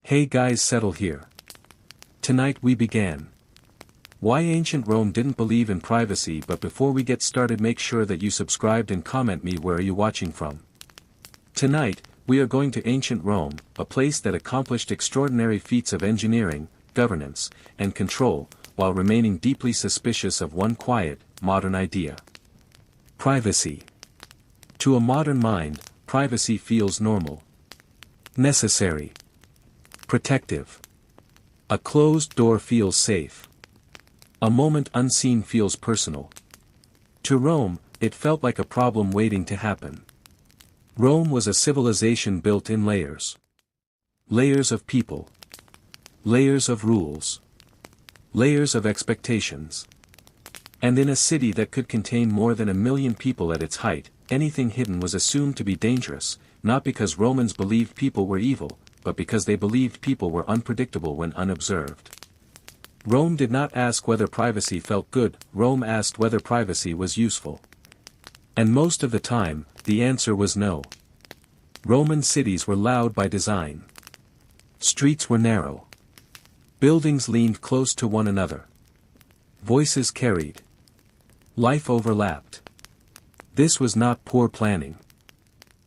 Hey guys, settle here. Tonight we began. Why ancient Rome didn't believe in privacy. But before we get started, make sure that you subscribed and comment me where are you watching from. Tonight, we are going to ancient Rome, a place that accomplished extraordinary feats of engineering, governance, and control, while remaining deeply suspicious of one quiet, modern idea. Privacy. To a modern mind, privacy feels normal. Necessary. Protective. A closed door feels safe. A moment unseen feels personal. To Rome, it felt like a problem waiting to happen. Rome was a civilization built in layers. Layers of people. Layers of rules. Layers of expectations. And in a city that could contain more than 1 million people at its height, anything hidden was assumed to be dangerous, not because Romans believed people were evil, but because they believed people were unpredictable when unobserved. Rome did not ask whether privacy felt good, Rome asked whether privacy was useful. And most of the time, the answer was no. Roman cities were loud by design. Streets were narrow. Buildings leaned close to one another. Voices carried. Life overlapped. This was not poor planning.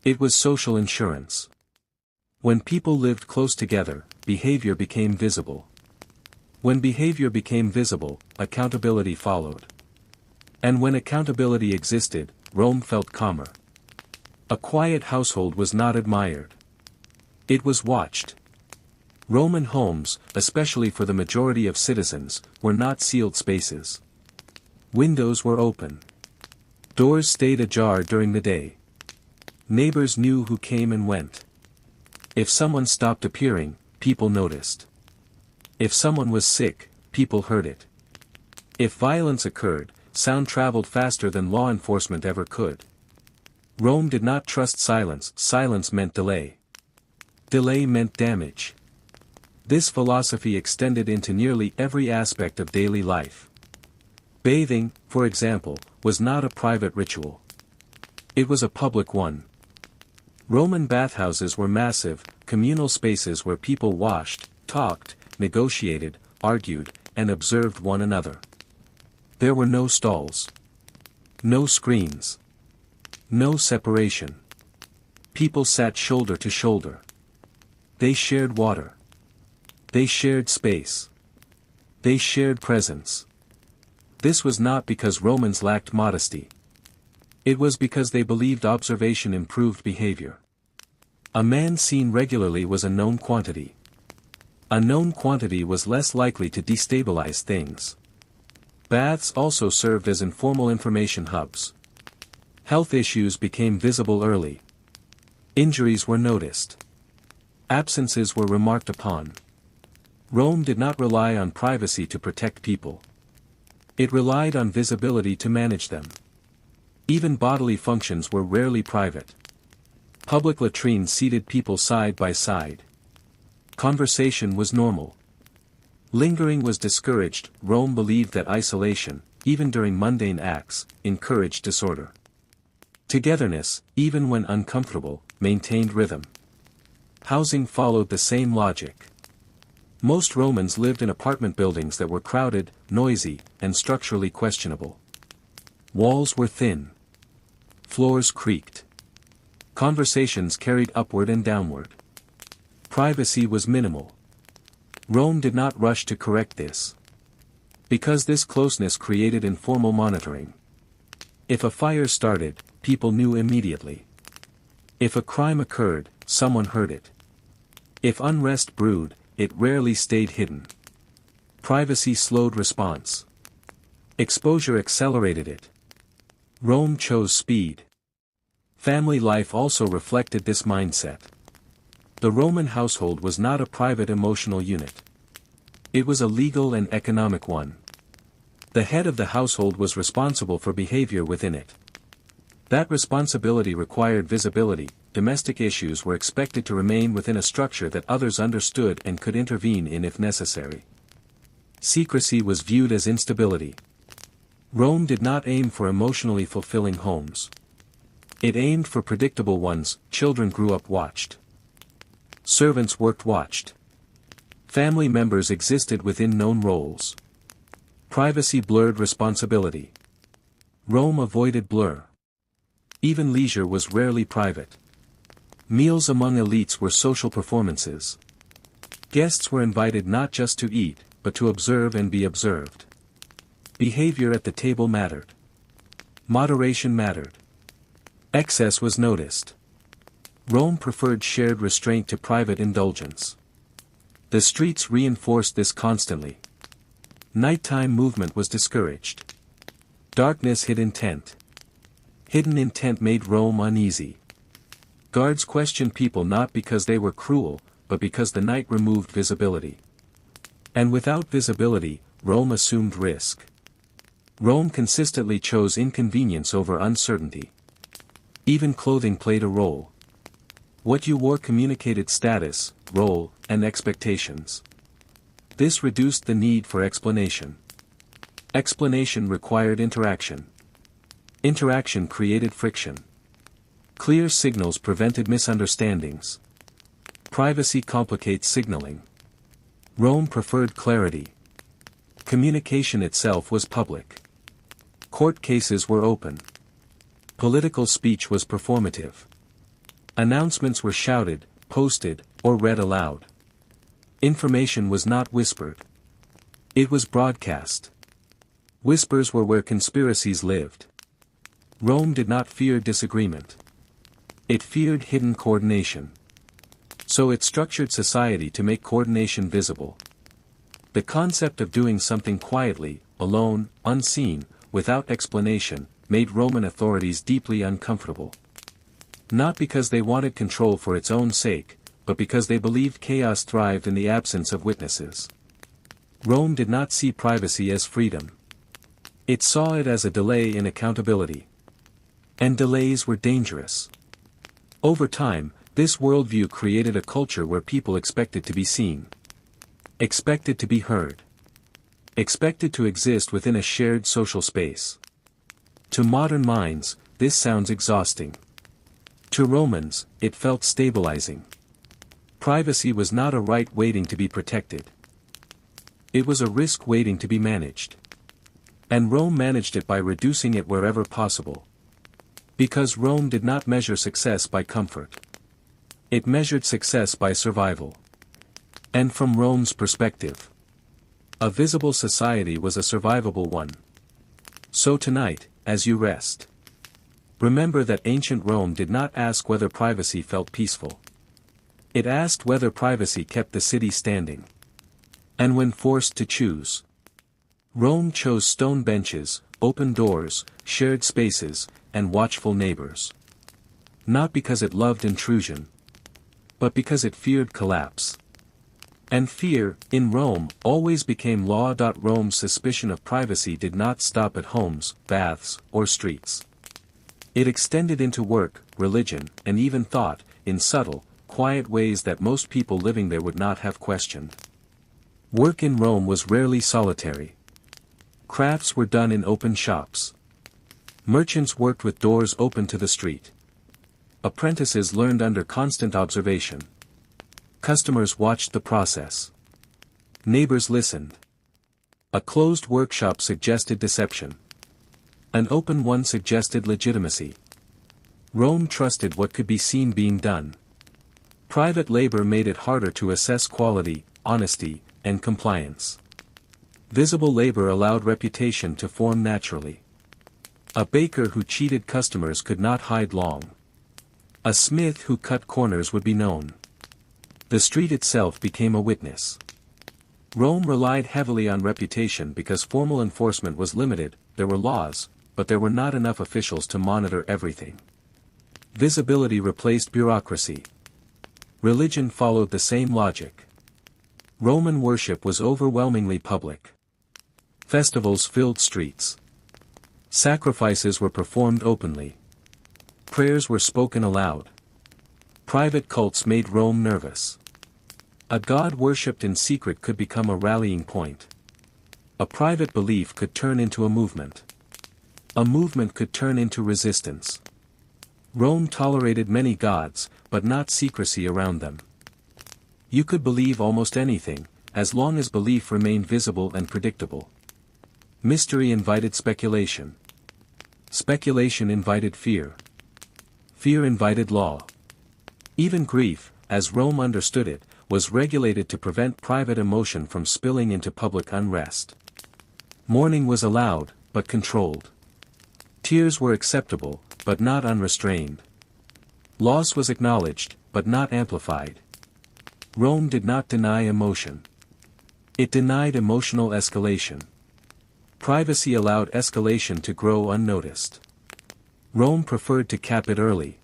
It was social insurance. When people lived close together, behavior became visible. When behavior became visible, accountability followed. And when accountability existed, Rome felt calmer. A quiet household was not admired. It was watched. Roman homes, especially for the majority of citizens, were not sealed spaces. Windows were open. Doors stayed ajar during the day. Neighbors knew who came and went. If someone stopped appearing, people noticed. If someone was sick, people heard it. If violence occurred, sound traveled faster than law enforcement ever could. Rome did not trust silence. Silence meant delay. Delay meant damage. This philosophy extended into nearly every aspect of daily life. Bathing, for example, was not a private ritual. It was a public one. Roman bathhouses were massive, communal spaces where people washed, talked, negotiated, argued, and observed one another. There were no stalls. No screens. No separation. People sat shoulder to shoulder. They shared water. They shared space. They shared presence. This was not because Romans lacked modesty. It was because they believed observation improved behavior. A man seen regularly was a known quantity. A known quantity was less likely to destabilize things. Baths also served as informal information hubs. Health issues became visible early. Injuries were noticed. Absences were remarked upon. Rome did not rely on privacy to protect people. It relied on visibility to manage them. Even bodily functions were rarely private. Public latrines seated people side by side. Conversation was normal. Lingering was discouraged. Rome believed that isolation, even during mundane acts, encouraged disorder. Togetherness, even when uncomfortable, maintained rhythm. Housing followed the same logic. Most Romans lived in apartment buildings that were crowded, noisy, and structurally questionable. Walls were thin. Floors creaked. Conversations carried upward and downward. Privacy was minimal. Rome did not rush to correct this. Because this closeness created informal monitoring. If a fire started, people knew immediately. If a crime occurred, someone heard it. If unrest brewed, it rarely stayed hidden. Privacy slowed response. Exposure accelerated it. Rome chose speed. Family life also reflected this mindset. The Roman household was not a private emotional unit. It was a legal and economic one. The head of the household was responsible for behavior within it. That responsibility required visibility. Domestic issues were expected to remain within a structure that others understood and could intervene in if necessary. Secrecy was viewed as instability. Rome did not aim for emotionally fulfilling homes. It aimed for predictable ones. Children grew up watched. Servants worked watched. Family members existed within known roles. Privacy blurred responsibility. Rome avoided blur. Even leisure was rarely private. Meals among elites were social performances. Guests were invited not just to eat, but to observe and be observed. Behavior at the table mattered. Moderation mattered. Excess was noticed. Rome preferred shared restraint to private indulgence. The streets reinforced this constantly. Nighttime movement was discouraged. Darkness hid intent. Hidden intent made Rome uneasy. Guards questioned people not because they were cruel, but because the night removed visibility. And without visibility, Rome assumed risk. Rome consistently chose inconvenience over uncertainty. Even clothing played a role. What you wore communicated status, role, and expectations. This reduced the need for explanation. Explanation required interaction. Interaction created friction. Clear signals prevented misunderstandings. Privacy complicates signaling. Rome preferred clarity. Communication itself was public. Court cases were open. Political speech was performative. Announcements were shouted, posted, or read aloud. Information was not whispered. It was broadcast. Whispers were where conspiracies lived. Rome did not fear disagreement. It feared hidden coordination. So it structured society to make coordination visible. The concept of doing something quietly, alone, unseen, without explanation, made Roman authorities deeply uncomfortable. Not because they wanted control for its own sake, but because they believed chaos thrived in the absence of witnesses. Rome did not see privacy as freedom. It saw it as a delay in accountability. And delays were dangerous. Over time, this worldview created a culture where people expected to be seen. Expected to be heard. Expected to exist within a shared social space. To modern minds, this sounds exhausting. To Romans, it felt stabilizing. Privacy was not a right waiting to be protected. It was a risk waiting to be managed. And Rome managed it by reducing it wherever possible. Because Rome did not measure success by comfort. It measured success by survival. And from Rome's perspective, a visible society was a survivable one. So tonight, as you rest, remember that ancient Rome did not ask whether privacy felt peaceful. It asked whether privacy kept the city standing. And when forced to choose, Rome chose stone benches, open doors, shared spaces, and watchful neighbors. Not because it loved intrusion, but because it feared collapse. And fear, in Rome, always became law. Rome's suspicion of privacy did not stop at homes, baths, or streets. It extended into work, religion, and even thought, in subtle, quiet ways that most people living there would not have questioned. Work in Rome was rarely solitary. Crafts were done in open shops. Merchants worked with doors open to the street. Apprentices learned under constant observation. Customers watched the process. Neighbors listened. A closed workshop suggested deception. An open one suggested legitimacy. Rome trusted what could be seen being done. Private labor made it harder to assess quality, honesty, and compliance. Visible labor allowed reputation to form naturally. A baker who cheated customers could not hide long. A smith who cut corners would be known. The street itself became a witness. Rome relied heavily on reputation because formal enforcement was limited. There were laws, but there were not enough officials to monitor everything. Visibility replaced bureaucracy. Religion followed the same logic. Roman worship was overwhelmingly public. Festivals filled streets. Sacrifices were performed openly. Prayers were spoken aloud. Private cults made Rome nervous. A god worshipped in secret could become a rallying point. A private belief could turn into a movement. A movement could turn into resistance. Rome tolerated many gods, but not secrecy around them. You could believe almost anything, as long as belief remained visible and predictable. Mystery invited speculation. Speculation invited fear. Fear invited law. Even grief, as Rome understood it, was regulated to prevent private emotion from spilling into public unrest. Mourning was allowed, but controlled. Tears were acceptable, but not unrestrained. Loss was acknowledged, but not amplified. Rome did not deny emotion. It denied emotional escalation. Privacy allowed escalation to grow unnoticed. Rome preferred to cap it early.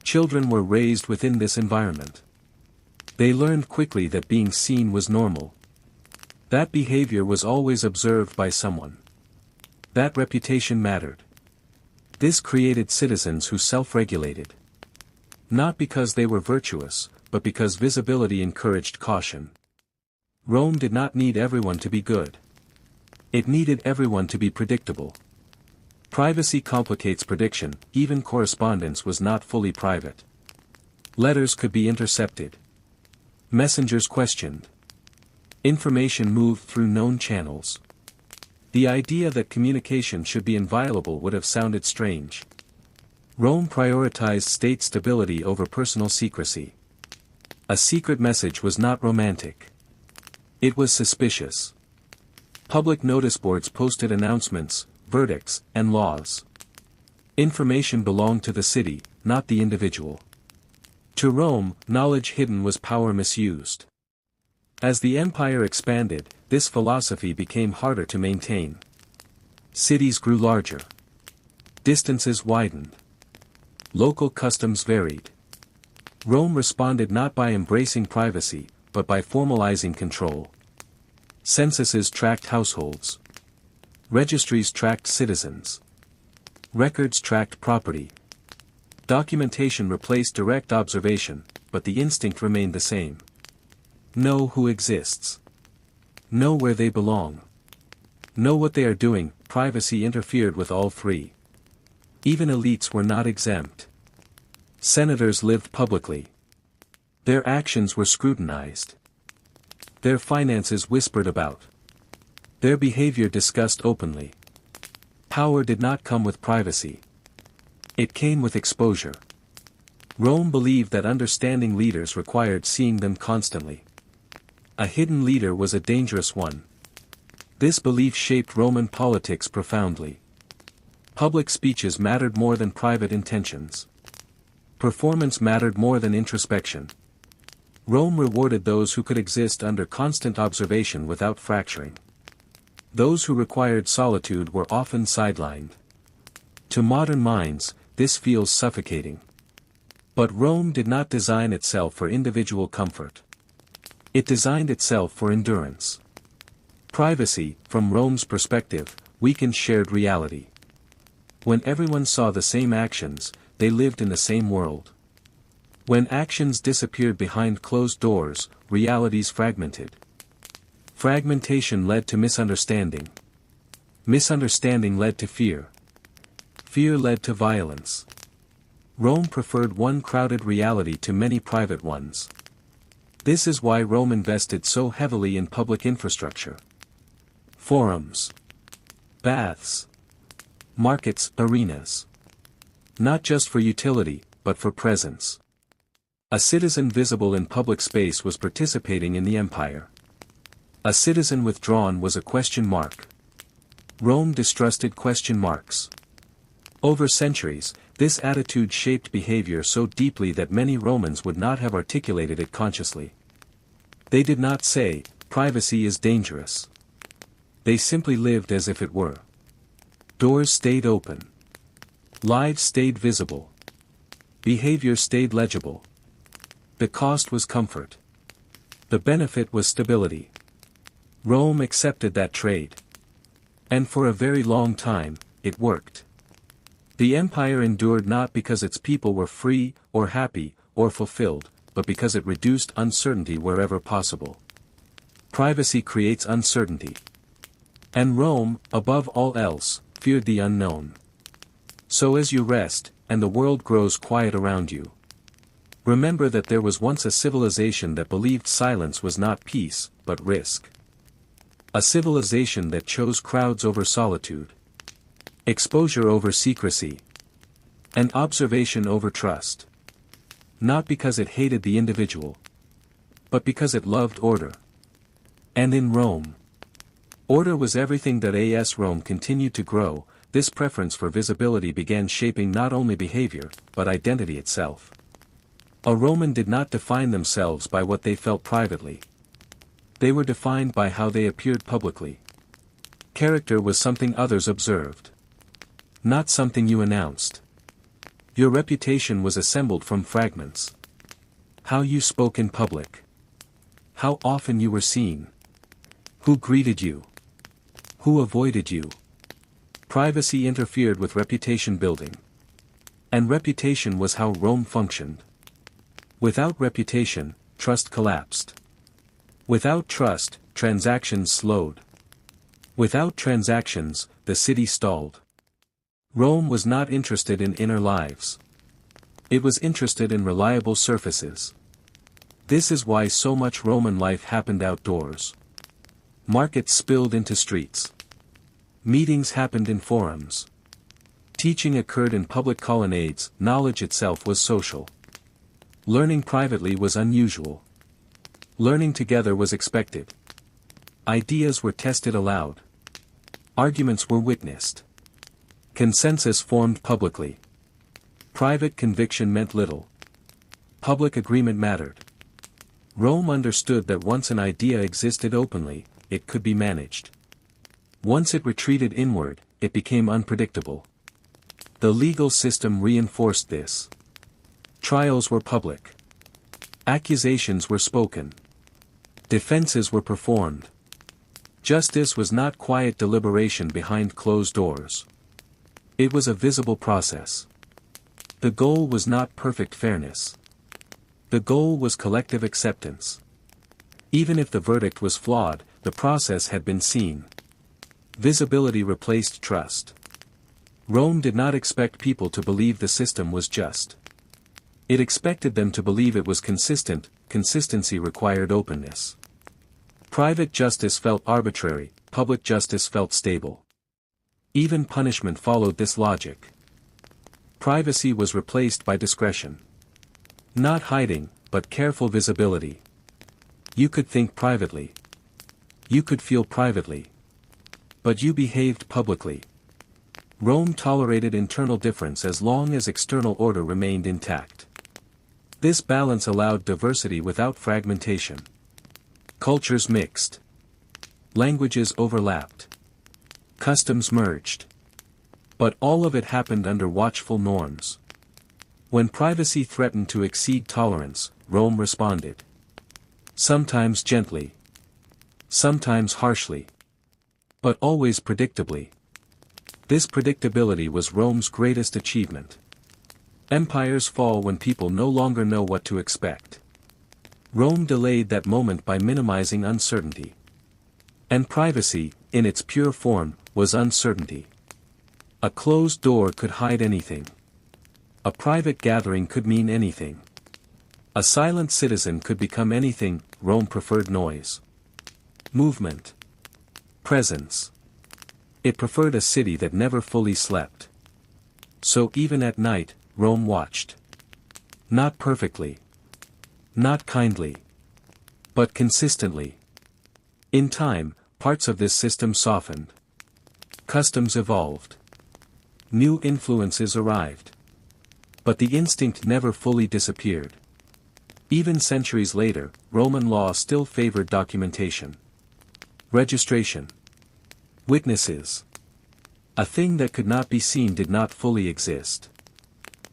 Children were raised within this environment. They learned quickly that being seen was normal. That behavior was always observed by someone. That reputation mattered. This created citizens who self-regulated. Not because they were virtuous, but because visibility encouraged caution. Rome did not need everyone to be good. It needed everyone to be predictable. Privacy complicates prediction. Even correspondence was not fully private. Letters could be intercepted. Messengers questioned. Information moved through known channels. The idea that communication should be inviolable would have sounded strange. Rome prioritized state stability over personal secrecy. A secret message was not romantic. It was suspicious. Public notice boards posted announcements, verdicts, and laws. Information belonged to the city, not the individual. To Rome, knowledge hidden was power misused. As the empire expanded, this philosophy became harder to maintain. Cities grew larger. Distances widened. Local customs varied. Rome responded not by embracing privacy, but by formalizing control. Censuses tracked households. Registries tracked citizens. Records tracked property. Documentation replaced direct observation, but the instinct remained the same. Know who exists. Know where they belong. Know what they are doing. Privacy interfered with all three. Even elites were not exempt. Senators lived publicly. Their actions were scrutinized. Their finances whispered about. Their behavior discussed openly. Power did not come with privacy. It came with exposure. Rome believed that understanding leaders required seeing them constantly. A hidden leader was a dangerous one. This belief shaped Roman politics profoundly. Public speeches mattered more than private intentions. Performance mattered more than introspection. Rome rewarded those who could exist under constant observation without fracturing. Those who required solitude were often sidelined. To modern minds, this feels suffocating. But Rome did not design itself for individual comfort. It designed itself for endurance. Privacy, from Rome's perspective, weakened shared reality. When everyone saw the same actions, they lived in the same world. When actions disappeared behind closed doors, realities fragmented. Fragmentation led to misunderstanding. Misunderstanding led to fear. Fear led to violence. Rome preferred one crowded reality to many private ones. This is why Rome invested so heavily in public infrastructure. Forums. Baths. Markets, arenas. Not just for utility, but for presence. A citizen visible in public space was participating in the empire. A citizen withdrawn was a question mark. Rome distrusted question marks. Over centuries, this attitude shaped behavior so deeply that many Romans would not have articulated it consciously. They did not say, privacy is dangerous. They simply lived as if it were. Doors stayed open. Lives stayed visible. Behavior stayed legible. The cost was comfort. The benefit was stability. Rome accepted that trade. And for a very long time, it worked. The empire endured not because its people were free, or happy, or fulfilled, but because it reduced uncertainty wherever possible. Privacy creates uncertainty. And Rome, above all else, feared the unknown. So as you rest, and the world grows quiet around you, remember that there was once a civilization that believed silence was not peace, but risk. A civilization that chose crowds over solitude, exposure over secrecy, and observation over trust. Not because it hated the individual, but because it loved order. And in Rome, order was everything that as Rome continued to grow, this preference for visibility began shaping not only behavior, but identity itself. A Roman did not define themselves by what they felt privately. They were defined by how they appeared publicly. Character was something others observed, not something you announced. Your reputation was assembled from fragments. How you spoke in public. How often you were seen. Who greeted you. Who avoided you. Privacy interfered with reputation building. And reputation was how Rome functioned. Without reputation, trust collapsed. Without trust, transactions slowed. Without transactions, the city stalled. Rome was not interested in inner lives. It was interested in reliable surfaces. This is why so much Roman life happened outdoors. Markets spilled into streets. Meetings happened in forums. Teaching occurred in public colonnades. Knowledge itself was social. Learning privately was unusual. Learning together was expected. Ideas were tested aloud. Arguments were witnessed. Consensus formed publicly. Private conviction meant little. Public agreement mattered. Rome understood that once an idea existed openly, it could be managed. Once it retreated inward, it became unpredictable. The legal system reinforced this. Trials were public. Accusations were spoken. Defenses were performed. Justice was not quiet deliberation behind closed doors. It was a visible process. The goal was not perfect fairness. The goal was collective acceptance. Even if the verdict was flawed, the process had been seen. Visibility replaced trust. Rome did not expect people to believe the system was just. It expected them to believe it was consistent. Consistency required openness. Private justice felt arbitrary, public justice felt stable. Even punishment followed this logic. Privacy was replaced by discretion. Not hiding, but careful visibility. You could think privately. You could feel privately. But you behaved publicly. Rome tolerated internal difference as long as external order remained intact. This balance allowed diversity without fragmentation. Cultures mixed. Languages overlapped. Customs merged. But all of it happened under watchful norms. When privacy threatened to exceed tolerance, Rome responded. Sometimes gently. Sometimes harshly. But always predictably. This predictability was Rome's greatest achievement. Empires fall when people no longer know what to expect. Rome delayed that moment by minimizing uncertainty. And privacy, in its pure form, was uncertainty. A closed door could hide anything. A private gathering could mean anything. A silent citizen could become anything. Rome preferred noise. Movement. Presence. It preferred a city that never fully slept. So even at night, Rome watched. Not perfectly. Not kindly. But consistently. In time, parts of this system softened. Customs evolved. New influences arrived. But the instinct never fully disappeared. Even centuries later, Roman law still favored documentation. Registration. Witnesses. A thing that could not be seen did not fully exist.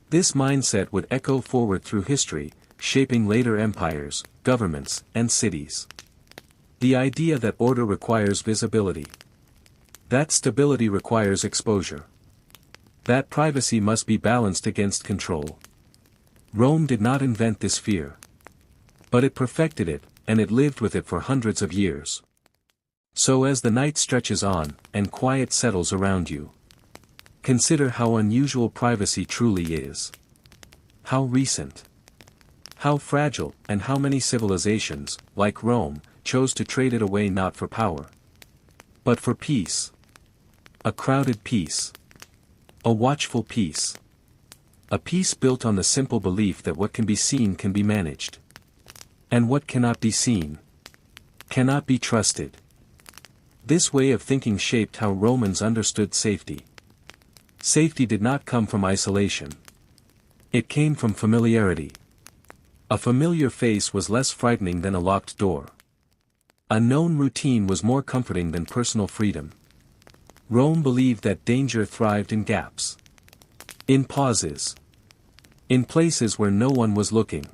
This mindset would echo forward through history, shaping later empires, governments, and cities. The idea that order requires visibility. That stability requires exposure. That privacy must be balanced against control. Rome did not invent this fear. But it perfected it, and it lived with it for hundreds of years. So as the night stretches on, and quiet settles around you, consider how unusual privacy truly is. How recent. How fragile, and how many civilizations, like Rome, chose to trade it away not for power, but for peace. A crowded peace. A watchful peace. A peace built on the simple belief that what can be seen can be managed. And what cannot be seen cannot be trusted. This way of thinking shaped how Romans understood safety. Safety did not come from isolation. It came from familiarity. A familiar face was less frightening than a locked door. A known routine was more comforting than personal freedom. Rome believed that danger thrived in gaps. In pauses. In places where no one was looking.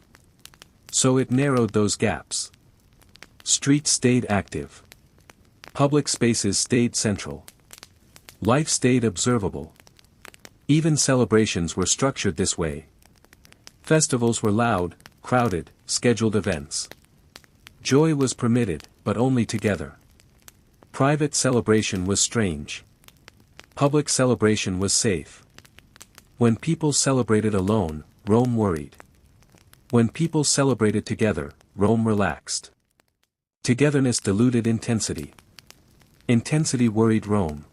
So it narrowed those gaps. Streets stayed active. Public spaces stayed central. Life stayed observable. Even celebrations were structured this way. Festivals were loud, crowded, scheduled events. Joy was permitted, but only together. Private celebration was strange. Public celebration was safe. When people celebrated alone, Rome worried. When people celebrated together, Rome relaxed. Togetherness diluted intensity. Intensity worried Rome.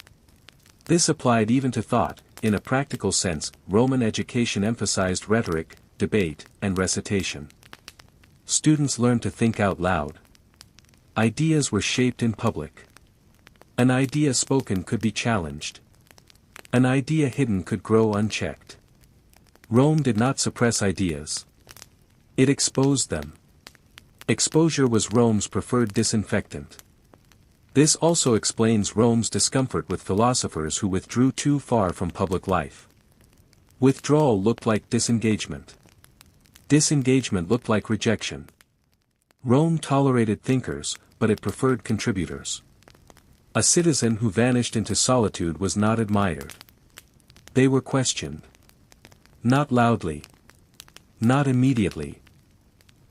This applied even to thought. In a practical sense, Roman education emphasized rhetoric, debate, and recitation. Students learned to think out loud. Ideas were shaped in public. An idea spoken could be challenged. An idea hidden could grow unchecked. Rome did not suppress ideas. It exposed them. Exposure was Rome's preferred disinfectant. This also explains Rome's discomfort with philosophers who withdrew too far from public life. Withdrawal looked like disengagement. Disengagement looked like rejection. Rome tolerated thinkers, but it preferred contributors. A citizen who vanished into solitude was not admired. They were questioned. Not loudly. Not immediately.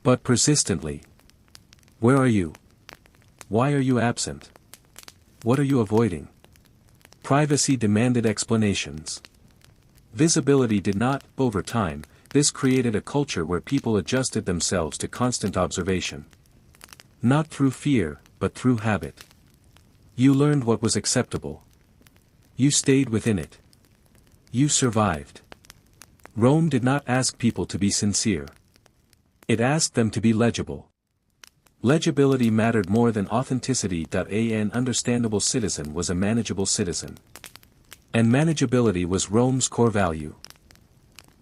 But persistently. Where are you? Why are you absent? What are you avoiding? Privacy demanded explanations. Visibility did not. Over time, this created a culture where people adjusted themselves to constant observation. Not through fear, but through habit. You learned what was acceptable. You stayed within it. You survived. Rome did not ask people to be sincere. It asked them to be legible. Legibility mattered more than authenticity. An understandable citizen was a manageable citizen. And manageability was Rome's core value.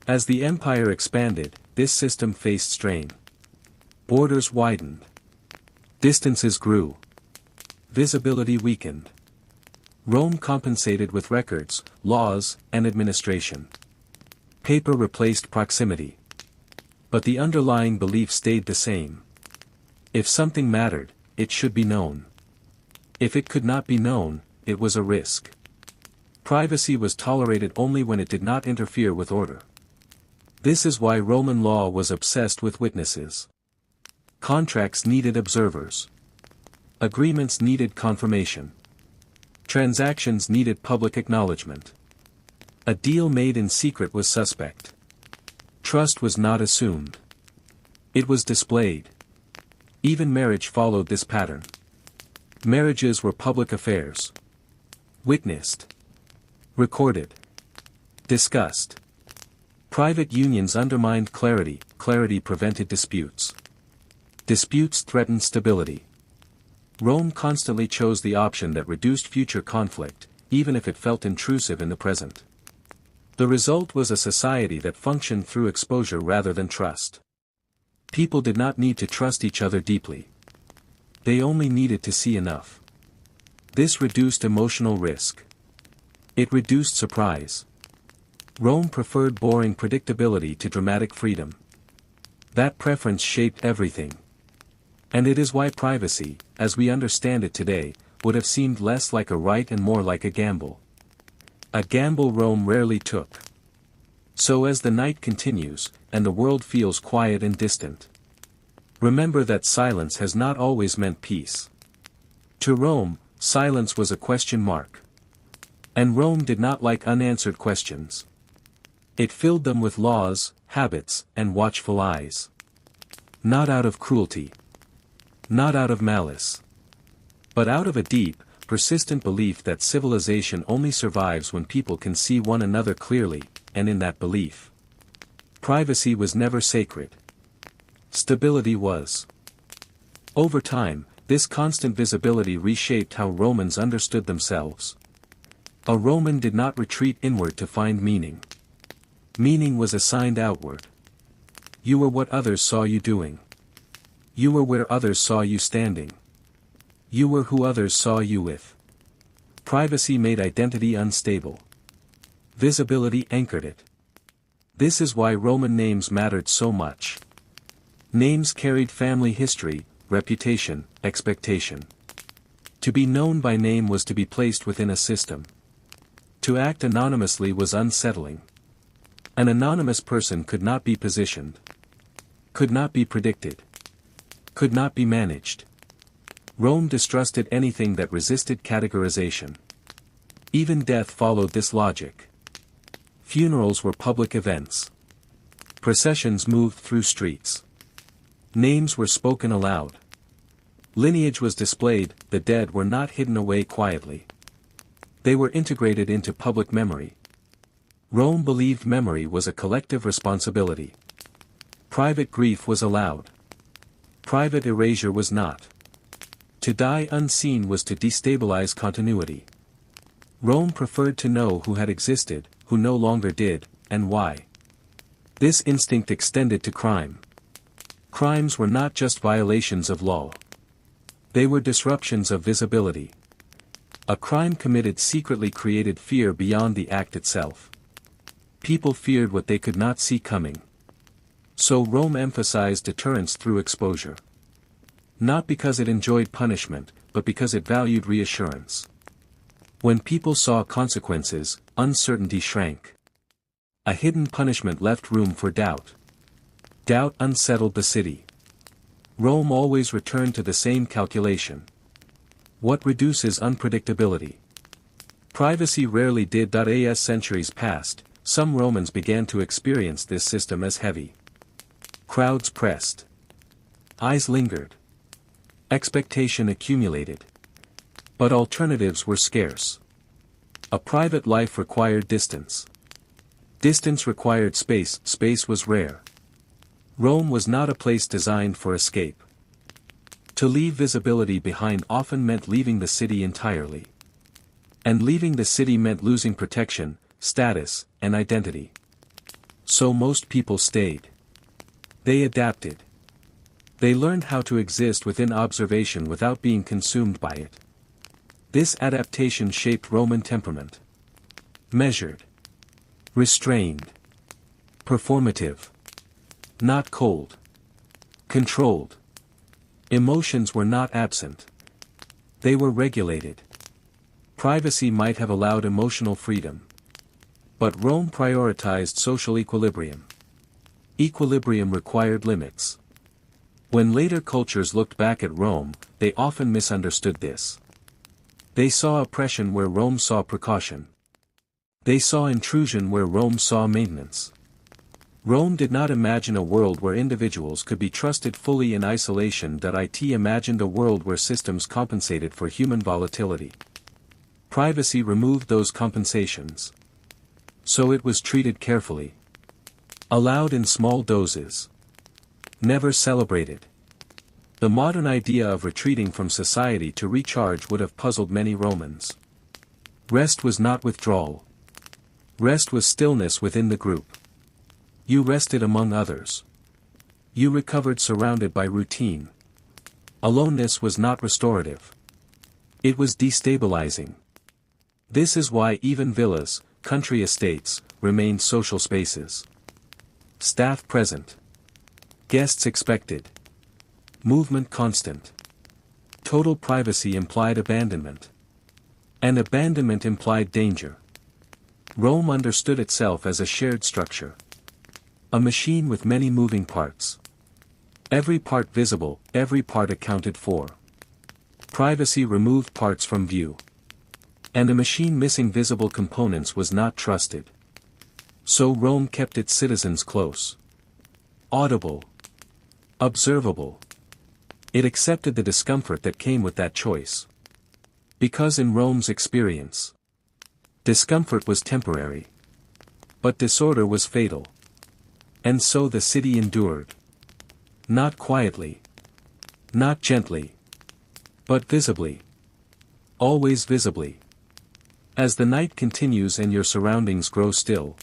As the empire expanded, this system faced strain. Borders widened. Distances grew. Visibility weakened. Rome compensated with records, laws, and administration. Paper replaced proximity. But the underlying belief stayed the same. If something mattered, it should be known. If it could not be known, it was a risk. Privacy was tolerated only when it did not interfere with order. This is why Roman law was obsessed with witnesses. Contracts needed observers. Agreements needed confirmation. Transactions needed public acknowledgement. A deal made in secret was suspect. Trust was not assumed. It was displayed. Even marriage followed this pattern. Marriages were public affairs. Witnessed. Recorded. Discussed. Private unions undermined clarity. Clarity prevented disputes. Disputes threatened stability. Rome constantly chose the option that reduced future conflict, even if it felt intrusive in the present. The result was a society that functioned through exposure rather than trust. People did not need to trust each other deeply. They only needed to see enough. This reduced emotional risk. It reduced surprise. Rome preferred boring predictability to dramatic freedom. That preference shaped everything. And it is why privacy, as we understand it today, would have seemed less like a right and more like a gamble. A gamble Rome rarely took. So as the night continues, and the world feels quiet and distant, remember that silence has not always meant peace. To Rome, silence was a question mark. And Rome did not like unanswered questions. It filled them with laws, habits, and watchful eyes. Not out of cruelty. Not out of malice, but out of a deep, persistent belief that civilization only survives when people can see one another clearly, and in that belief, privacy was never sacred. Stability was. Over time, this constant visibility reshaped how Romans understood themselves. A Roman did not retreat inward to find meaning. Meaning was assigned outward. You were what others saw you doing. You were where others saw you standing. You were who others saw you with. Privacy made identity unstable. Visibility anchored it. This is why Roman names mattered so much. Names carried family history, reputation, expectation. To be known by name was to be placed within a system. To act anonymously was unsettling. An anonymous person could not be positioned. Could not be predicted. Could not be managed. Rome distrusted anything that resisted categorization. Even death followed this logic. Funerals were public events. Processions moved through streets. Names were spoken aloud. Lineage was displayed, the dead were not hidden away quietly. They were integrated into public memory. Rome believed memory was a collective responsibility. Private grief was allowed. Private erasure was not. To die unseen was to destabilize continuity. Rome preferred to know who had existed, who no longer did, and why. This instinct extended to crime. Crimes were not just violations of law. They were disruptions of visibility. A crime committed secretly created fear beyond the act itself. People feared what they could not see coming. So Rome emphasized deterrence through exposure. Not because it enjoyed punishment, but because it valued reassurance. When people saw consequences, uncertainty shrank. A hidden punishment left room for doubt. Doubt unsettled the city. Rome always returned to the same calculation. What reduces unpredictability? Privacy rarely did. As centuries passed, some Romans began to experience this system as heavy. Crowds pressed. Eyes lingered. Expectation accumulated. But alternatives were scarce. A private life required distance. Distance required space, space was rare. Rome was not a place designed for escape. To leave visibility behind often meant leaving the city entirely. And leaving the city meant losing protection, status, and identity. So most people stayed. They adapted. They learned how to exist within observation without being consumed by it. This adaptation shaped Roman temperament. Measured. Restrained. Performative. Not cold. Controlled. Emotions were not absent. They were regulated. Privacy might have allowed emotional freedom. But Rome prioritized social equilibrium. Equilibrium required limits. When later cultures looked back at Rome, they often misunderstood this. They saw oppression where Rome saw precaution. They saw intrusion where Rome saw maintenance. Rome did not imagine a world where individuals could be trusted fully in isolation. It imagined a world where systems compensated for human volatility. Privacy removed those compensations. So it was treated carefully. Allowed in small doses. Never celebrated. The modern idea of retreating from society to recharge would have puzzled many Romans. Rest was not withdrawal. Rest was stillness within the group. You rested among others. You recovered surrounded by routine. Aloneness was not restorative. It was destabilizing. This is why even villas, country estates, remained social spaces. Staff present. Guests expected. Movement constant. Total privacy implied abandonment. And abandonment implied danger. Rome understood itself as a shared structure. A machine with many moving parts. Every part visible, every part accounted for. Privacy removed parts from view. And a machine missing visible components was not trusted. So Rome kept its citizens close. Audible. Observable. It accepted the discomfort that came with that choice. Because in Rome's experience, discomfort was temporary, but disorder was fatal. And so the city endured. Not quietly, not gently, but visibly. Always visibly. As the night continues and your surroundings grow still,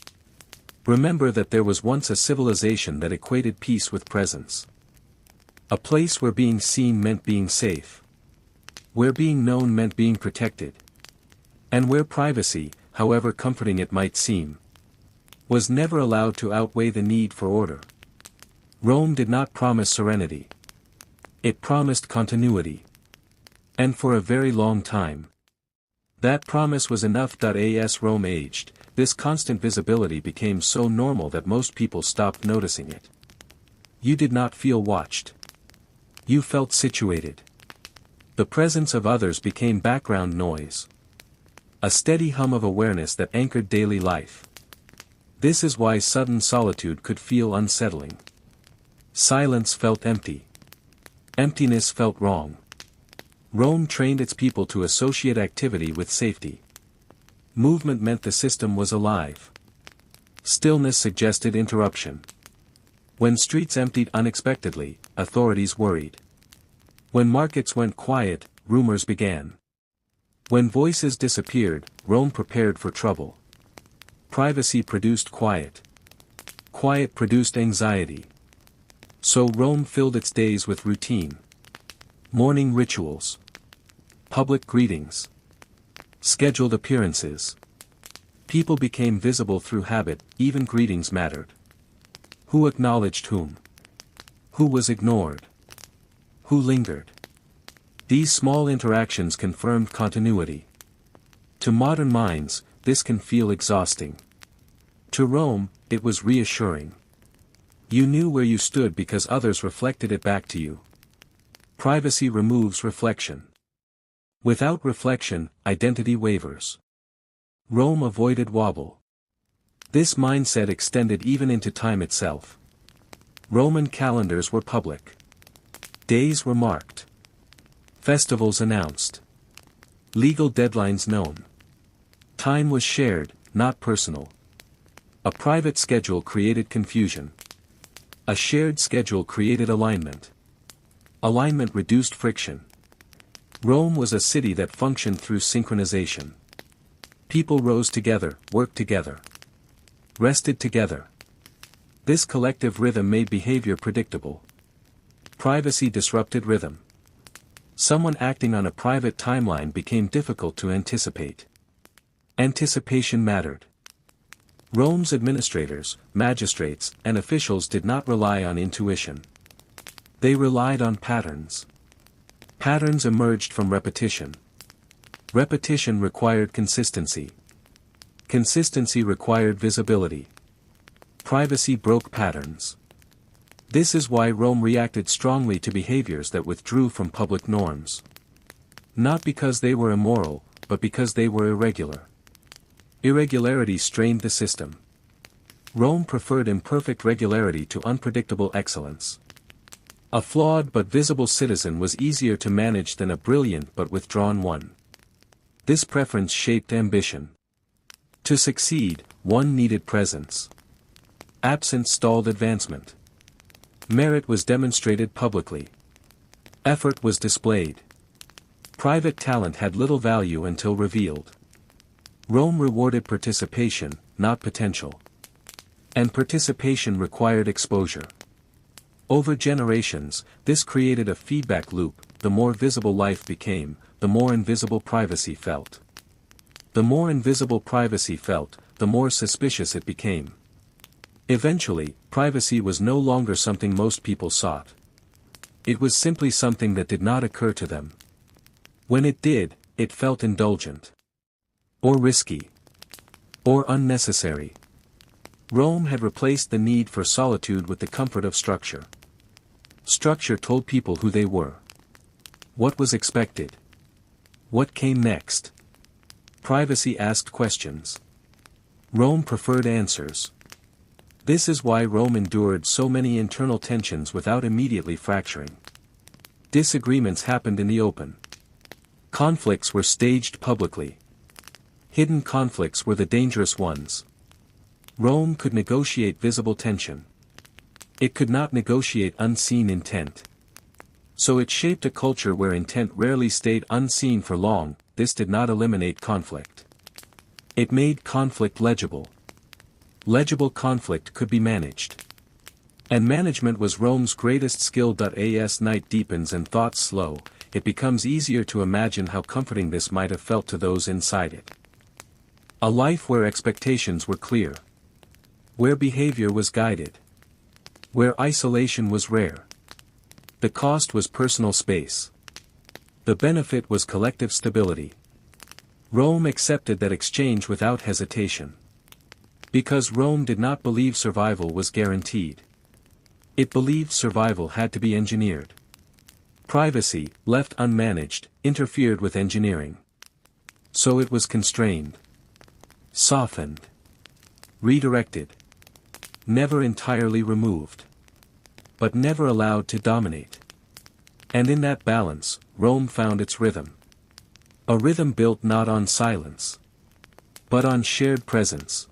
remember that there was once a civilization that equated peace with presence. A place where being seen meant being safe. Where being known meant being protected. And where privacy, however comforting it might seem, was never allowed to outweigh the need for order. Rome did not promise serenity. It promised continuity. And for a very long time, that promise was enough. As Rome aged, this constant visibility became so normal that most people stopped noticing it. You did not feel watched. You felt situated. The presence of others became background noise. A steady hum of awareness that anchored daily life. This is why sudden solitude could feel unsettling. Silence felt empty. Emptiness felt wrong. Rome trained its people to associate activity with safety. Movement meant the system was alive. Stillness suggested interruption. When streets emptied unexpectedly, authorities worried. When markets went quiet, rumors began. When voices disappeared, Rome prepared for trouble. Privacy produced quiet. Quiet produced anxiety. So Rome filled its days with routine. Morning rituals. Public greetings. Scheduled appearances. People became visible through habit, even greetings mattered. Who acknowledged whom? Who was ignored? Who lingered? These small interactions confirmed continuity. To modern minds, this can feel exhausting. To Rome, it was reassuring. You knew where you stood because others reflected it back to you. Privacy removes reflection. Without reflection, identity wavers. Rome avoided wobble. This mindset extended even into time itself. Roman calendars were public. Days were marked. Festivals announced. Legal deadlines known. Time was shared, not personal. A private schedule created confusion. A shared schedule created alignment. Alignment reduced friction. Rome was a city that functioned through synchronization. People rose together, worked together. Rested together. This collective rhythm made behavior predictable. Privacy disrupted rhythm. Someone acting on a private timeline became difficult to anticipate. Anticipation mattered. Rome's administrators, magistrates, and officials did not rely on intuition. They relied on patterns. Patterns emerged from repetition. Repetition required consistency. Consistency required visibility. Privacy broke patterns. This is why Rome reacted strongly to behaviors that withdrew from public norms. Not because they were immoral, but because they were irregular. Irregularity strained the system. Rome preferred imperfect regularity to unpredictable excellence. A flawed but visible citizen was easier to manage than a brilliant but withdrawn one. This preference shaped ambition. To succeed, one needed presence. Absence stalled advancement. Merit was demonstrated publicly. Effort was displayed. Private talent had little value until revealed. Rome rewarded participation, not potential. And participation required exposure. Over generations, this created a feedback loop. The more visible life became, the more invisible privacy felt. The more invisible privacy felt, the more suspicious it became. Eventually, privacy was no longer something most people sought. It was simply something that did not occur to them. When it did, it felt indulgent. Or risky. Or unnecessary. Rome had replaced the need for solitude with the comfort of structure. Structure told people who they were. What was expected? What came next? Privacy asked questions. Rome preferred answers. This is why Rome endured so many internal tensions without immediately fracturing. Disagreements happened in the open. Conflicts were staged publicly. Hidden conflicts were the dangerous ones. Rome could negotiate visible tension. It could not negotiate unseen intent. So it shaped a culture where intent rarely stayed unseen for long. This did not eliminate conflict. It made conflict legible. Legible conflict could be managed. And management was Rome's greatest skill. As night deepens and thoughts slow, it becomes easier to imagine how comforting this might have felt to those inside it. A life where expectations were clear. Where behavior was guided. Where isolation was rare. The cost was personal space. The benefit was collective stability. Rome accepted that exchange without hesitation. Because Rome did not believe survival was guaranteed. It believed survival had to be engineered. Privacy, left unmanaged, interfered with engineering. So it was constrained. Softened. Redirected. Never entirely removed. But never allowed to dominate. And in that balance, Rome found its rhythm. A rhythm built not on silence. But on shared presence.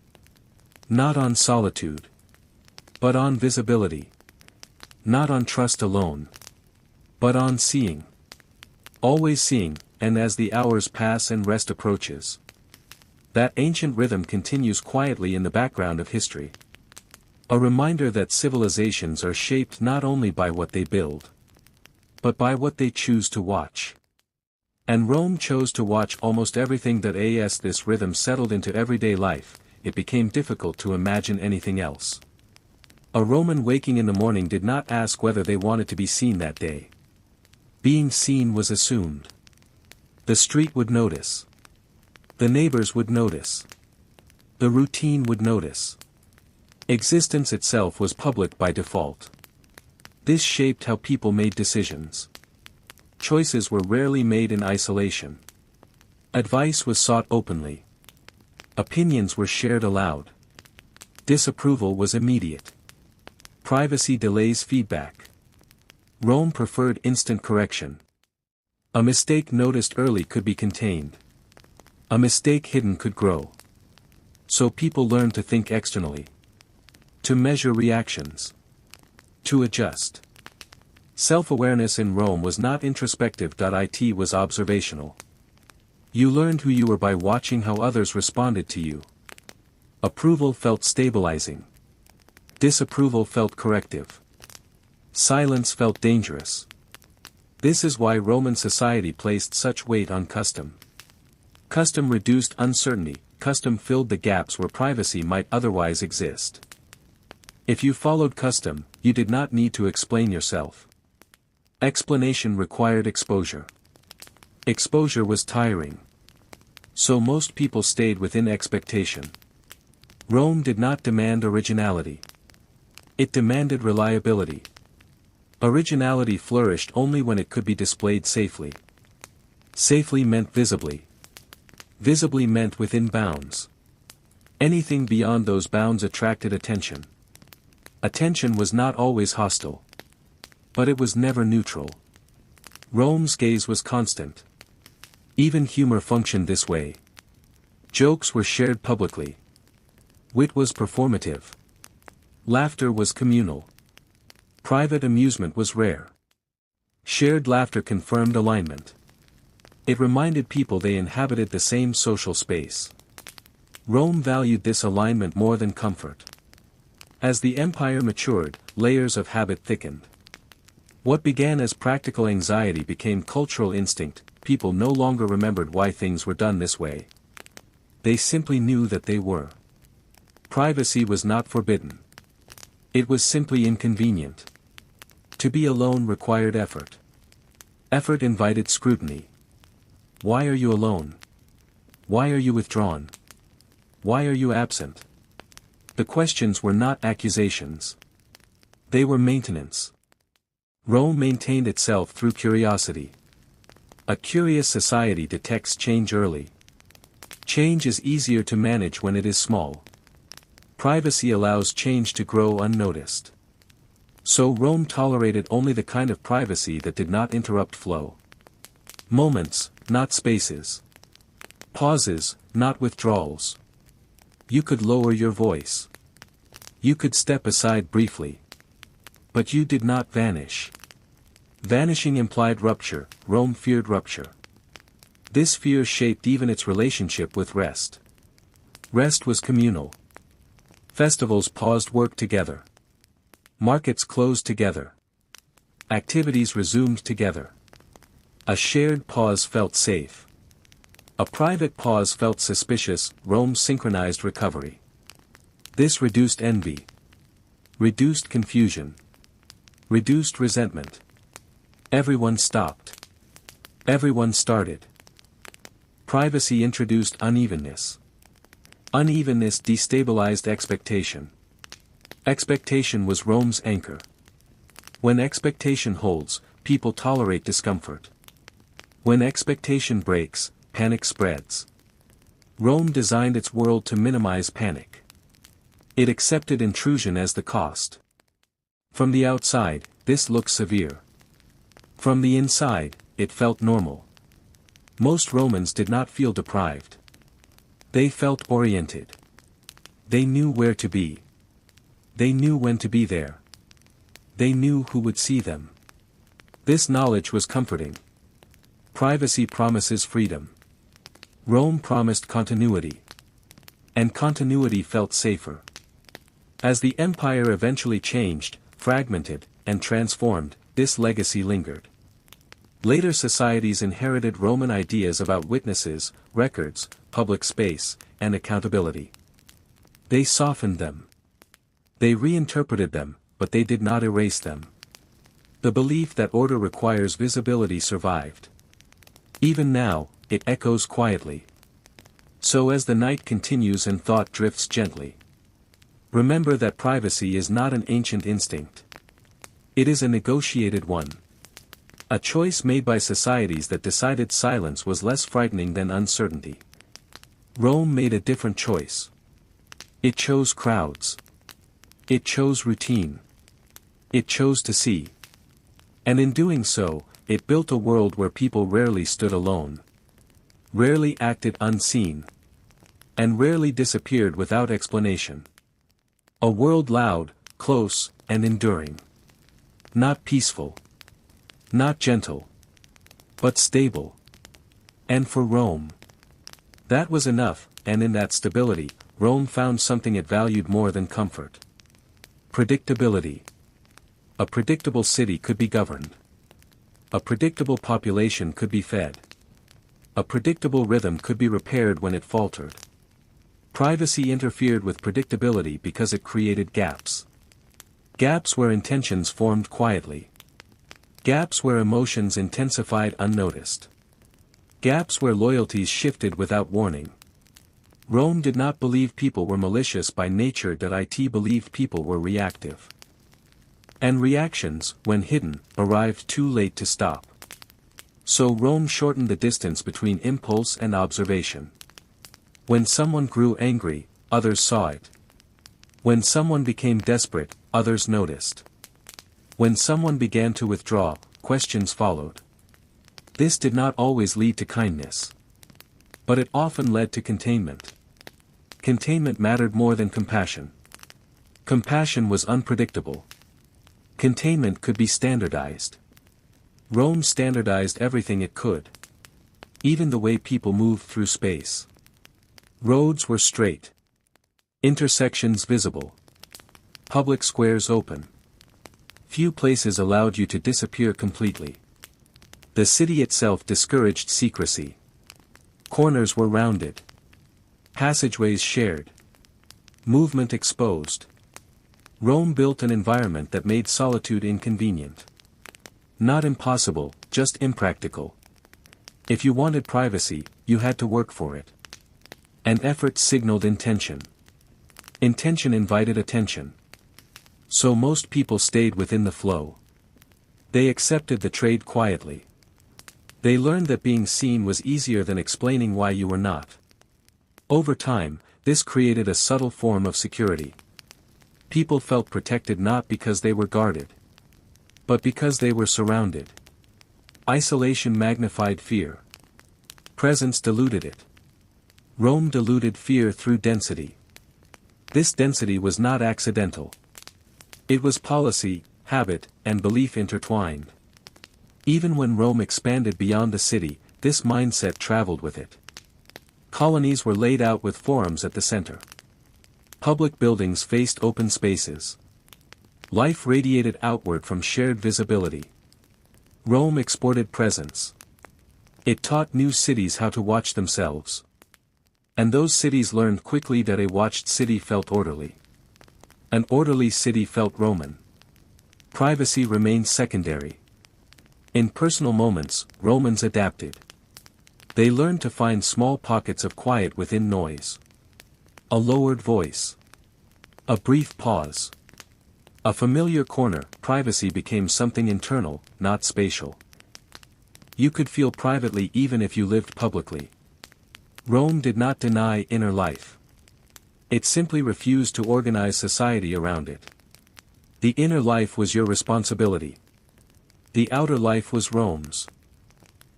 Not on solitude. But on visibility. Not on trust alone. But on seeing. Always seeing, and as the hours pass and rest approaches. That ancient rhythm continues quietly in the background of history. A reminder that civilizations are shaped not only by what they build, but by what they choose to watch. And Rome chose to watch almost everything. As this rhythm settled into everyday life, it became difficult to imagine anything else. A Roman waking in the morning did not ask whether they wanted to be seen that day. Being seen was assumed. The street would notice. The neighbors would notice. The routine would notice. Existence itself was public by default. This shaped how people made decisions. Choices were rarely made in isolation. Advice was sought openly. Opinions were shared aloud. Disapproval was immediate. Privacy delays feedback. Rome preferred instant correction. A mistake noticed early could be contained. A mistake hidden could grow. So people learned to think externally. To measure reactions. To adjust. Self-awareness in Rome was not introspective. It was observational. You learned who you were by watching how others responded to you. Approval felt stabilizing. Disapproval felt corrective. Silence felt dangerous. This is why Roman society placed such weight on custom. Custom reduced uncertainty, custom filled the gaps where privacy might otherwise exist. If you followed custom, you did not need to explain yourself. Explanation required exposure. Exposure was tiring. So most people stayed within expectation. Rome did not demand originality. It demanded reliability. Originality flourished only when it could be displayed safely. Safely meant visibly. Visibly meant within bounds. Anything beyond those bounds attracted attention. Attention was not always hostile. But it was never neutral. Rome's gaze was constant. Even humor functioned this way. Jokes were shared publicly. Wit was performative. Laughter was communal. Private amusement was rare. Shared laughter confirmed alignment. It reminded people they inhabited the same social space. Rome valued this alignment more than comfort. As the empire matured, layers of habit thickened. What began as practical anxiety became cultural instinct. People no longer remembered why things were done this way. They simply knew that they were. Privacy was not forbidden. It was simply inconvenient. To be alone required effort. Effort invited scrutiny. Why are you alone? Why are you withdrawn? Why are you absent? The questions were not accusations. They were maintenance. Rome maintained itself through curiosity. A curious society detects change early. Change is easier to manage when it is small. Privacy allows change to grow unnoticed. So Rome tolerated only the kind of privacy that did not interrupt flow. Moments, not spaces. Pauses, not withdrawals. You could lower your voice. You could step aside briefly. But you did not vanish. Vanishing implied rupture. Rome feared rupture. This fear shaped even its relationship with rest. Rest was communal. Festivals paused work together. Markets closed together. Activities resumed together. A shared pause felt safe. A private pause felt suspicious. Rome synchronized recovery. This reduced envy. Reduced confusion. Reduced resentment. Everyone stopped. Everyone started. Privacy introduced unevenness. Unevenness destabilized expectation. Expectation was Rome's anchor. When expectation holds, people tolerate discomfort. When expectation breaks, panic spreads. Rome designed its world to minimize panic. It accepted intrusion as the cost. From the outside, this looked severe. From the inside, it felt normal. Most Romans did not feel deprived. They felt oriented. They knew where to be. They knew when to be there. They knew who would see them. This knowledge was comforting. Privacy promises freedom. Rome promised continuity. And continuity felt safer. As the empire eventually changed, fragmented, and transformed, this legacy lingered. Later societies inherited Roman ideas about witnesses, records, public space, and accountability. They softened them. They reinterpreted them, but they did not erase them. The belief that order requires visibility survived. Even now, it echoes quietly. So as the night continues and thought drifts gently, remember that privacy is not an ancient instinct. It is a negotiated one. A choice made by societies that decided silence was less frightening than uncertainty. Rome made a different choice. It chose crowds. It chose routine. It chose to see. And in doing so, it built a world where people rarely stood alone. Rarely acted unseen. And rarely disappeared without explanation. A world loud, close, and enduring. Not peaceful. Not gentle. But stable. And for Rome, that was enough, and in that stability, Rome found something it valued more than comfort. Predictability. A predictable city could be governed. A predictable population could be fed. A predictable rhythm could be repaired when it faltered. Privacy interfered with predictability because it created gaps. Gaps where intentions formed quietly. Gaps where emotions intensified unnoticed. Gaps where loyalties shifted without warning. Rome did not believe people were malicious by nature. It believed people were reactive. And reactions, when hidden, arrived too late to stop. So Rome shortened the distance between impulse and observation. When someone grew angry, others saw it. When someone became desperate, others noticed. When someone began to withdraw, questions followed. This did not always lead to kindness. But it often led to containment. Containment mattered more than compassion. Compassion was unpredictable. Containment could be standardized. Rome standardized everything it could. Even the way people moved through space. Roads were straight. Intersections visible. Public squares open. Few places allowed you to disappear completely. The city itself discouraged secrecy. Corners were rounded. Passageways shared. Movement exposed. Rome built an environment that made solitude inconvenient. Not impossible, just impractical. If you wanted privacy, you had to work for it. And effort signaled intention. Intention invited attention. So most people stayed within the flow. They accepted the trade quietly. They learned that being seen was easier than explaining why you were not. Over time, this created a subtle form of security. People felt protected not because they were guarded, but because they were surrounded. Isolation magnified fear. Presence diluted it. Rome diluted fear through density. This density was not accidental. It was policy, habit, and belief intertwined. Even when Rome expanded beyond the city, this mindset traveled with it. Colonies were laid out with forums at the center. Public buildings faced open spaces. Life radiated outward from shared visibility. Rome exported presence. It taught new cities how to watch themselves. And those cities learned quickly that a watched city felt orderly. An orderly city felt Roman. Privacy remained secondary. In personal moments, Romans adapted. They learned to find small pockets of quiet within noise. A lowered voice. A brief pause. A familiar corner. Privacy became something internal, not spatial. You could feel privately even if you lived publicly. Rome did not deny inner life. It simply refused to organize society around it. The inner life was your responsibility. The outer life was Rome's.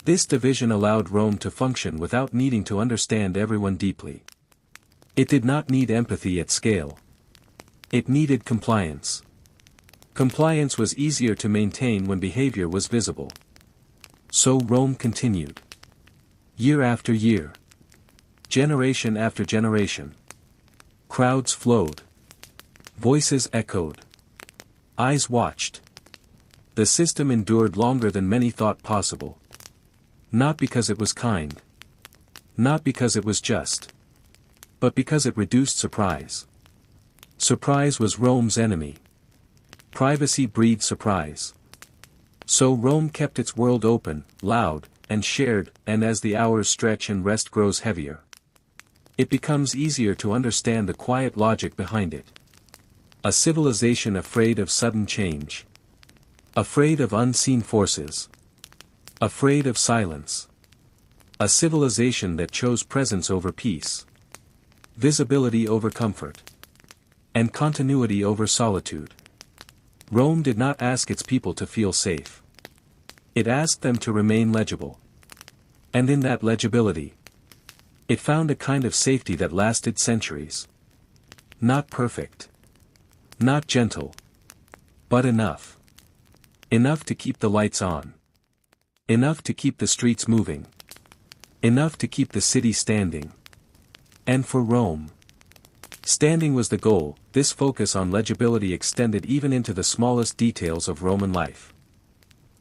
This division allowed Rome to function without needing to understand everyone deeply. It did not need empathy at scale. It needed compliance. Compliance was easier to maintain when behavior was visible. So Rome continued. Year after year. Generation after generation. Crowds flowed. Voices echoed. Eyes watched. The system endured longer than many thought possible. Not because it was kind. Not because it was just. But because it reduced surprise. Surprise was Rome's enemy. Privacy breeds surprise. So Rome kept its world open, loud, and shared, and as the hours stretch and rest grows heavier, it becomes easier to understand the quiet logic behind it. A civilization afraid of sudden change. Afraid of unseen forces. Afraid of silence. A civilization that chose presence over peace. Visibility over comfort. And continuity over solitude. Rome did not ask its people to feel safe. It asked them to remain legible. And in that legibility, it found a kind of safety that lasted centuries. Not perfect. Not gentle. But enough. Enough to keep the lights on. Enough to keep the streets moving. Enough to keep the city standing. And for Rome, standing was the goal. This focus on legibility extended even into the smallest details of Roman life.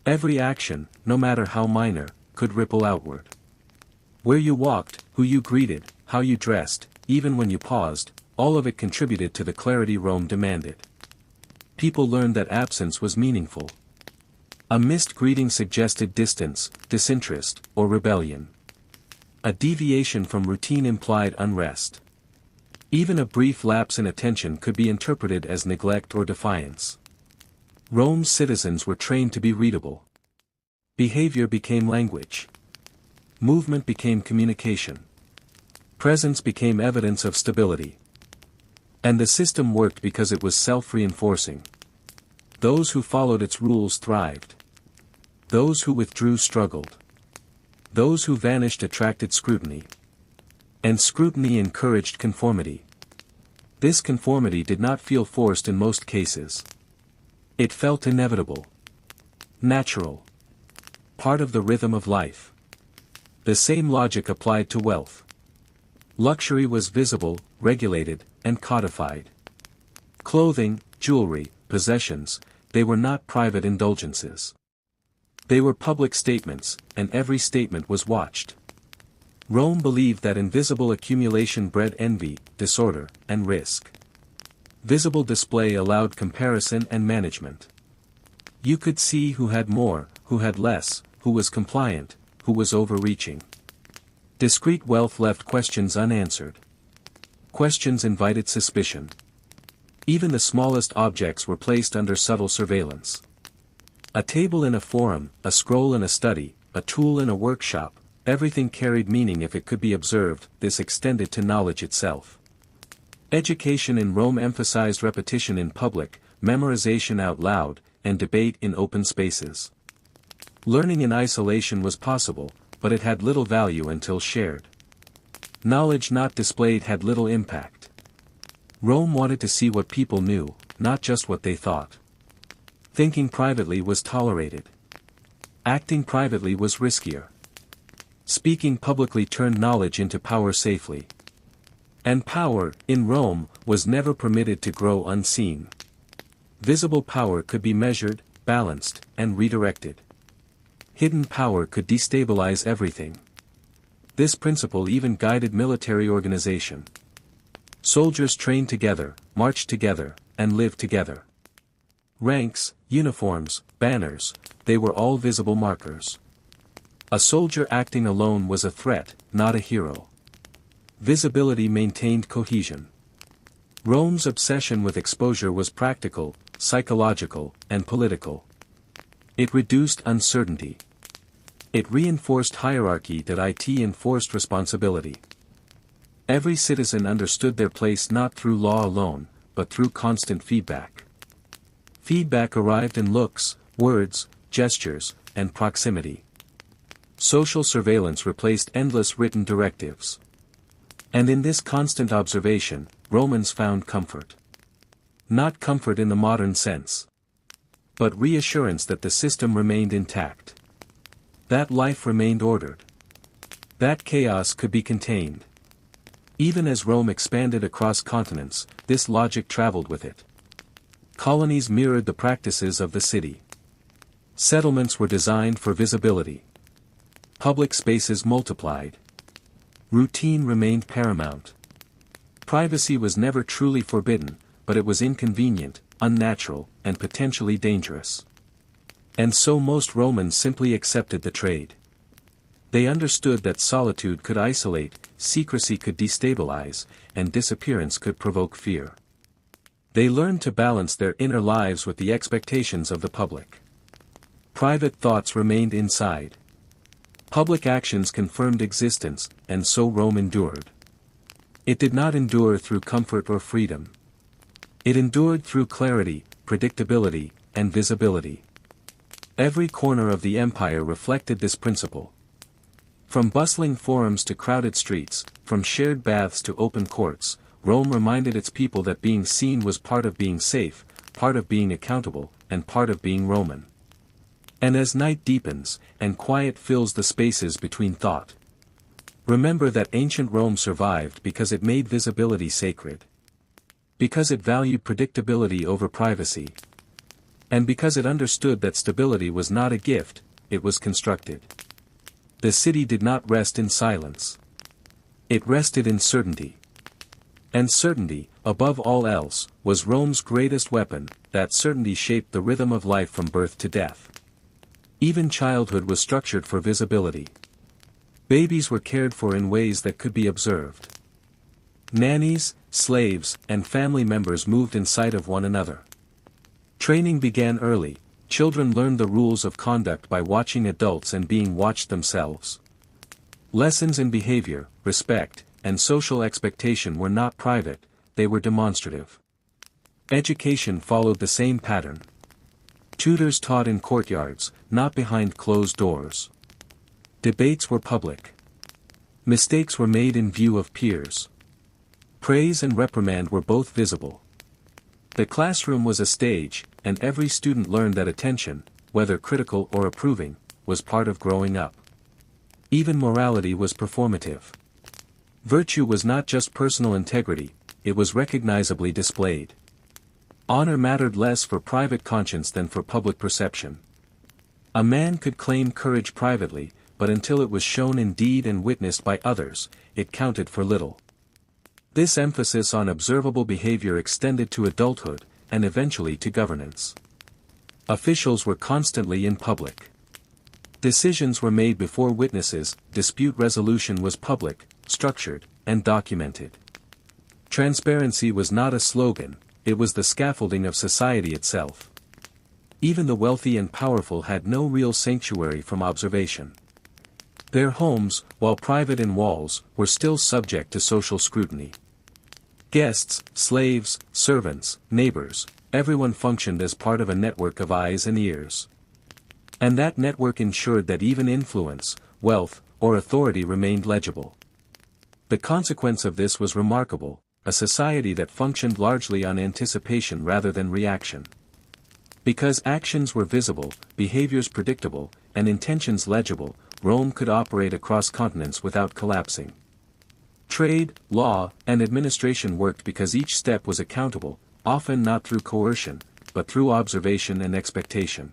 Every action, no matter how minor, could ripple outward. Where you walked, who you greeted, how you dressed, even when you paused, all of it contributed to the clarity Rome demanded. People learned that absence was meaningful. A missed greeting suggested distance, disinterest, or rebellion. A deviation from routine implied unrest. Even a brief lapse in attention could be interpreted as neglect or defiance. Rome's citizens were trained to be readable. Behavior became language. Movement became communication. Presence became evidence of stability. And the system worked because it was self-reinforcing. Those who followed its rules thrived. Those who withdrew struggled. Those who vanished attracted scrutiny. And scrutiny encouraged conformity. This conformity did not feel forced in most cases. It felt inevitable. Natural. Part of the rhythm of life. The same logic applied to wealth. Luxury was visible, regulated, and codified. Clothing, jewelry, possessions, they were not private indulgences. They were public statements, and every statement was watched. Rome believed that invisible accumulation bred envy, disorder, and risk. Visible display allowed comparison and management. You could see who had more, who had less, who was compliant, who was overreaching. Discreet wealth left questions unanswered. Questions invited suspicion. Even the smallest objects were placed under subtle surveillance. A table in a forum, a scroll in a study, a tool in a workshop, everything carried meaning if it could be observed. This extended to knowledge itself. Education in Rome emphasized repetition in public, memorization out loud, and debate in open spaces. Learning in isolation was possible, but it had little value until shared. Knowledge not displayed had little impact. Rome wanted to see what people knew, not just what they thought. Thinking privately was tolerated. Acting privately was riskier. Speaking publicly turned knowledge into power safely. And power, in Rome, was never permitted to grow unseen. Visible power could be measured, balanced, and redirected. Hidden power could destabilize everything. This principle even guided military organization. Soldiers trained together, marched together, and lived together. Ranks, uniforms, banners, they were all visible markers. A soldier acting alone was a threat, not a hero. Visibility maintained cohesion. Rome's obsession with exposure was practical, psychological, and political. It reduced uncertainty. It reinforced hierarchy that it enforced responsibility. Every citizen understood their place not through law alone, but through constant feedback. Feedback arrived in looks, words, gestures, and proximity. Social surveillance replaced endless written directives. And in this constant observation, Romans found comfort. Not comfort in the modern sense, but reassurance that the system remained intact. That life remained ordered. That chaos could be contained. Even as Rome expanded across continents, this logic traveled with it. Colonies mirrored the practices of the city. Settlements were designed for visibility. Public spaces multiplied. Routine remained paramount. Privacy was never truly forbidden, but it was inconvenient, unnatural, and potentially dangerous. And so most Romans simply accepted the trade. They understood that solitude could isolate, secrecy could destabilize, and disappearance could provoke fear. They learned to balance their inner lives with the expectations of the public. Private thoughts remained inside. Public actions confirmed existence, and so Rome endured. It did not endure through comfort or freedom. It endured through clarity, predictability, and visibility. Every corner of the empire reflected this principle. From bustling forums to crowded streets, from shared baths to open courts, Rome reminded its people that being seen was part of being safe, part of being accountable, and part of being Roman. And as night deepens, and quiet fills the spaces between thought, remember that ancient Rome survived because it made visibility sacred. Because it valued predictability over privacy. And because it understood that stability was not a gift, it was constructed. The city did not rest in silence. It rested in certainty. And certainty, above all else, was Rome's greatest weapon. That certainty shaped the rhythm of life from birth to death. Even childhood was structured for visibility. Babies were cared for in ways that could be observed. Nannies, slaves, and family members moved in sight of one another. Training began early. Children learned the rules of conduct by watching adults and being watched themselves. Lessons in behavior, respect, and social expectation were not private, they were demonstrative. Education followed the same pattern. Tutors taught in courtyards, not behind closed doors. Debates were public. Mistakes were made in view of peers. Praise and reprimand were both visible. The classroom was a stage, and every student learned that attention, whether critical or approving, was part of growing up. Even morality was performative. Virtue was not just personal integrity, it was recognizably displayed. Honor mattered less for private conscience than for public perception. A man could claim courage privately, but until it was shown in deed and witnessed by others, it counted for little. This emphasis on observable behavior extended to adulthood, and eventually to governance. Officials were constantly in public. Decisions were made before witnesses, dispute resolution was public, structured, and documented. Transparency was not a slogan, it was the scaffolding of society itself. Even the wealthy and powerful had no real sanctuary from observation. Their homes, while private in walls, were still subject to social scrutiny. Guests, slaves, servants, neighbors, everyone functioned as part of a network of eyes and ears. And that network ensured that even influence, wealth, or authority remained legible. The consequence of this was remarkable, a society that functioned largely on anticipation rather than reaction. Because actions were visible, behaviors predictable, and intentions legible, Rome could operate across continents without collapsing. Trade, law, and administration worked because each step was accountable, often not through coercion, but through observation and expectation.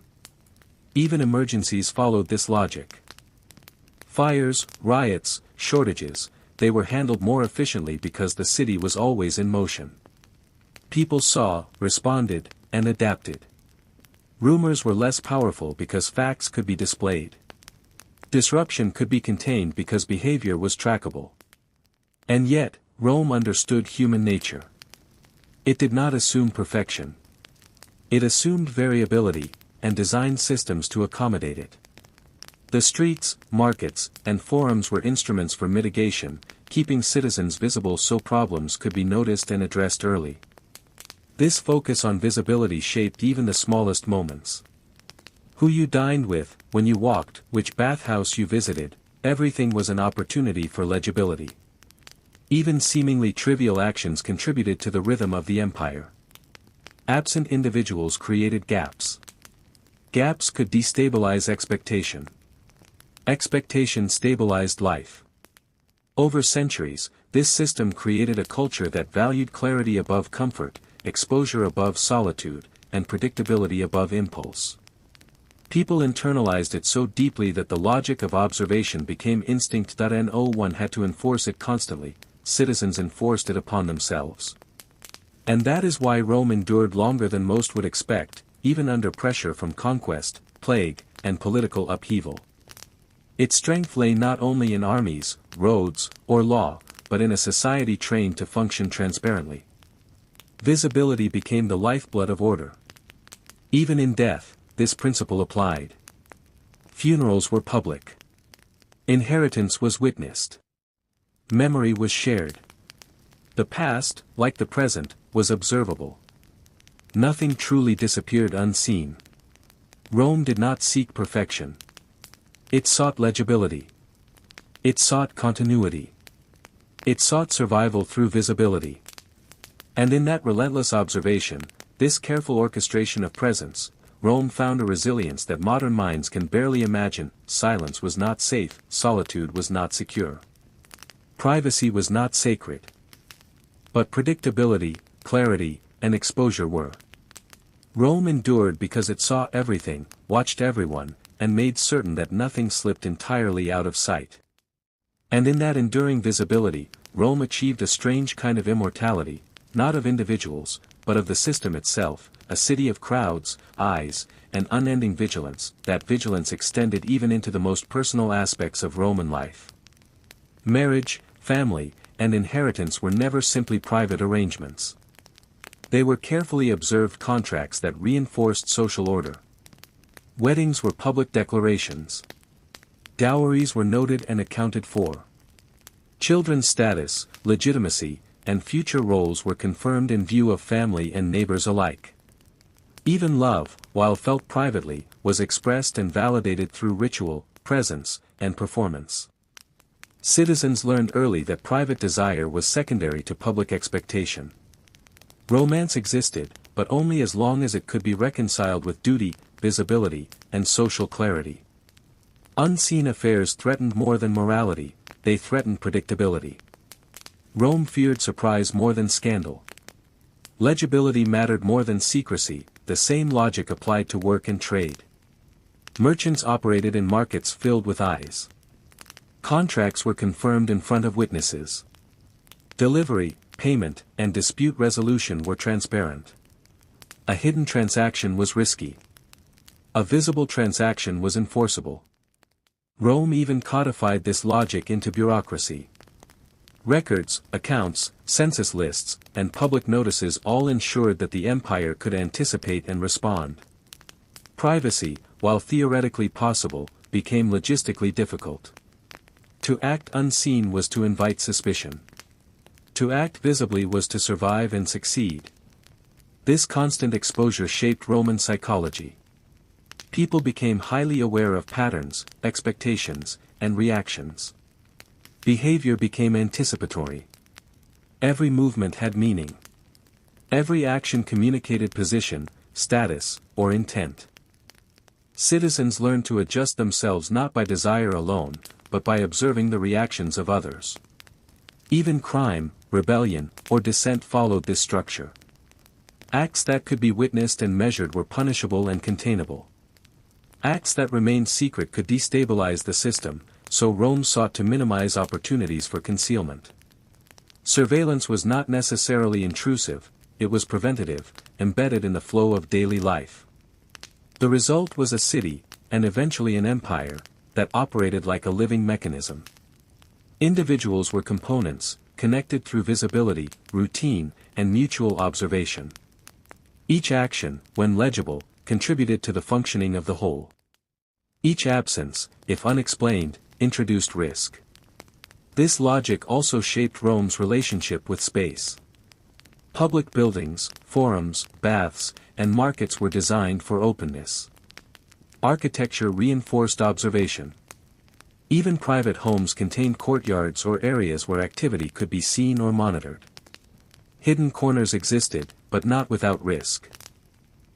Even emergencies followed this logic. Fires, riots, shortages, they were handled more efficiently because the city was always in motion. People saw, responded, and adapted. Rumors were less powerful because facts could be displayed. Disruption could be contained because behavior was trackable. And yet, Rome understood human nature. It did not assume perfection. It assumed variability, and designed systems to accommodate it. The streets, markets, and forums were instruments for mitigation, keeping citizens visible so problems could be noticed and addressed early. This focus on visibility shaped even the smallest moments. Who you dined with, when you walked, which bathhouse you visited, everything was an opportunity for legibility. Even seemingly trivial actions contributed to the rhythm of the empire. Absent individuals created gaps. Gaps could destabilize expectation. Expectation stabilized life. Over centuries, this system created a culture that valued clarity above comfort, exposure above solitude, and predictability above impulse. People internalized it so deeply that the logic of observation became instinct. No one had to enforce it constantly, citizens enforced it upon themselves. And that is why Rome endured longer than most would expect, even under pressure from conquest, plague, and political upheaval. Its strength lay not only in armies, roads, or law, but in a society trained to function transparently. Visibility became the lifeblood of order. Even in death, this principle applied. Funerals were public. Inheritance was witnessed. Memory was shared. The past, like the present, was observable. Nothing truly disappeared unseen. Rome did not seek perfection. It sought legibility. It sought continuity. It sought survival through visibility. And in that relentless observation, this careful orchestration of presence, Rome found a resilience that modern minds can barely imagine. Silence was not safe, solitude was not secure. Privacy was not sacred. But predictability, clarity, and exposure were. Rome endured because it saw everything, watched everyone, and made certain that nothing slipped entirely out of sight. And in that enduring visibility, Rome achieved a strange kind of immortality, not of individuals, but of the system itself, a city of crowds, eyes, and unending vigilance. That vigilance extended even into the most personal aspects of Roman life. Marriage, family, and inheritance were never simply private arrangements. They were carefully observed contracts that reinforced social order. Weddings were public declarations. Dowries were noted and accounted for. Children's status, legitimacy, and future roles were confirmed in view of family and neighbors alike. Even love, while felt privately, was expressed and validated through ritual, presence, and performance. Citizens learned early that private desire was secondary to public expectation. Romance existed, but only as long as it could be reconciled with duty, visibility, and social clarity. Unseen affairs threatened more than morality, they threatened predictability. Rome feared surprise more than scandal. Legibility mattered more than secrecy. The same logic applied to work and trade. Merchants operated in markets filled with eyes. Contracts were confirmed in front of witnesses. Delivery, payment, and dispute resolution were transparent. A hidden transaction was risky. A visible transaction was enforceable. Rome even codified this logic into bureaucracy. Records, accounts, census lists, and public notices all ensured that the empire could anticipate and respond. Privacy, while theoretically possible, became logistically difficult. To act unseen was to invite suspicion. To act visibly was to survive and succeed. This constant exposure shaped Roman psychology. People became highly aware of patterns, expectations, and reactions. Behavior became anticipatory. Every movement had meaning. Every action communicated position, status, or intent. Citizens learned to adjust themselves not by desire alone, but by observing the reactions of others. Even crime, rebellion, or dissent followed this structure. Acts that could be witnessed and measured were punishable and containable. Acts that remained secret could destabilize the system, so Rome sought to minimize opportunities for concealment. Surveillance was not necessarily intrusive, it was preventative, embedded in the flow of daily life. The result was a city, and eventually an empire, that operated like a living mechanism. Individuals were components, connected through visibility, routine, and mutual observation. Each action, when legible, contributed to the functioning of the whole. Each absence, if unexplained, introduced risk. This logic also shaped Rome's relationship with space. Public buildings, forums, baths, and markets were designed for openness. Architecture reinforced observation. Even private homes contained courtyards or areas where activity could be seen or monitored. Hidden corners existed, but not without risk.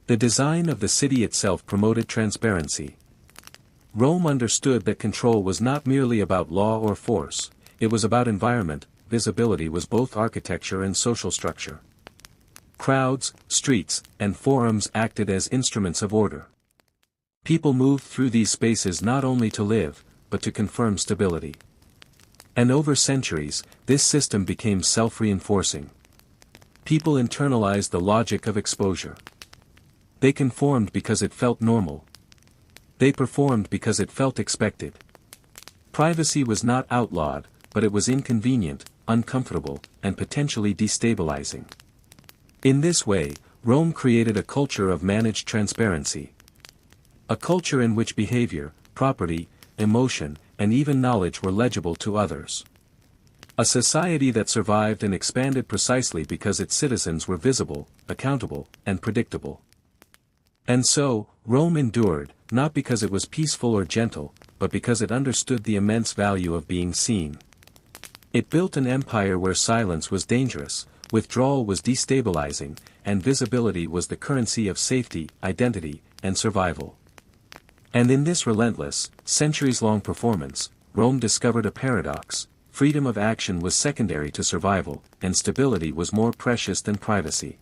The design of the city itself promoted transparency. Rome understood that control was not merely about law or force, it was about environment. Visibility was both architecture and social structure. Crowds, streets, and forums acted as instruments of order. People moved through these spaces not only to live, but to confirm stability. And over centuries, this system became self-reinforcing. People internalized the logic of exposure. They conformed because it felt normal. They performed because it felt expected. Privacy was not outlawed, but it was inconvenient, uncomfortable, and potentially destabilizing. In this way, Rome created a culture of managed transparency. A culture in which behavior, property, emotion, and even knowledge were legible to others. A society that survived and expanded precisely because its citizens were visible, accountable, and predictable. And so, Rome endured, not because it was peaceful or gentle, but because it understood the immense value of being seen. It built an empire where silence was dangerous, withdrawal was destabilizing, and visibility was the currency of safety, identity, and survival. And in this relentless, centuries-long performance, Rome discovered a paradox: freedom of action was secondary to survival, and stability was more precious than privacy.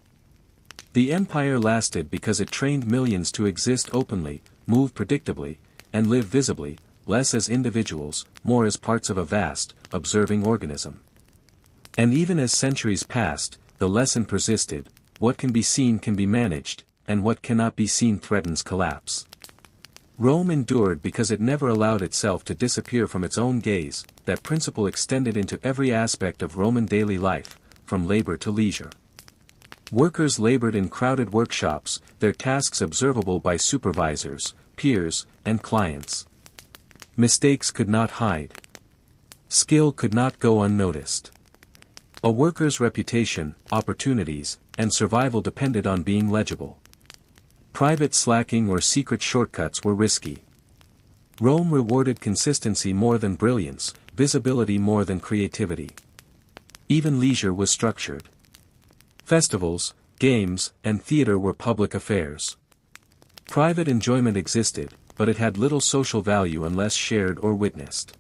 The empire lasted because it trained millions to exist openly, move predictably, and live visibly, less as individuals, more as parts of a vast, observing organism. And even as centuries passed, the lesson persisted: what can be seen can be managed, and what cannot be seen threatens collapse. Rome endured because it never allowed itself to disappear from its own gaze. That principle extended into every aspect of Roman daily life, from labor to leisure. Workers labored in crowded workshops, their tasks observable by supervisors, peers, and clients. Mistakes could not hide. Skill could not go unnoticed. A worker's reputation, opportunities, and survival depended on being legible. Private slacking or secret shortcuts were risky. Rome rewarded consistency more than brilliance, visibility more than creativity. Even leisure was structured. Festivals, games, and theater were public affairs. Private enjoyment existed, but it had little social value unless shared or witnessed.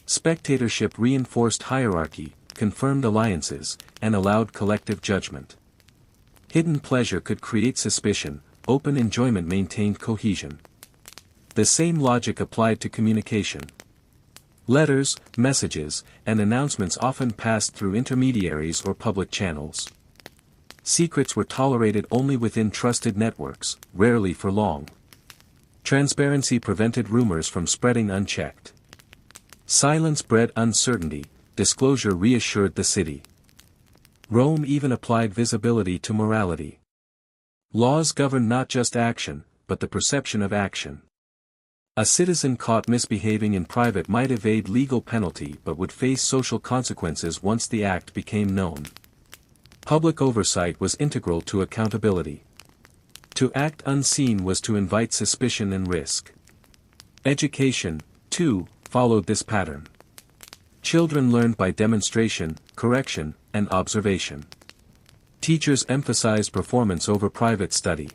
Spectatorship reinforced hierarchy, confirmed alliances, and allowed collective judgment. Hidden pleasure could create suspicion, open enjoyment maintained cohesion. The same logic applied to communication. Letters, messages, and announcements often passed through intermediaries or public channels. Secrets were tolerated only within trusted networks, rarely for long. Transparency prevented rumors from spreading unchecked. Silence bred uncertainty, disclosure reassured the city. Rome even applied visibility to morality. Laws governed not just action, but the perception of action. A citizen caught misbehaving in private might evade legal penalty but would face social consequences once the act became known. Public oversight was integral to accountability. To act unseen was to invite suspicion and risk. Education, too, followed this pattern. Children learned by demonstration, correction, and observation. Teachers emphasized performance over private study.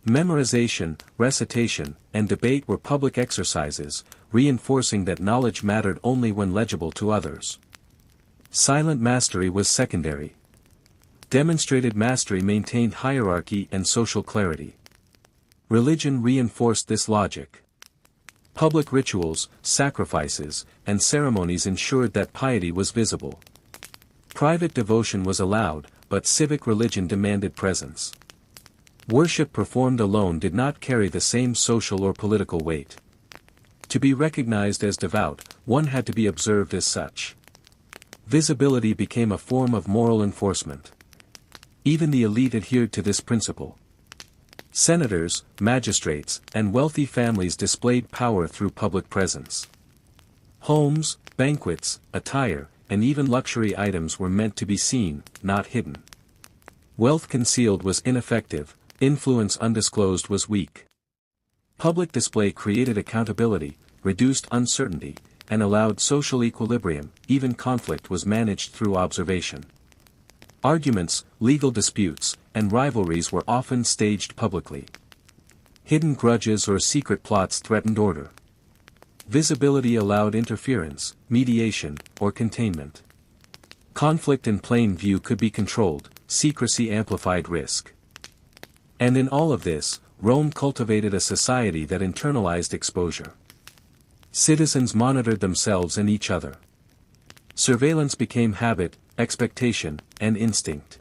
Memorization, recitation, and debate were public exercises, reinforcing that knowledge mattered only when legible to others. Silent mastery was secondary. Demonstrated mastery maintained hierarchy and social clarity. Religion reinforced this logic. Public rituals, sacrifices, and ceremonies ensured that piety was visible. Private devotion was allowed, but civic religion demanded presence. Worship performed alone did not carry the same social or political weight. To be recognized as devout, one had to be observed as such. Visibility became a form of moral enforcement. Even the elite adhered to this principle. Senators, magistrates, and wealthy families displayed power through public presence. Homes, banquets, attire, and even luxury items were meant to be seen, not hidden. Wealth concealed was ineffective, influence undisclosed was weak. Public display created accountability, reduced uncertainty, and allowed social equilibrium. Even conflict was managed through observation. Arguments, legal disputes, and rivalries were often staged publicly. Hidden grudges or secret plots threatened order. Visibility allowed interference, mediation, or containment. Conflict in plain view could be controlled, secrecy amplified risk. And in all of this, Rome cultivated a society that internalized exposure. Citizens monitored themselves and each other. Surveillance became habit, expectation, and instinct.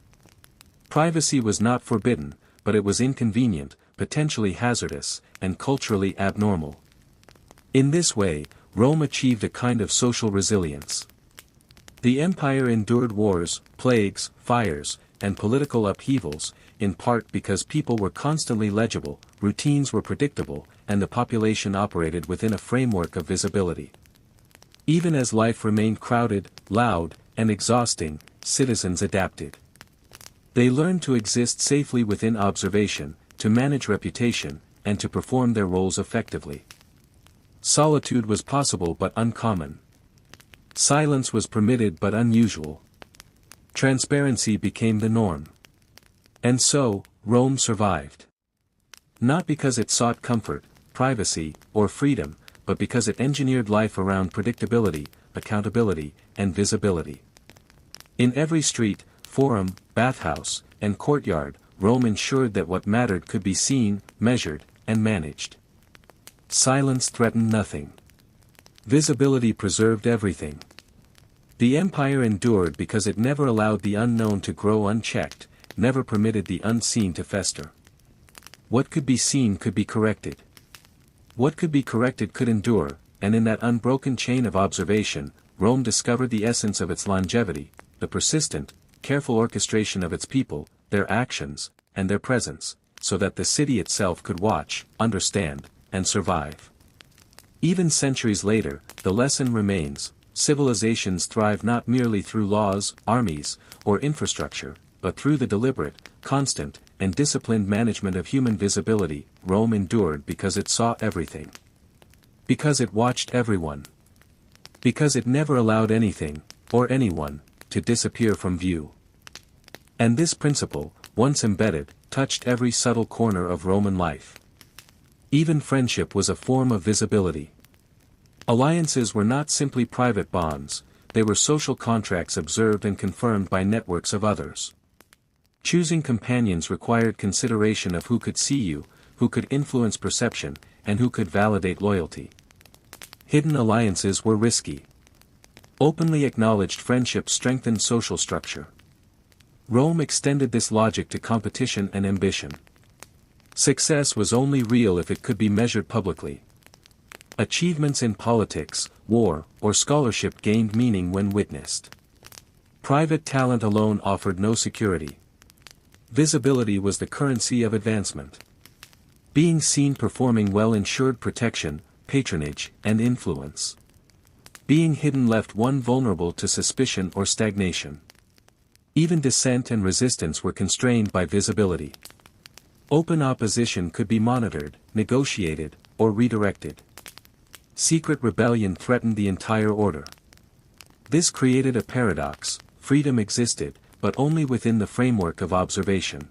Privacy was not forbidden, but it was inconvenient, potentially hazardous, and culturally abnormal. In this way, Rome achieved a kind of social resilience. The empire endured wars, plagues, fires, and political upheavals, in part because people were constantly legible, routines were predictable, and the population operated within a framework of visibility. Even as life remained crowded, loud, and exhausting, citizens adapted. They learned to exist safely within observation, to manage reputation, and to perform their roles effectively. Solitude was possible but uncommon. Silence was permitted but unusual. Transparency became the norm. And so, Rome survived. Not because it sought comfort, privacy, or freedom, but because it engineered life around predictability, accountability, and visibility. In every street, forum, bathhouse, and courtyard, Rome ensured that what mattered could be seen, measured, and managed. Silence threatened nothing. Visibility preserved everything. The empire endured because it never allowed the unknown to grow unchecked, never permitted the unseen to fester. What could be seen could be corrected. What could be corrected could endure, and in that unbroken chain of observation, Rome discovered the essence of its longevity, the persistent, careful orchestration of its people, their actions, and their presence, so that the city itself could watch, understand, and survive. Even centuries later, the lesson remains: civilizations thrive not merely through laws, armies, or infrastructure, but through the deliberate, constant, and disciplined management of human visibility. Rome endured because it saw everything. Because it watched everyone. Because it never allowed anything, or anyone, to disappear from view. And this principle, once embedded, touched every subtle corner of Roman life. Even friendship was a form of visibility. Alliances were not simply private bonds, they were social contracts observed and confirmed by networks of others. Choosing companions required consideration of who could see you, who could influence perception, and who could validate loyalty. Hidden alliances were risky. Openly acknowledged friendship strengthened social structure. Rome extended this logic to competition and ambition. Success was only real if it could be measured publicly. Achievements in politics, war, or scholarship gained meaning when witnessed. Private talent alone offered no security. Visibility was the currency of advancement. Being seen performing well ensured protection, patronage, and influence. Being hidden left one vulnerable to suspicion or stagnation. Even dissent and resistance were constrained by visibility. Open opposition could be monitored, negotiated, or redirected. Secret rebellion threatened the entire order. This created a paradox: freedom existed, but only within the framework of observation.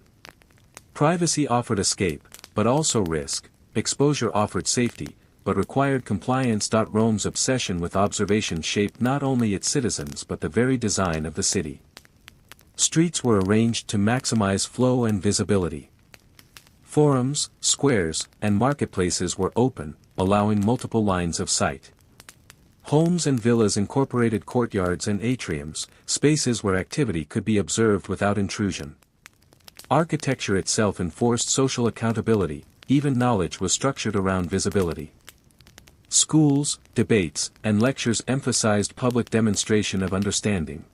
Privacy offered escape, but also risk. Exposure offered safety, but required compliance. Rome's obsession with observation shaped not only its citizens but the very design of the city. Streets were arranged to maximize flow and visibility. Forums, squares, and marketplaces were open, allowing multiple lines of sight. Homes and villas incorporated courtyards and atriums, spaces where activity could be observed without intrusion. Architecture itself enforced social accountability, even knowledge was structured around visibility. Schools, debates, and lectures emphasized public demonstration of understanding.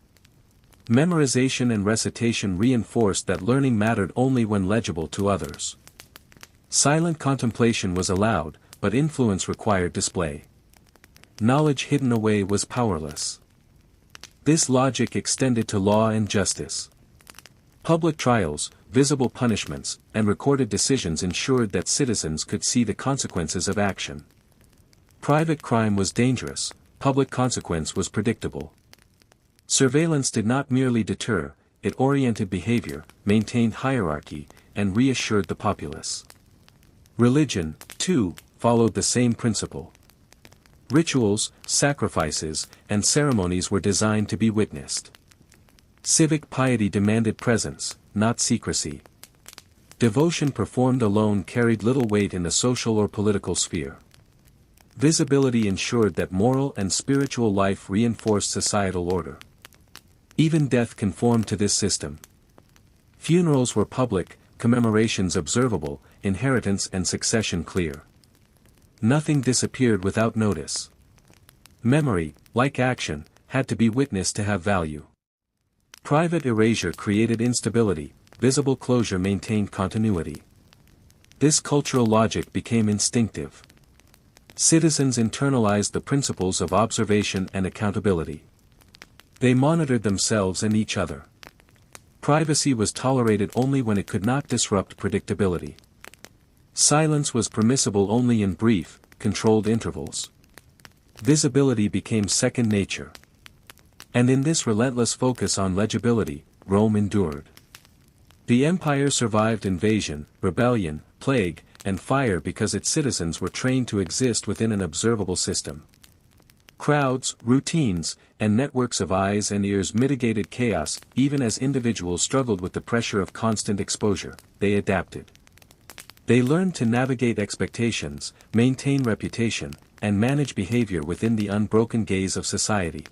Memorization and recitation reinforced that learning mattered only when legible to others. Silent contemplation was allowed, but influence required display. Knowledge hidden away was powerless. This logic extended to law and justice. Public trials, visible punishments, and recorded decisions ensured that citizens could see the consequences of action. Private crime was dangerous, public consequence was predictable. Surveillance did not merely deter, it oriented behavior, maintained hierarchy, and reassured the populace. Religion, too, followed the same principle. Rituals, sacrifices, and ceremonies were designed to be witnessed. Civic piety demanded presence, not secrecy. Devotion performed alone carried little weight in the social or political sphere. Visibility ensured that moral and spiritual life reinforced societal order. Even death conformed to this system. Funerals were public, commemorations observable, inheritance and succession clear. Nothing disappeared without notice. Memory, like action, had to be witnessed to have value. Private erasure created instability, visible closure maintained continuity. This cultural logic became instinctive. Citizens internalized the principles of observation and accountability. They monitored themselves and each other. Privacy was tolerated only when it could not disrupt predictability. Silence was permissible only in brief, controlled intervals. Visibility became second nature. And in this relentless focus on legibility, Rome endured. The empire survived invasion, rebellion, plague, and fire because its citizens were trained to exist within an observable system. Crowds, routines, and networks of eyes and ears mitigated chaos. Even as individuals struggled with the pressure of constant exposure, they adapted. They learned to navigate expectations, maintain reputation, and manage behavior within the unbroken gaze of society.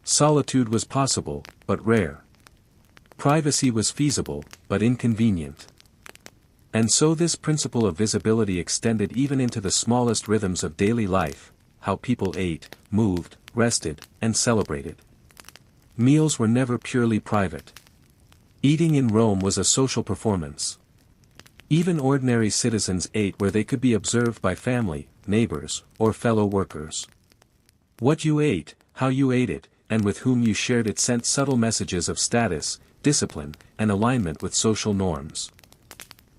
Solitude was possible, but rare. Privacy was feasible, but inconvenient. And so this principle of visibility extended even into the smallest rhythms of daily life: how people ate, moved, rested, and celebrated. Meals were never purely private. Eating in Rome was a social performance. Even ordinary citizens ate where they could be observed by family, neighbors, or fellow workers. What you ate, how you ate it, and with whom you shared it sent subtle messages of status, discipline, and alignment with social norms.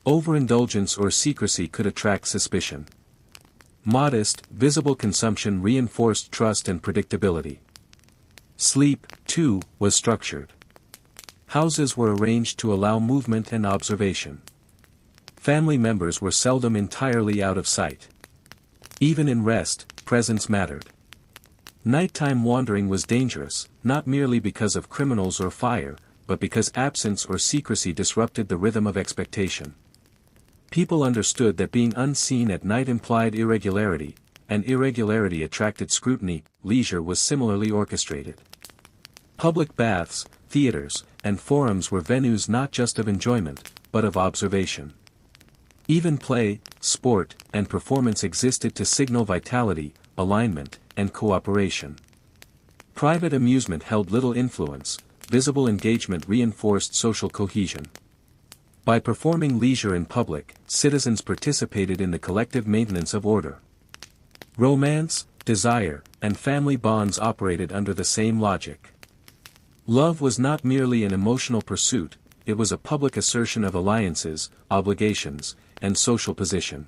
Overindulgence or secrecy could attract suspicion. Modest, visible consumption reinforced trust and predictability. Sleep, too, was structured. Houses were arranged to allow movement and observation. Family members were seldom entirely out of sight. Even in rest, presence mattered. Nighttime wandering was dangerous, not merely because of criminals or fire, but because absence or secrecy disrupted the rhythm of expectation. People understood that being unseen at night implied irregularity, and irregularity attracted scrutiny. Leisure was similarly orchestrated. Public baths, theaters, and forums were venues not just of enjoyment, but of observation. Even play, sport, and performance existed to signal vitality, alignment, and cooperation. Private amusement held little influence, visible engagement reinforced social cohesion. By performing leisure in public, citizens participated in the collective maintenance of order. Romance, desire, and family bonds operated under the same logic. Love was not merely an emotional pursuit, it was a public assertion of alliances, obligations, and social position.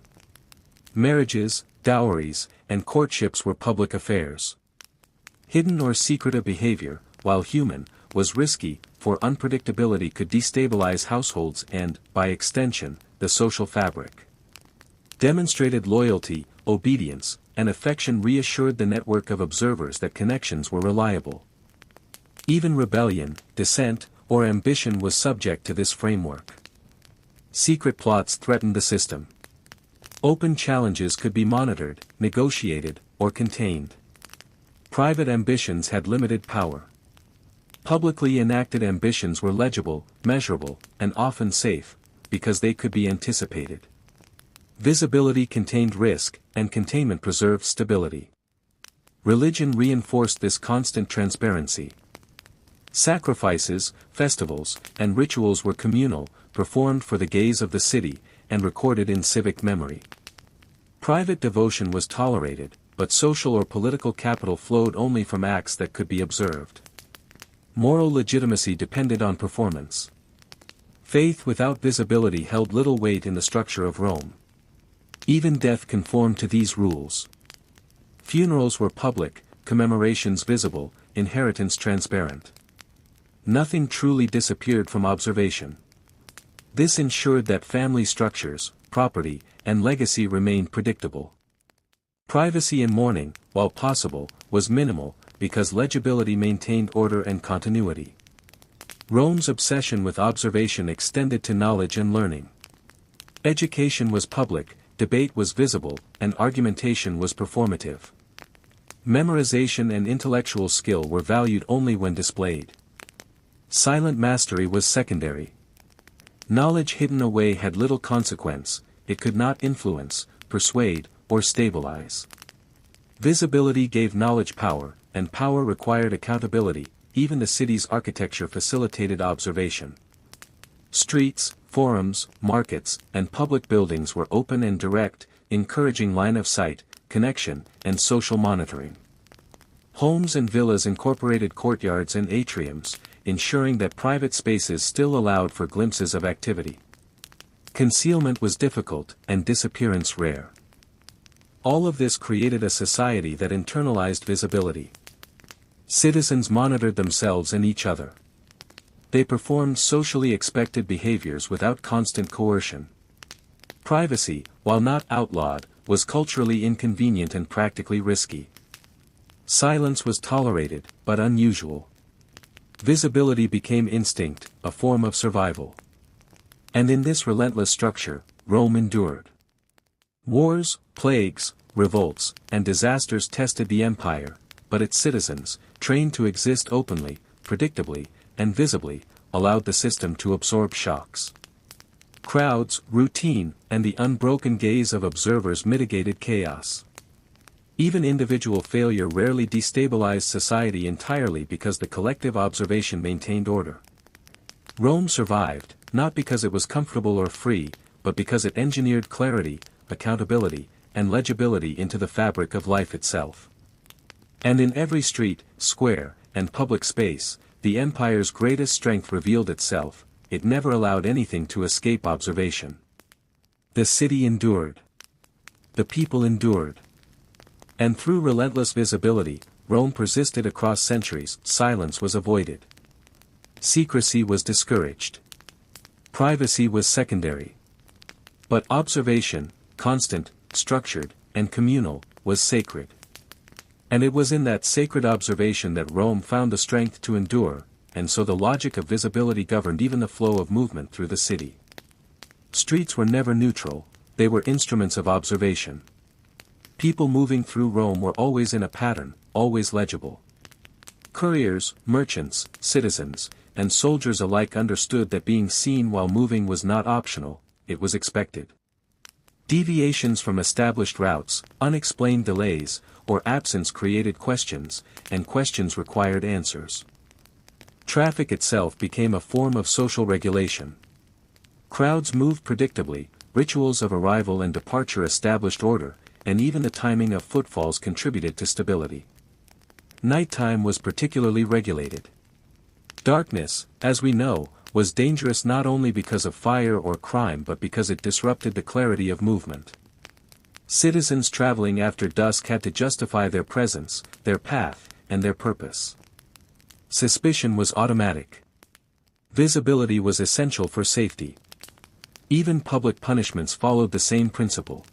Marriages, dowries, and courtships were public affairs. Hidden or secretive behavior, while human, was risky, for unpredictability could destabilize households and, by extension, the social fabric. Demonstrated loyalty, obedience, and affection reassured the network of observers that connections were reliable. Even rebellion, dissent, or ambition was subject to this framework. Secret plots threatened the system. Open challenges could be monitored, negotiated, or contained. Private ambitions had limited power. Publicly enacted ambitions were legible, measurable, and often safe, because they could be anticipated. Visibility contained risk, and containment preserved stability. Religion reinforced this constant transparency. Sacrifices, festivals, and rituals were communal, performed for the gaze of the city, and recorded in civic memory. Private devotion was tolerated, but social or political capital flowed only from acts that could be observed. Moral legitimacy depended on performance. Faith without visibility held little weight in the structure of Rome. Even death conformed to these rules. Funerals were public, commemorations visible, inheritance transparent. Nothing truly disappeared from observation. This ensured that family structures, property, and legacy remained predictable. Privacy in mourning, while possible, was minimal, because legibility maintained order and continuity. Rome's obsession with observation extended to knowledge and learning. Education was public, debate was visible, and argumentation was performative. Memorization and intellectual skill were valued only when displayed. Silent mastery was secondary. Knowledge hidden away had little consequence, it could not influence, persuade, or stabilize. Visibility gave knowledge power, and power required accountability. Even the city's architecture facilitated observation. Streets, forums, markets, and public buildings were open and direct, encouraging line of sight, connection, and social monitoring. Homes and villas incorporated courtyards and atriums, ensuring that private spaces still allowed for glimpses of activity. Concealment was difficult, and disappearance rare. All of this created a society that internalized visibility. Citizens monitored themselves and each other. They performed socially expected behaviors without constant coercion. Privacy, while not outlawed, was culturally inconvenient and practically risky. Silence was tolerated, but unusual. Visibility became instinct, a form of survival. And in this relentless structure, Rome endured. Wars, plagues, revolts, and disasters tested the empire, but its citizens, trained to exist openly, predictably, and visibly, allowed the system to absorb shocks. Crowds, routine, and the unbroken gaze of observers mitigated chaos. Even individual failure rarely destabilized society entirely because the collective observation maintained order. Rome survived, not because it was comfortable or free, but because it engineered clarity, accountability, and legibility into the fabric of life itself. And in every street, square, and public space, the empire's greatest strength revealed itself. It never allowed anything to escape observation. The city endured. The people endured. And through relentless visibility, Rome persisted across centuries. Silence was avoided. Secrecy was discouraged. Privacy was secondary. But observation, constant, structured, and communal, was sacred. And it was in that sacred observation that Rome found the strength to endure, and so the logic of visibility governed even the flow of movement through the city. Streets were never neutral, they were instruments of observation. People moving through Rome were always in a pattern, always legible. Couriers, merchants, citizens, and soldiers alike understood that being seen while moving was not optional, it was expected. Deviations from established routes, unexplained delays, or absence created questions, and questions required answers. Traffic itself became a form of social regulation. Crowds moved predictably, rituals of arrival and departure established order, and even the timing of footfalls contributed to stability. Nighttime was particularly regulated. Darkness, as we know, was dangerous not only because of fire or crime but because it disrupted the clarity of movement. Citizens traveling after dusk had to justify their presence, their path, and their purpose. Suspicion was automatic. Visibility was essential for safety. Even public punishments followed the same principle.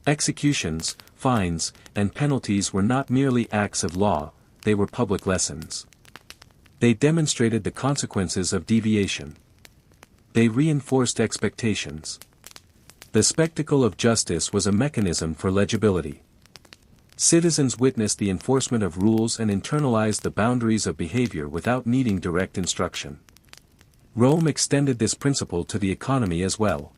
Executions, fines, and penalties were not merely acts of law, they were public lessons. They demonstrated the consequences of deviation. They reinforced expectations. The spectacle of justice was a mechanism for legibility. Citizens witnessed the enforcement of rules and internalized the boundaries of behavior without needing direct instruction. Rome extended this principle to the economy as well.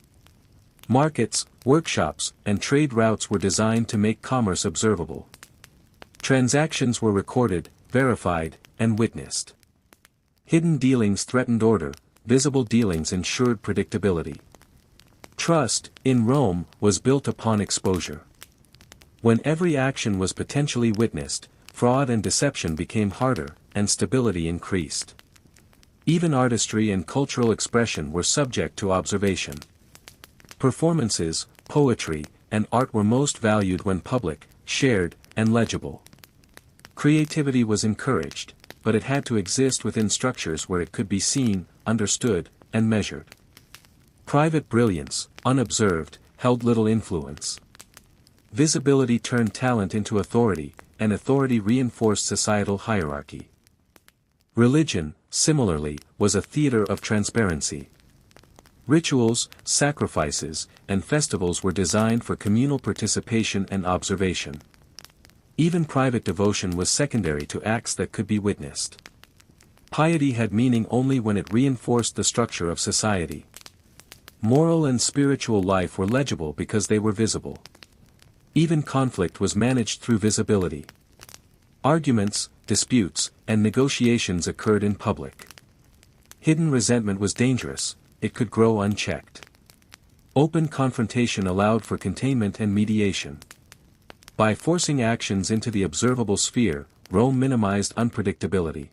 Markets, workshops, and trade routes were designed to make commerce observable. Transactions were recorded, verified, and witnessed. Hidden dealings threatened order, visible dealings ensured predictability. Trust, in Rome, was built upon exposure. When every action was potentially witnessed, fraud and deception became harder, and stability increased. Even artistry and cultural expression were subject to observation. Performances, poetry, and art were most valued when public, shared, and legible. Creativity was encouraged, but it had to exist within structures where it could be seen, understood, and measured. Private brilliance, unobserved, held little influence. Visibility turned talent into authority, and authority reinforced societal hierarchy. Religion, similarly, was a theater of transparency. Rituals, sacrifices, and festivals were designed for communal participation and observation. Even private devotion was secondary to acts that could be witnessed. Piety had meaning only when it reinforced the structure of society. Moral and spiritual life were legible because they were visible. Even conflict was managed through visibility. Arguments, disputes, and negotiations occurred in public. Hidden resentment was dangerous, it could grow unchecked. Open confrontation allowed for containment and mediation. By forcing actions into the observable sphere, Rome minimized unpredictability.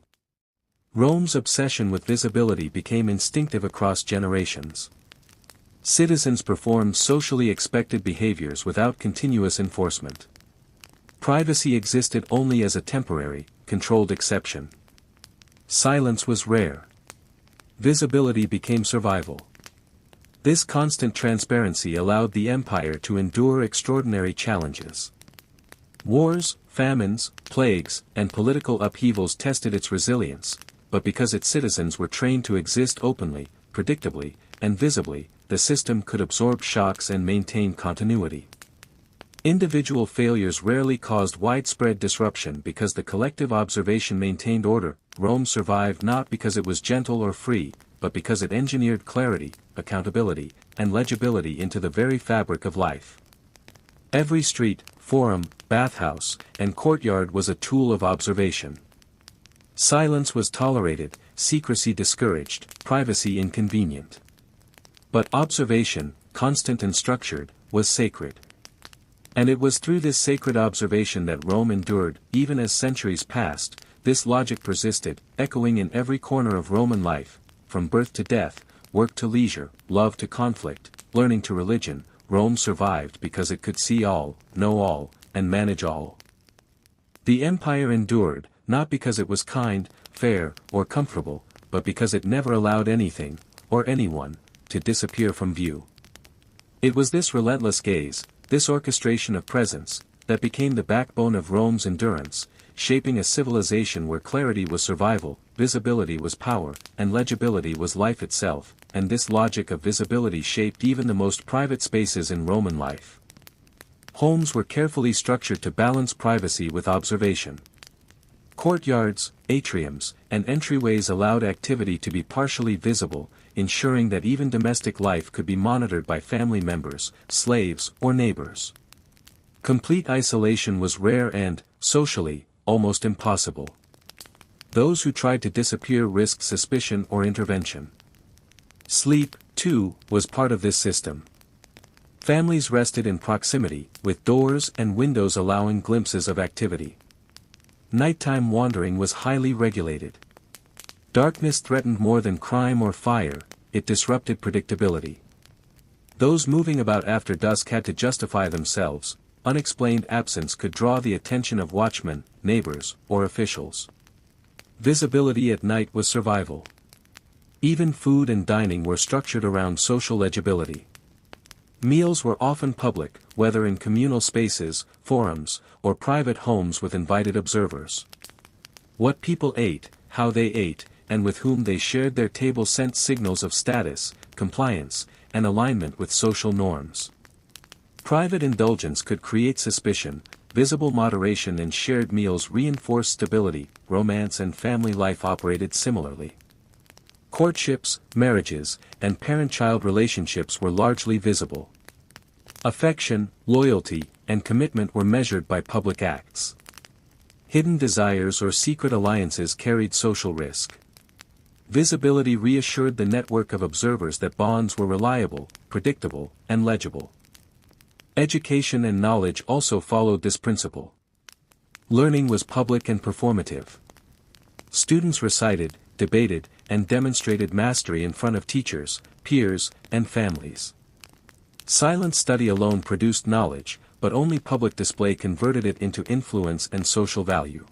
Rome's obsession with visibility became instinctive across generations. Citizens performed socially expected behaviors without continuous enforcement. Privacy existed only as a temporary, controlled exception. Silence was rare. Visibility became survival. This constant transparency allowed the empire to endure extraordinary challenges. Wars, famines, plagues, and political upheavals tested its resilience, but because its citizens were trained to exist openly, predictably, and visibly, the system could absorb shocks and maintain continuity. Individual failures rarely caused widespread disruption because the collective observation maintained order. Rome survived not because it was gentle or free, but because it engineered clarity, accountability, and legibility into the very fabric of life. Every street, forum, bathhouse, and courtyard was a tool of observation. Silence was tolerated, secrecy discouraged, privacy inconvenient. But observation, constant and structured, was sacred. And it was through this sacred observation that Rome endured. Even as centuries passed, this logic persisted, echoing in every corner of Roman life, from birth to death, work to leisure, love to conflict, learning to religion. Rome survived because it could see all, know all, and manage all. The empire endured, not because it was kind, fair, or comfortable, but because it never allowed anything, or anyone, to disappear from view. It was this relentless gaze, this orchestration of presence, that became the backbone of Rome's endurance, shaping a civilization where clarity was survival, visibility was power, and legibility was life itself, and this logic of visibility shaped even the most private spaces in Roman life. Homes were carefully structured to balance privacy with observation. Courtyards, atriums, and entryways allowed activity to be partially visible, ensuring that even domestic life could be monitored by family members, slaves, or neighbors. Complete isolation was rare and, socially, almost impossible. Those who tried to disappear risked suspicion or intervention. Sleep, too, was part of this system. Families rested in proximity, with doors and windows allowing glimpses of activity. Nighttime wandering was highly regulated. Darkness threatened more than crime or fire, it disrupted predictability. Those moving about after dusk had to justify themselves, unexplained absence could draw the attention of watchmen, neighbors, or officials. Visibility at night was survival. Even food and dining were structured around social legibility. Meals were often public, whether in communal spaces, forums, or private homes with invited observers. What people ate, how they ate, and with whom they shared their table sent signals of status, compliance, and alignment with social norms. Private indulgence could create suspicion, visible moderation and shared meals reinforced stability, romance and family life operated similarly. Courtships, marriages, and parent-child relationships were largely visible. Affection, loyalty, and commitment were measured by public acts. Hidden desires or secret alliances carried social risk. Visibility reassured the network of observers that bonds were reliable, predictable, and legible. Education and knowledge also followed this principle. Learning was public and performative. Students recited, debated, and demonstrated mastery in front of teachers, peers, and families. Silent study alone produced knowledge, but only public display converted it into influence and social value.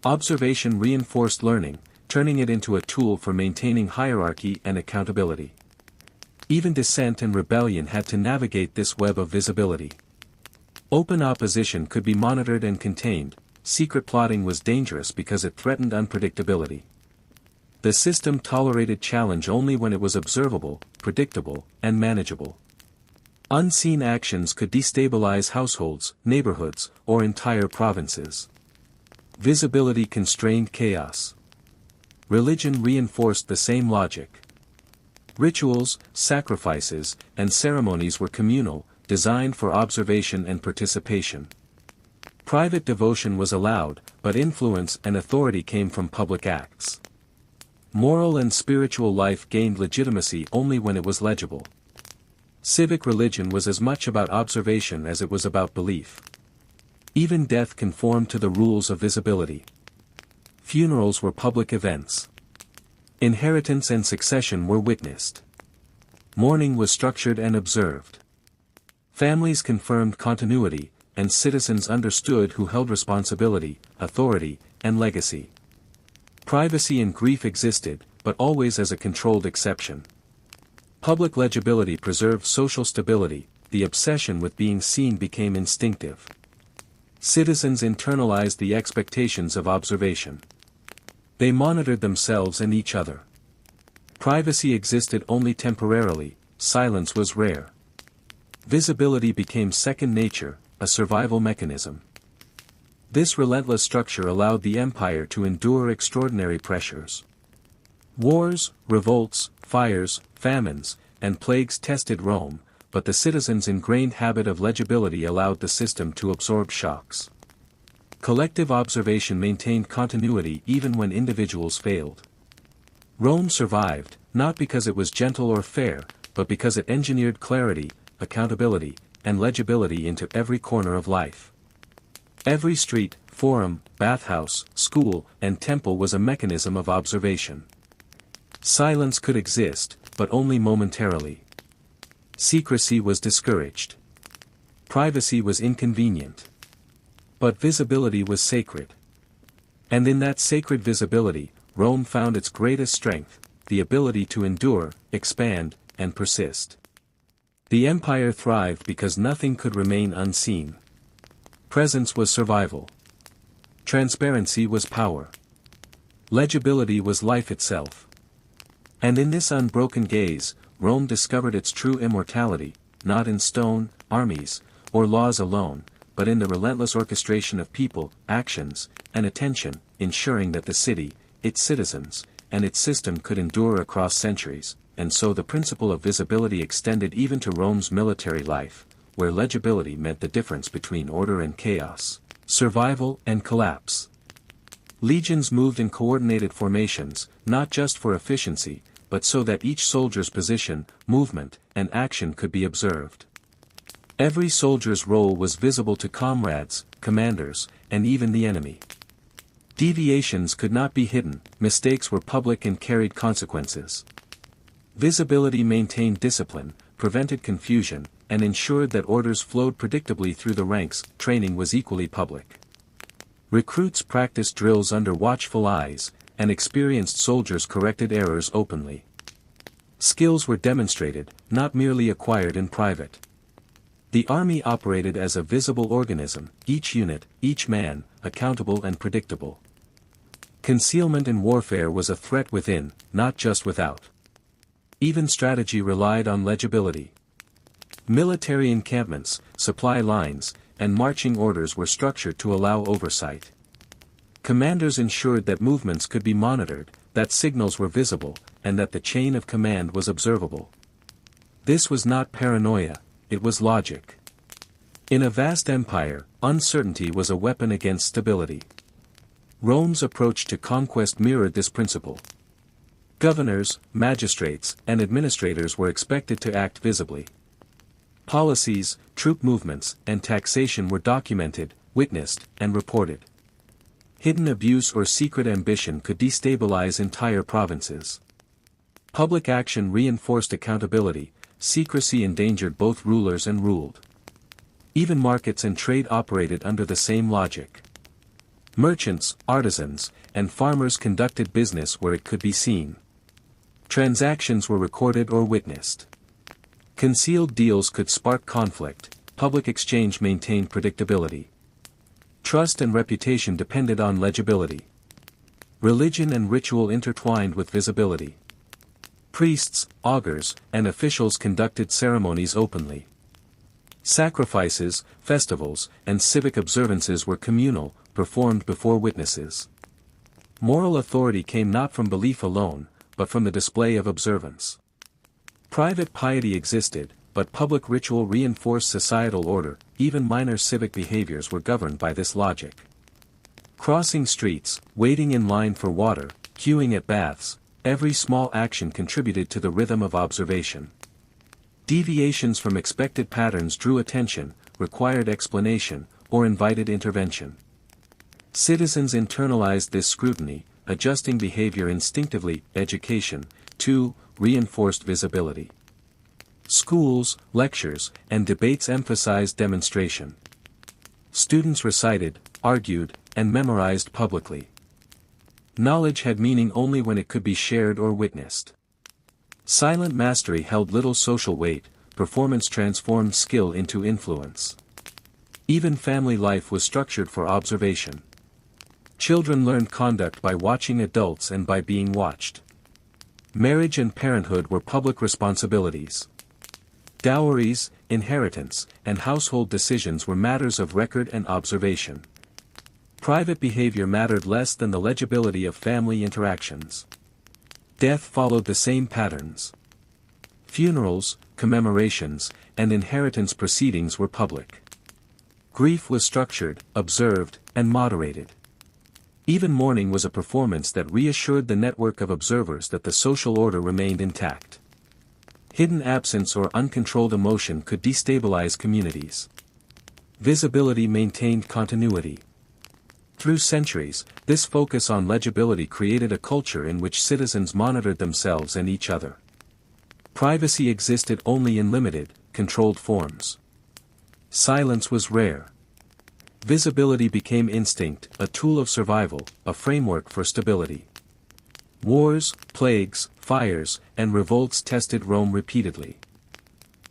Observation reinforced learning, turning it into a tool for maintaining hierarchy and accountability. Even dissent and rebellion had to navigate this web of visibility. Open opposition could be monitored and contained, secret plotting was dangerous because it threatened unpredictability. The system tolerated challenge only when it was observable, predictable, and manageable. Unseen actions could destabilize households, neighborhoods, or entire provinces. Visibility constrained chaos. Religion reinforced the same logic. Rituals, sacrifices, and ceremonies were communal, designed for observation and participation. Private devotion was allowed, but influence and authority came from public acts. Moral and spiritual life gained legitimacy only when it was legible. Civic religion was as much about observation as it was about belief. Even death conformed to the rules of visibility. Funerals were public events. Inheritance and succession were witnessed. Mourning was structured and observed. Families confirmed continuity, and citizens understood who held responsibility, authority, and legacy. Privacy and grief existed, but always as a controlled exception. Public legibility preserved social stability, the obsession with being seen became instinctive. Citizens internalized the expectations of observation. They monitored themselves and each other. Privacy existed only temporarily, silence was rare. Visibility became second nature, a survival mechanism. This relentless structure allowed the empire to endure extraordinary pressures. Wars, revolts, fires, famines, and plagues tested Rome, but the citizens' ingrained habit of legibility allowed the system to absorb shocks. Collective observation maintained continuity even when individuals failed. Rome survived, not because it was gentle or fair, but because it engineered clarity, accountability, and legibility into every corner of life. Every street, forum, bathhouse, school, and temple was a mechanism of observation. Silence could exist, but only momentarily. Secrecy was discouraged. Privacy was inconvenient. But visibility was sacred. And in that sacred visibility, Rome found its greatest strength, the ability to endure, expand, and persist. The empire thrived because nothing could remain unseen. Presence was survival. Transparency was power. Legibility was life itself. And in this unbroken gaze, Rome discovered its true immortality, not in stone, armies, or laws alone, but in the relentless orchestration of people, actions, and attention, ensuring that the city, its citizens, and its system could endure across centuries, and so the principle of visibility extended even to Rome's military life, where legibility meant the difference between order and chaos, survival and collapse. Legions moved in coordinated formations, not just for efficiency, but so that each soldier's position, movement, and action could be observed. Every soldier's role was visible to comrades, commanders, and even the enemy. Deviations could not be hidden, mistakes were public and carried consequences. Visibility maintained discipline, prevented confusion, and ensured that orders flowed predictably through the ranks. Training was equally public. Recruits practiced drills under watchful eyes, and experienced soldiers corrected errors openly. Skills were demonstrated, not merely acquired in private. The army operated as a visible organism, each unit, each man, accountable and predictable. Concealment in warfare was a threat within, not just without. Even strategy relied on legibility. Military encampments, supply lines, and marching orders were structured to allow oversight. Commanders ensured that movements could be monitored, that signals were visible, and that the chain of command was observable. This was not paranoia, it was logic. In a vast empire, uncertainty was a weapon against stability. Rome's approach to conquest mirrored this principle. Governors, magistrates, and administrators were expected to act visibly. Policies, troop movements, and taxation were documented, witnessed, and reported. Hidden abuse or secret ambition could destabilize entire provinces. Public action reinforced accountability, secrecy endangered both rulers and ruled. Even markets and trade operated under the same logic. Merchants, artisans, and farmers conducted business where it could be seen. Transactions were recorded or witnessed. Concealed deals could spark conflict, public exchange maintained predictability. Trust and reputation depended on legibility. Religion and ritual intertwined with visibility. Priests, augurs, and officials conducted ceremonies openly. Sacrifices, festivals, and civic observances were communal, performed before witnesses. Moral authority came not from belief alone, but from the display of observance. Private piety existed, but public ritual reinforced societal order. Even minor civic behaviors were governed by this logic. Crossing streets, waiting in line for water, queuing at baths, every small action contributed to the rhythm of observation. Deviations from expected patterns drew attention, required explanation, or invited intervention. Citizens internalized this scrutiny, adjusting behavior instinctively. Education, too, reinforced visibility. Schools, lectures, and debates emphasized demonstration. Students recited, argued, and memorized publicly. Knowledge had meaning only when it could be shared or witnessed. Silent mastery held little social weight, performance transformed skill into influence. Even family life was structured for observation. Children learned conduct by watching adults and by being watched. Marriage and parenthood were public responsibilities. Dowries, inheritance, and household decisions were matters of record and observation. Private behavior mattered less than the legibility of family interactions. Death followed the same patterns. Funerals, commemorations, and inheritance proceedings were public. Grief was structured, observed, and moderated. Even mourning was a performance that reassured the network of observers that the social order remained intact. Hidden absence or uncontrolled emotion could destabilize communities. Visibility maintained continuity. Through centuries, this focus on legibility created a culture in which citizens monitored themselves and each other. Privacy existed only in limited, controlled forms. Silence was rare. Visibility became instinct, a tool of survival, a framework for stability. Wars, plagues, fires, and revolts tested Rome repeatedly.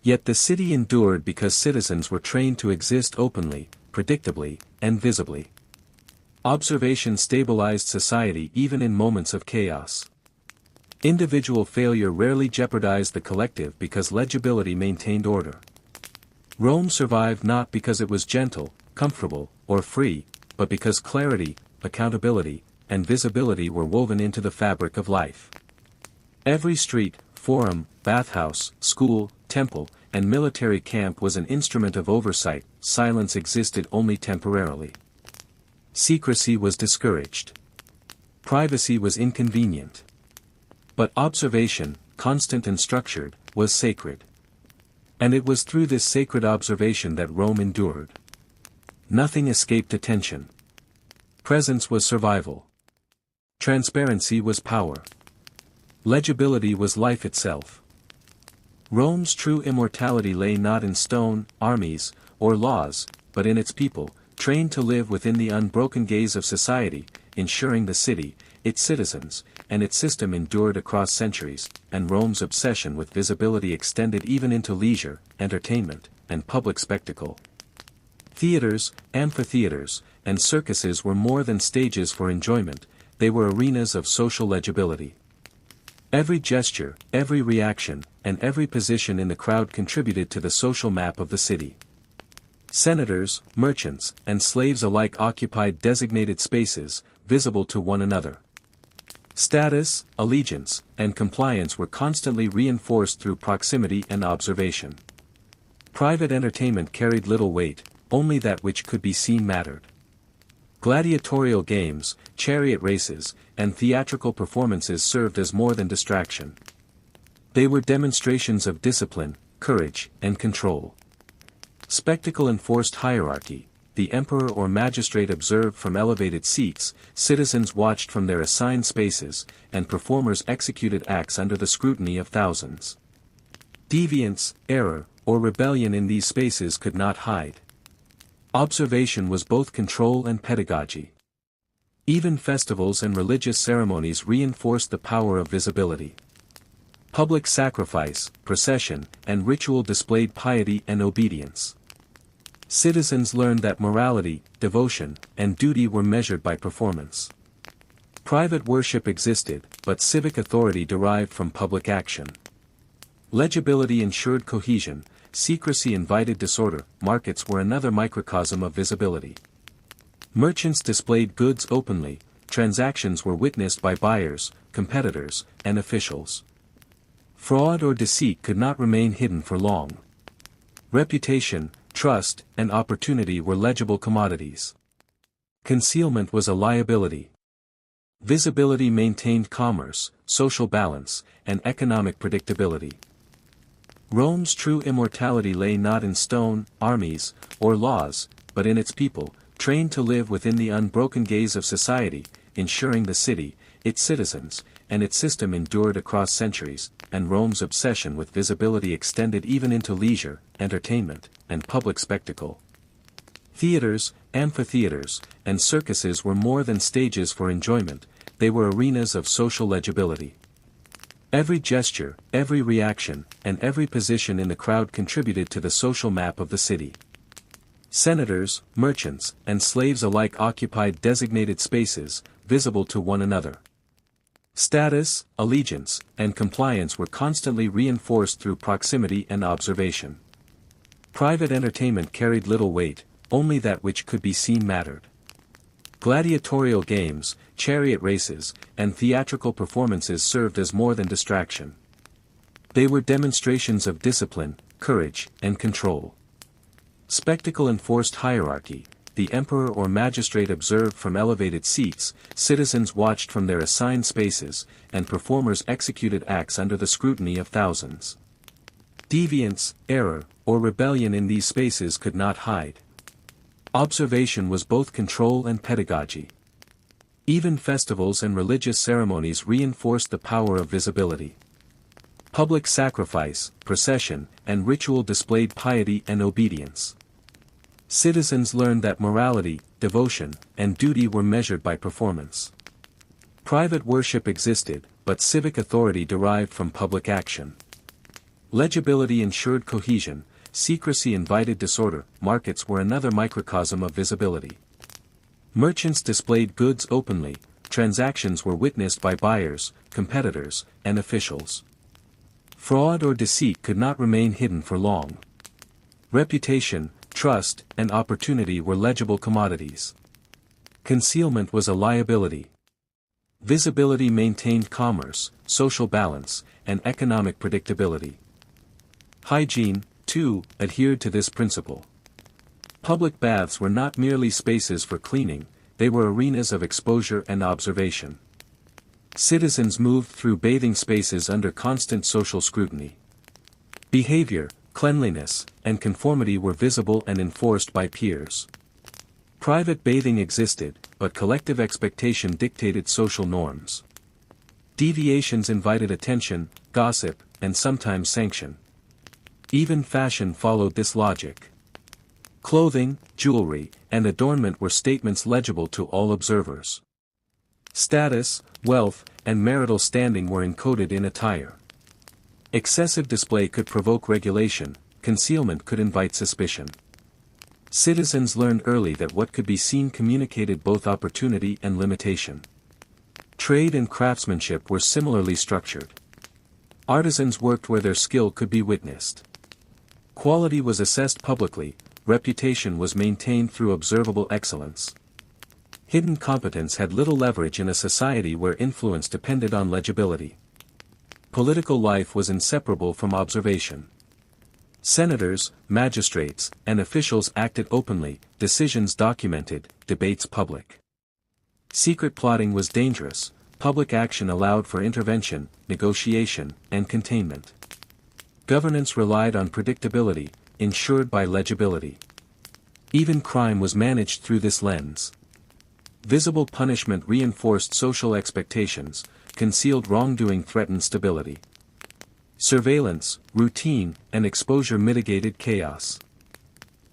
Yet the city endured because citizens were trained to exist openly, predictably, and visibly. Observation stabilized society even in moments of chaos. Individual failure rarely jeopardized the collective because legibility maintained order. Rome survived not because it was gentle, comfortable, or free, but because clarity, accountability, and visibility were woven into the fabric of life. Every street, forum, bathhouse, school, temple, and military camp was an instrument of oversight. Silence existed only temporarily. Secrecy was discouraged. Privacy was inconvenient. But observation, constant and structured, was sacred. And it was through this sacred observation that Rome endured. Nothing escaped attention. Presence was survival. Transparency was power. Legibility was life itself. Rome's true immortality lay not in stone, armies, or laws, but in its people, trained to live within the unbroken gaze of society, ensuring the city, its citizens, and its system endured across centuries, and Rome's obsession with visibility extended even into leisure, entertainment, and public spectacle. Theaters, amphitheaters, and circuses were more than stages for enjoyment, they were arenas of social legibility. Every gesture, every reaction, and every position in the crowd contributed to the social map of the city. Senators, merchants, and slaves alike occupied designated spaces, visible to one another. Status, allegiance, and compliance were constantly reinforced through proximity and observation. Private entertainment carried little weight, only that which could be seen mattered. Gladiatorial games, chariot races, and theatrical performances served as more than distraction. They were demonstrations of discipline, courage, and control. Spectacle enforced hierarchy. The emperor or magistrate observed from elevated seats, citizens watched from their assigned spaces, and performers executed acts under the scrutiny of thousands. Deviance, error, or rebellion in these spaces could not hide. Observation was both control and pedagogy. Even festivals and religious ceremonies reinforced the power of visibility. Public sacrifice, procession, and ritual displayed piety and obedience. Citizens learned that morality, devotion, and duty were measured by performance. Private worship existed, but civic authority derived from public action. Legibility ensured cohesion, secrecy invited disorder. Markets were another microcosm of visibility. Merchants displayed goods openly, transactions were witnessed by buyers, competitors, and officials. Fraud or deceit could not remain hidden for long. Reputation, trust, and opportunity were legible commodities. Concealment was a liability. Visibility maintained commerce, social balance, and economic predictability. Rome's true immortality lay not in stone, armies, or laws, but in its people, trained to live within the unbroken gaze of society, ensuring the city, its citizens, and its system endured across centuries, and Rome's obsession with visibility extended even into leisure, entertainment, and public spectacle. Theaters, amphitheaters, and circuses were more than stages for enjoyment, they were arenas of social legibility. Every gesture, every reaction, and every position in the crowd contributed to the social map of the city. Senators, merchants, and slaves alike occupied designated spaces, visible to one another. Status, allegiance, and compliance were constantly reinforced through proximity and observation. Private entertainment carried little weight, only that which could be seen mattered. Gladiatorial games, chariot races, and theatrical performances served as more than distraction. They were demonstrations of discipline, courage, and control. Spectacle enforced hierarchy. The emperor or magistrate observed from elevated seats, citizens watched from their assigned spaces, and performers executed acts under the scrutiny of thousands. Deviance, error, or rebellion in these spaces could not hide. Observation was both control and pedagogy. Even festivals and religious ceremonies reinforced the power of visibility. Public sacrifice, procession, and ritual displayed piety and obedience. Citizens learned that morality, devotion, and duty were measured by performance. Private worship existed, but civic authority derived from public action. Legibility ensured cohesion, secrecy invited disorder. Markets were another microcosm of visibility. Merchants displayed goods openly, transactions were witnessed by buyers, competitors, and officials. Fraud or deceit could not remain hidden for long. Reputation, trust, and opportunity were legible commodities. Concealment was a liability. Visibility maintained commerce, social balance, and economic predictability. Hygiene, too, adhered to this principle. Public baths were not merely spaces for cleaning, they were arenas of exposure and observation. Citizens moved through bathing spaces under constant social scrutiny. Behavior, cleanliness, and conformity were visible and enforced by peers. Private bathing existed, but collective expectation dictated social norms. Deviations invited attention, gossip, and sometimes sanction. Even fashion followed this logic. Clothing, jewelry, and adornment were statements legible to all observers. Status, wealth, and marital standing were encoded in attire. Excessive display could provoke regulation, concealment could invite suspicion. Citizens learned early that what could be seen communicated both opportunity and limitation. Trade and craftsmanship were similarly structured. Artisans worked where their skill could be witnessed. Quality was assessed publicly, reputation was maintained through observable excellence. Hidden competence had little leverage in a society where influence depended on legibility. Political life was inseparable from observation. Senators, magistrates, and officials acted openly, decisions documented, debates public. Secret plotting was dangerous, public action allowed for intervention, negotiation, and containment. Governance relied on predictability, ensured by legibility. Even crime was managed through this lens. Visible punishment reinforced social expectations, concealed wrongdoing threatened stability. Surveillance, routine, and exposure mitigated chaos.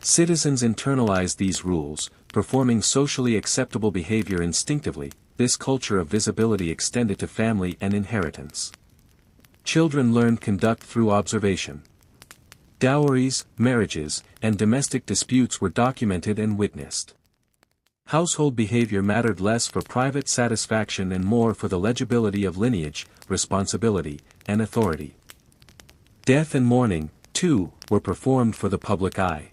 Citizens internalized these rules, performing socially acceptable behavior instinctively. This culture of visibility extended to family and inheritance. Children learned conduct through observation. Dowries, marriages, and domestic disputes were documented and witnessed. Household behavior mattered less for private satisfaction and more for the legibility of lineage, responsibility, and authority. Death and mourning, too, were performed for the public eye.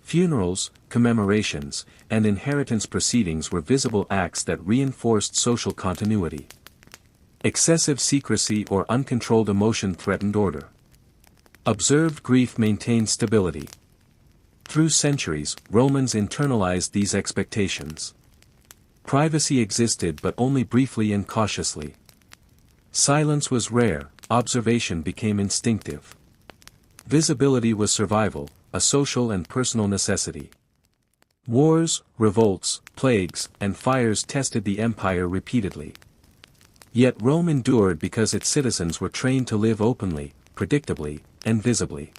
Funerals, commemorations, and inheritance proceedings were visible acts that reinforced social continuity. Excessive secrecy or uncontrolled emotion threatened order. Observed grief maintained stability. Through centuries, Romans internalized these expectations. Privacy existed but only briefly and cautiously. Silence was rare, observation became instinctive. Visibility was survival, a social and personal necessity. Wars, revolts, plagues, and fires tested the empire repeatedly. Yet Rome endured because its citizens were trained to live openly, predictably, and visibly.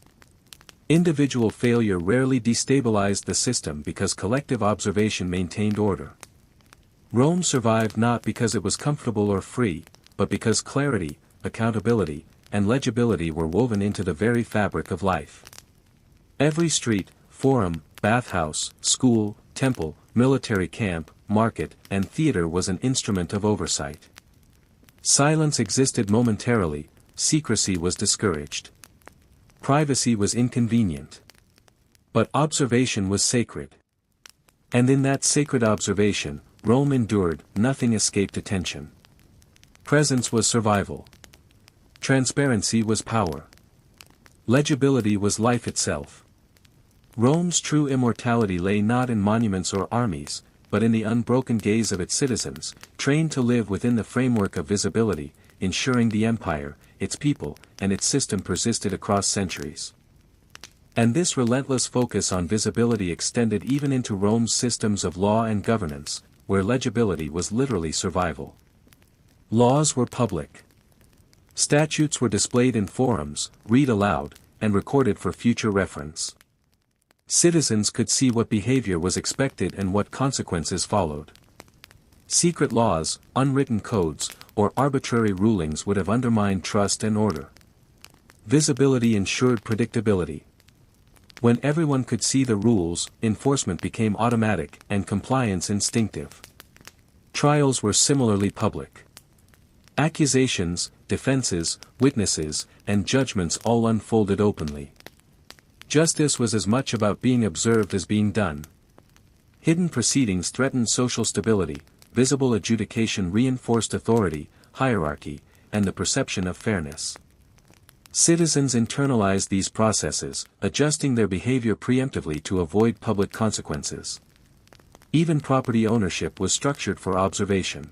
Individual failure rarely destabilized the system because collective observation maintained order. Rome survived not because it was comfortable or free, but because clarity, accountability, and legibility were woven into the very fabric of life. Every street, forum, bathhouse, school, temple, military camp, market, and theater was an instrument of oversight. Silence existed momentarily, secrecy was discouraged. Privacy was inconvenient. But observation was sacred. And in that sacred observation, Rome endured, nothing escaped attention. Presence was survival. Transparency was power. Legibility was life itself. Rome's true immortality lay not in monuments or armies, but in the unbroken gaze of its citizens, trained to live within the framework of visibility, ensuring the empire, its people, and its system persisted across centuries. And this relentless focus on visibility extended even into Rome's systems of law and governance, where legibility was literally survival. Laws were public. Statutes were displayed in forums, read aloud, and recorded for future reference. Citizens could see what behavior was expected and what consequences followed. Secret laws, unwritten codes, or arbitrary rulings would have undermined trust and order. Visibility ensured predictability. When everyone could see the rules, enforcement became automatic and compliance instinctive. Trials were similarly public. Accusations, defenses, witnesses, and judgments all unfolded openly. Justice was as much about being observed as being done. Hidden proceedings threatened social stability, visible adjudication reinforced authority, hierarchy, and the perception of fairness. Citizens internalized these processes, adjusting their behavior preemptively to avoid public consequences. Even property ownership was structured for observation.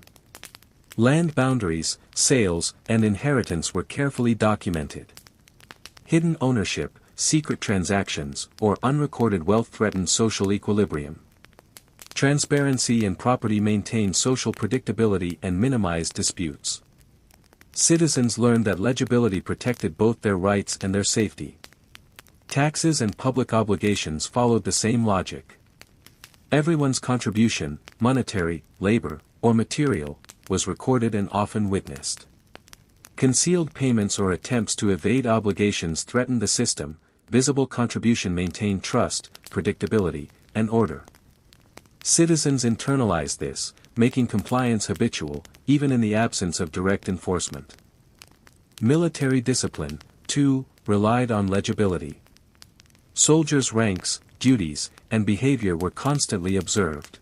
Land boundaries, sales, and inheritance were carefully documented. Hidden ownership, secret transactions, or unrecorded wealth threatened social equilibrium. Transparency and property maintained social predictability and minimized disputes. Citizens learned that legibility protected both their rights and their safety. Taxes and public obligations followed the same logic. Everyone's contribution, monetary, labor, or material, was recorded and often witnessed. Concealed payments or attempts to evade obligations threatened the system. Visible contribution maintained trust, predictability, and order. Citizens internalized this, making compliance habitual, even in the absence of direct enforcement. Military discipline, too, relied on legibility. Soldiers' ranks, duties, and behavior were constantly observed.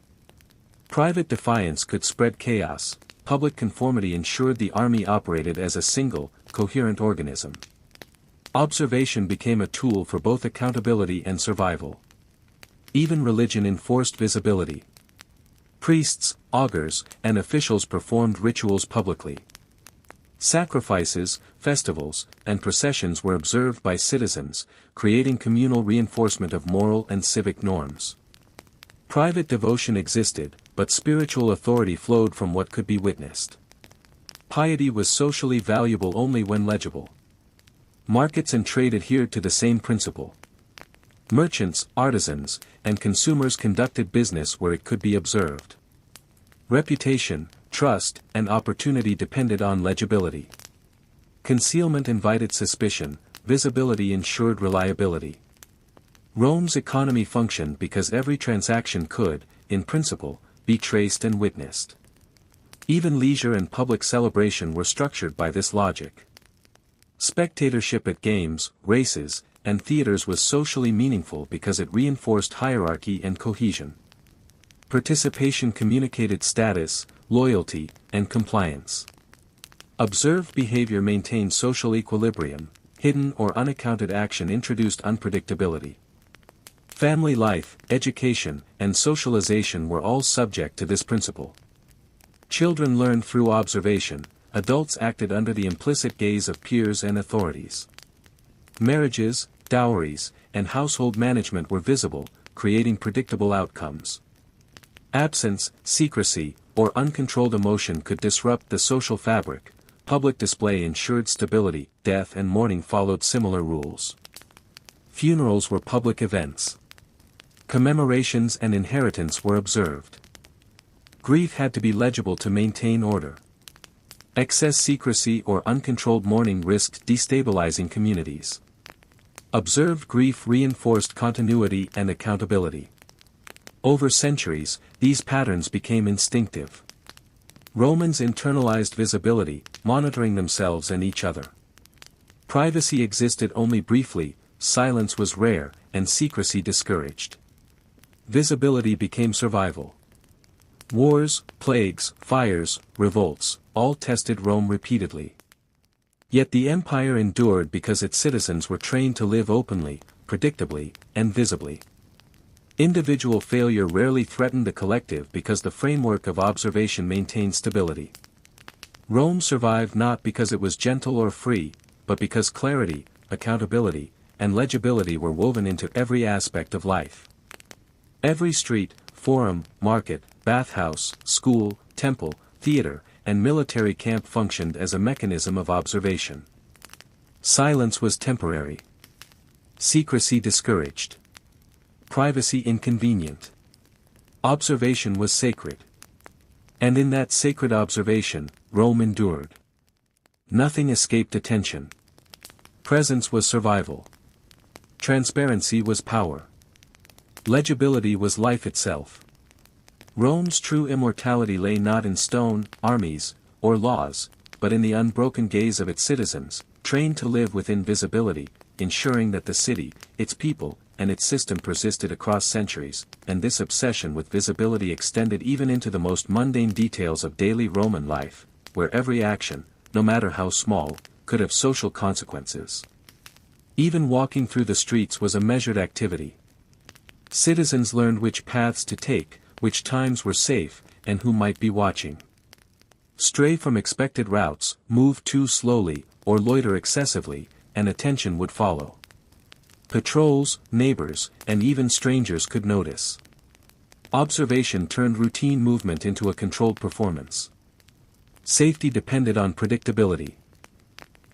Private defiance could spread chaos. Public conformity ensured the army operated as a single, coherent organism. Observation became a tool for both accountability and survival. Even religion enforced visibility. Priests, augurs, and officials performed rituals publicly. Sacrifices, festivals, and processions were observed by citizens, creating communal reinforcement of moral and civic norms. Private devotion existed, but spiritual authority flowed from what could be witnessed. Piety was socially valuable only when legible. Markets and trade adhered to the same principle. Merchants, artisans, and consumers conducted business where it could be observed. Reputation, trust, and opportunity depended on legibility. Concealment invited suspicion, visibility ensured reliability. Rome's economy functioned because every transaction could, in principle, be traced and witnessed. Even leisure and public celebration were structured by this logic. Spectatorship at games, races, and theaters was socially meaningful because it reinforced hierarchy and cohesion. Participation communicated status, loyalty, and compliance. Observed behavior maintained social equilibrium. Hidden or unaccounted action introduced unpredictability. Family life, education, and socialization were all subject to this principle. Children learned through observation. Adults acted under the implicit gaze of peers and authorities. Marriages, dowries, and household management were visible, creating predictable outcomes. Absence, secrecy, or uncontrolled emotion could disrupt the social fabric. Public display ensured stability. Death and mourning followed similar rules. Funerals were public events. Commemorations and inheritance were observed. Grief had to be legible to maintain order. Excess secrecy or uncontrolled mourning risked destabilizing communities. Observed grief reinforced continuity and accountability. Over centuries, these patterns became instinctive. Romans internalized visibility, monitoring themselves and each other. Privacy existed only briefly, silence was rare, and secrecy discouraged. Visibility became survival. Wars, plagues, fires, revolts, all tested Rome repeatedly. Yet the empire endured because its citizens were trained to live openly, predictably, and visibly. Individual failure rarely threatened the collective because the framework of observation maintained stability. Rome survived not because it was gentle or free, but because clarity, accountability, and legibility were woven into every aspect of life. Every street, forum, market, bathhouse, school, temple, theater, and military camp functioned as a mechanism of observation. Silence was temporary. Secrecy discouraged. Privacy inconvenient. Observation was sacred. And in that sacred observation, Rome endured. Nothing escaped attention. Presence was survival. Transparency was power. Legibility was life itself. Rome's true immortality lay not in stone, armies, or laws, but in the unbroken gaze of its citizens, trained to live within visibility, ensuring that the city, its people, and its system persisted across centuries, and this obsession with visibility extended even into the most mundane details of daily Roman life, where every action, no matter how small, could have social consequences. Even walking through the streets was a measured activity. Citizens learned which paths to take, which times were safe, and who might be watching. Stray from expected routes, move too slowly, or loiter excessively, and attention would follow. Patrols, neighbors, and even strangers could notice. Observation turned routine movement into a controlled performance. Safety depended on predictability.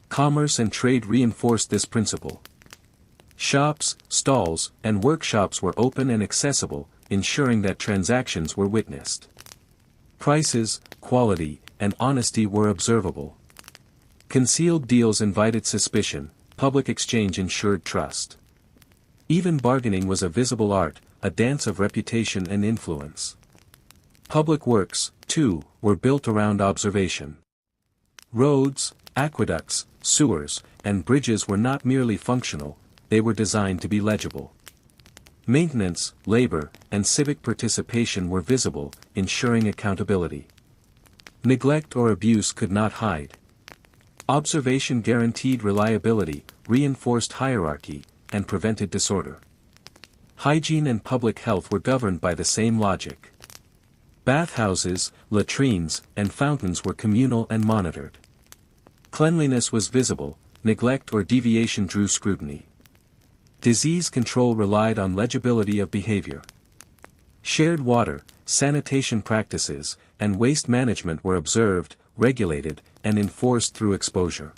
Commerce and trade reinforced this principle. Shops, stalls, and workshops were open and accessible, ensuring that transactions were witnessed. Prices, quality, and honesty were observable. Concealed deals invited suspicion, public exchange ensured trust. Even bargaining was a visible art, a dance of reputation and influence. Public works, too, were built around observation. Roads, aqueducts, sewers, and bridges were not merely functional, they were designed to be legible. Maintenance, labor, and civic participation were visible, ensuring accountability. Neglect or abuse could not hide. Observation guaranteed reliability, reinforced hierarchy, and prevented disorder. Hygiene and public health were governed by the same logic. Bathhouses, latrines, and fountains were communal and monitored. Cleanliness was visible, neglect or deviation drew scrutiny. Disease control relied on legibility of behavior. Shared water, sanitation practices, and waste management were observed, regulated, and enforced through exposure.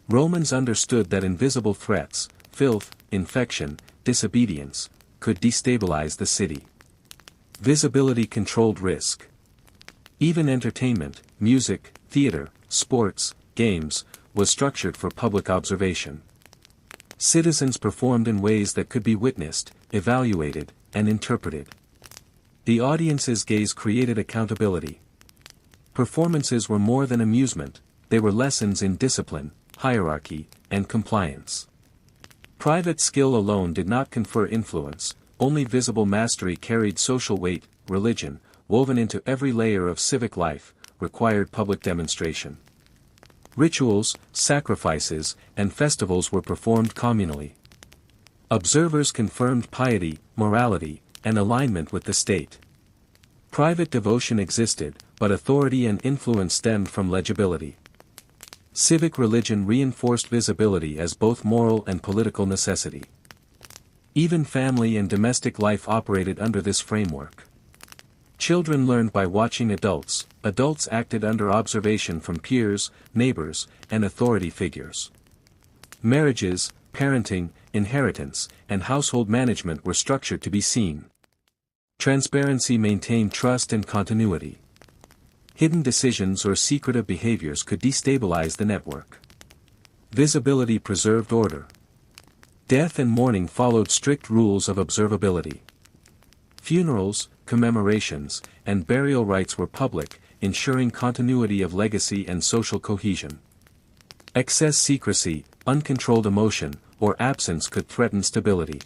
Romans understood that invisible threats, filth, infection, disobedience, could destabilize the city. Visibility controlled risk. Even entertainment, music, theater, sports, games, was structured for public observation. Citizens performed in ways that could be witnessed, evaluated, and interpreted. The audience's gaze created accountability. Performances were more than amusement, they were lessons in discipline, hierarchy, and compliance. Private skill alone did not confer influence, only visible mastery carried social weight. Religion, woven into every layer of civic life, required public demonstration. Rituals, sacrifices, and festivals were performed communally. Observers confirmed piety, morality, and alignment with the state. Private devotion existed, but authority and influence stemmed from legibility. Civic religion reinforced visibility as both moral and political necessity. Even family and domestic life operated under this framework. Children learned by watching adults, adults acted under observation from peers, neighbors, and authority figures. Marriages, parenting, inheritance, and household management were structured to be seen. Transparency maintained trust and continuity. Hidden decisions or secretive behaviors could destabilize the network. Visibility preserved order. Death and mourning followed strict rules of observability. Funerals, commemorations, and burial rites were public, ensuring continuity of legacy and social cohesion. Excess secrecy, uncontrolled emotion, or absence could threaten stability.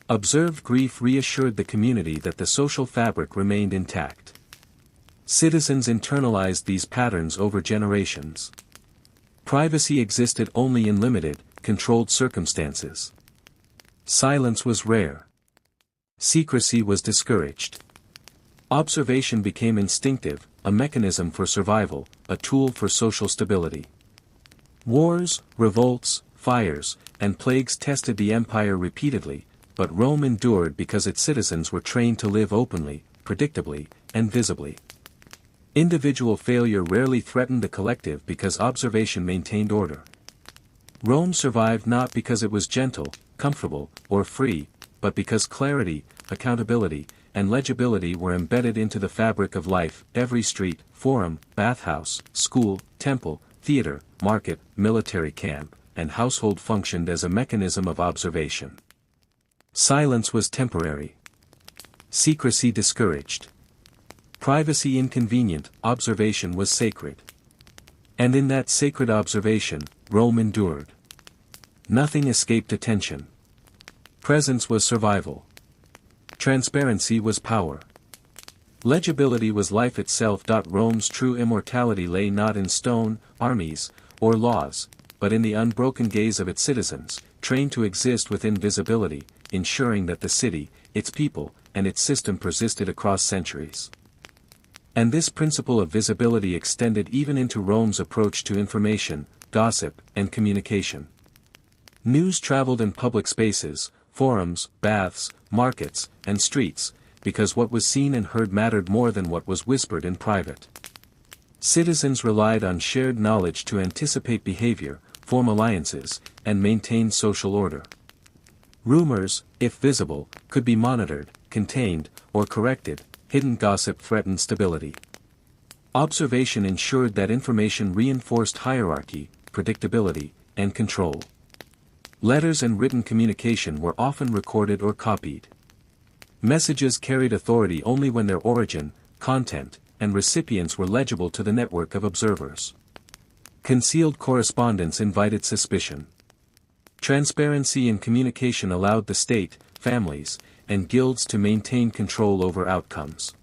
Observed grief reassured the community that the social fabric remained intact. Citizens internalized these patterns over generations. Privacy existed only in limited, controlled circumstances. Silence was rare. Secrecy was discouraged. Observation became instinctive, a mechanism for survival, a tool for social stability. Wars, revolts, fires, and plagues tested the empire repeatedly, but Rome endured because its citizens were trained to live openly, predictably, and visibly. Individual failure rarely threatened the collective because observation maintained order. Rome survived not because it was gentle, comfortable, or free, but because clarity, accountability, and legibility were embedded into the fabric of life. Every street, forum, bathhouse, school, temple, theater, market, military camp, and household functioned as a mechanism of observation. Silence was temporary. Secrecy discouraged. Privacy inconvenient, observation was sacred. And in that sacred observation, Rome endured. Nothing escaped attention. Presence was survival. Transparency was power. Legibility was life itself. Rome's true immortality lay not in stone, armies, or laws, but in the unbroken gaze of its citizens, trained to exist within visibility, ensuring that the city, its people, and its system persisted across centuries. And this principle of visibility extended even into Rome's approach to information, gossip, and communication. News traveled in public spaces, forums, baths, markets, and streets, because what was seen and heard mattered more than what was whispered in private. Citizens relied on shared knowledge to anticipate behavior, form alliances, and maintain social order. Rumors, if visible, could be monitored, contained, or corrected. Hidden gossip threatened stability. Observation ensured that information reinforced hierarchy, predictability, and control. Letters and written communication were often recorded or copied. Messages carried authority only when their origin, content, and recipients were legible to the network of observers. Concealed correspondence invited suspicion. Transparency in communication allowed the state, families, and guilds to maintain control over outcomes.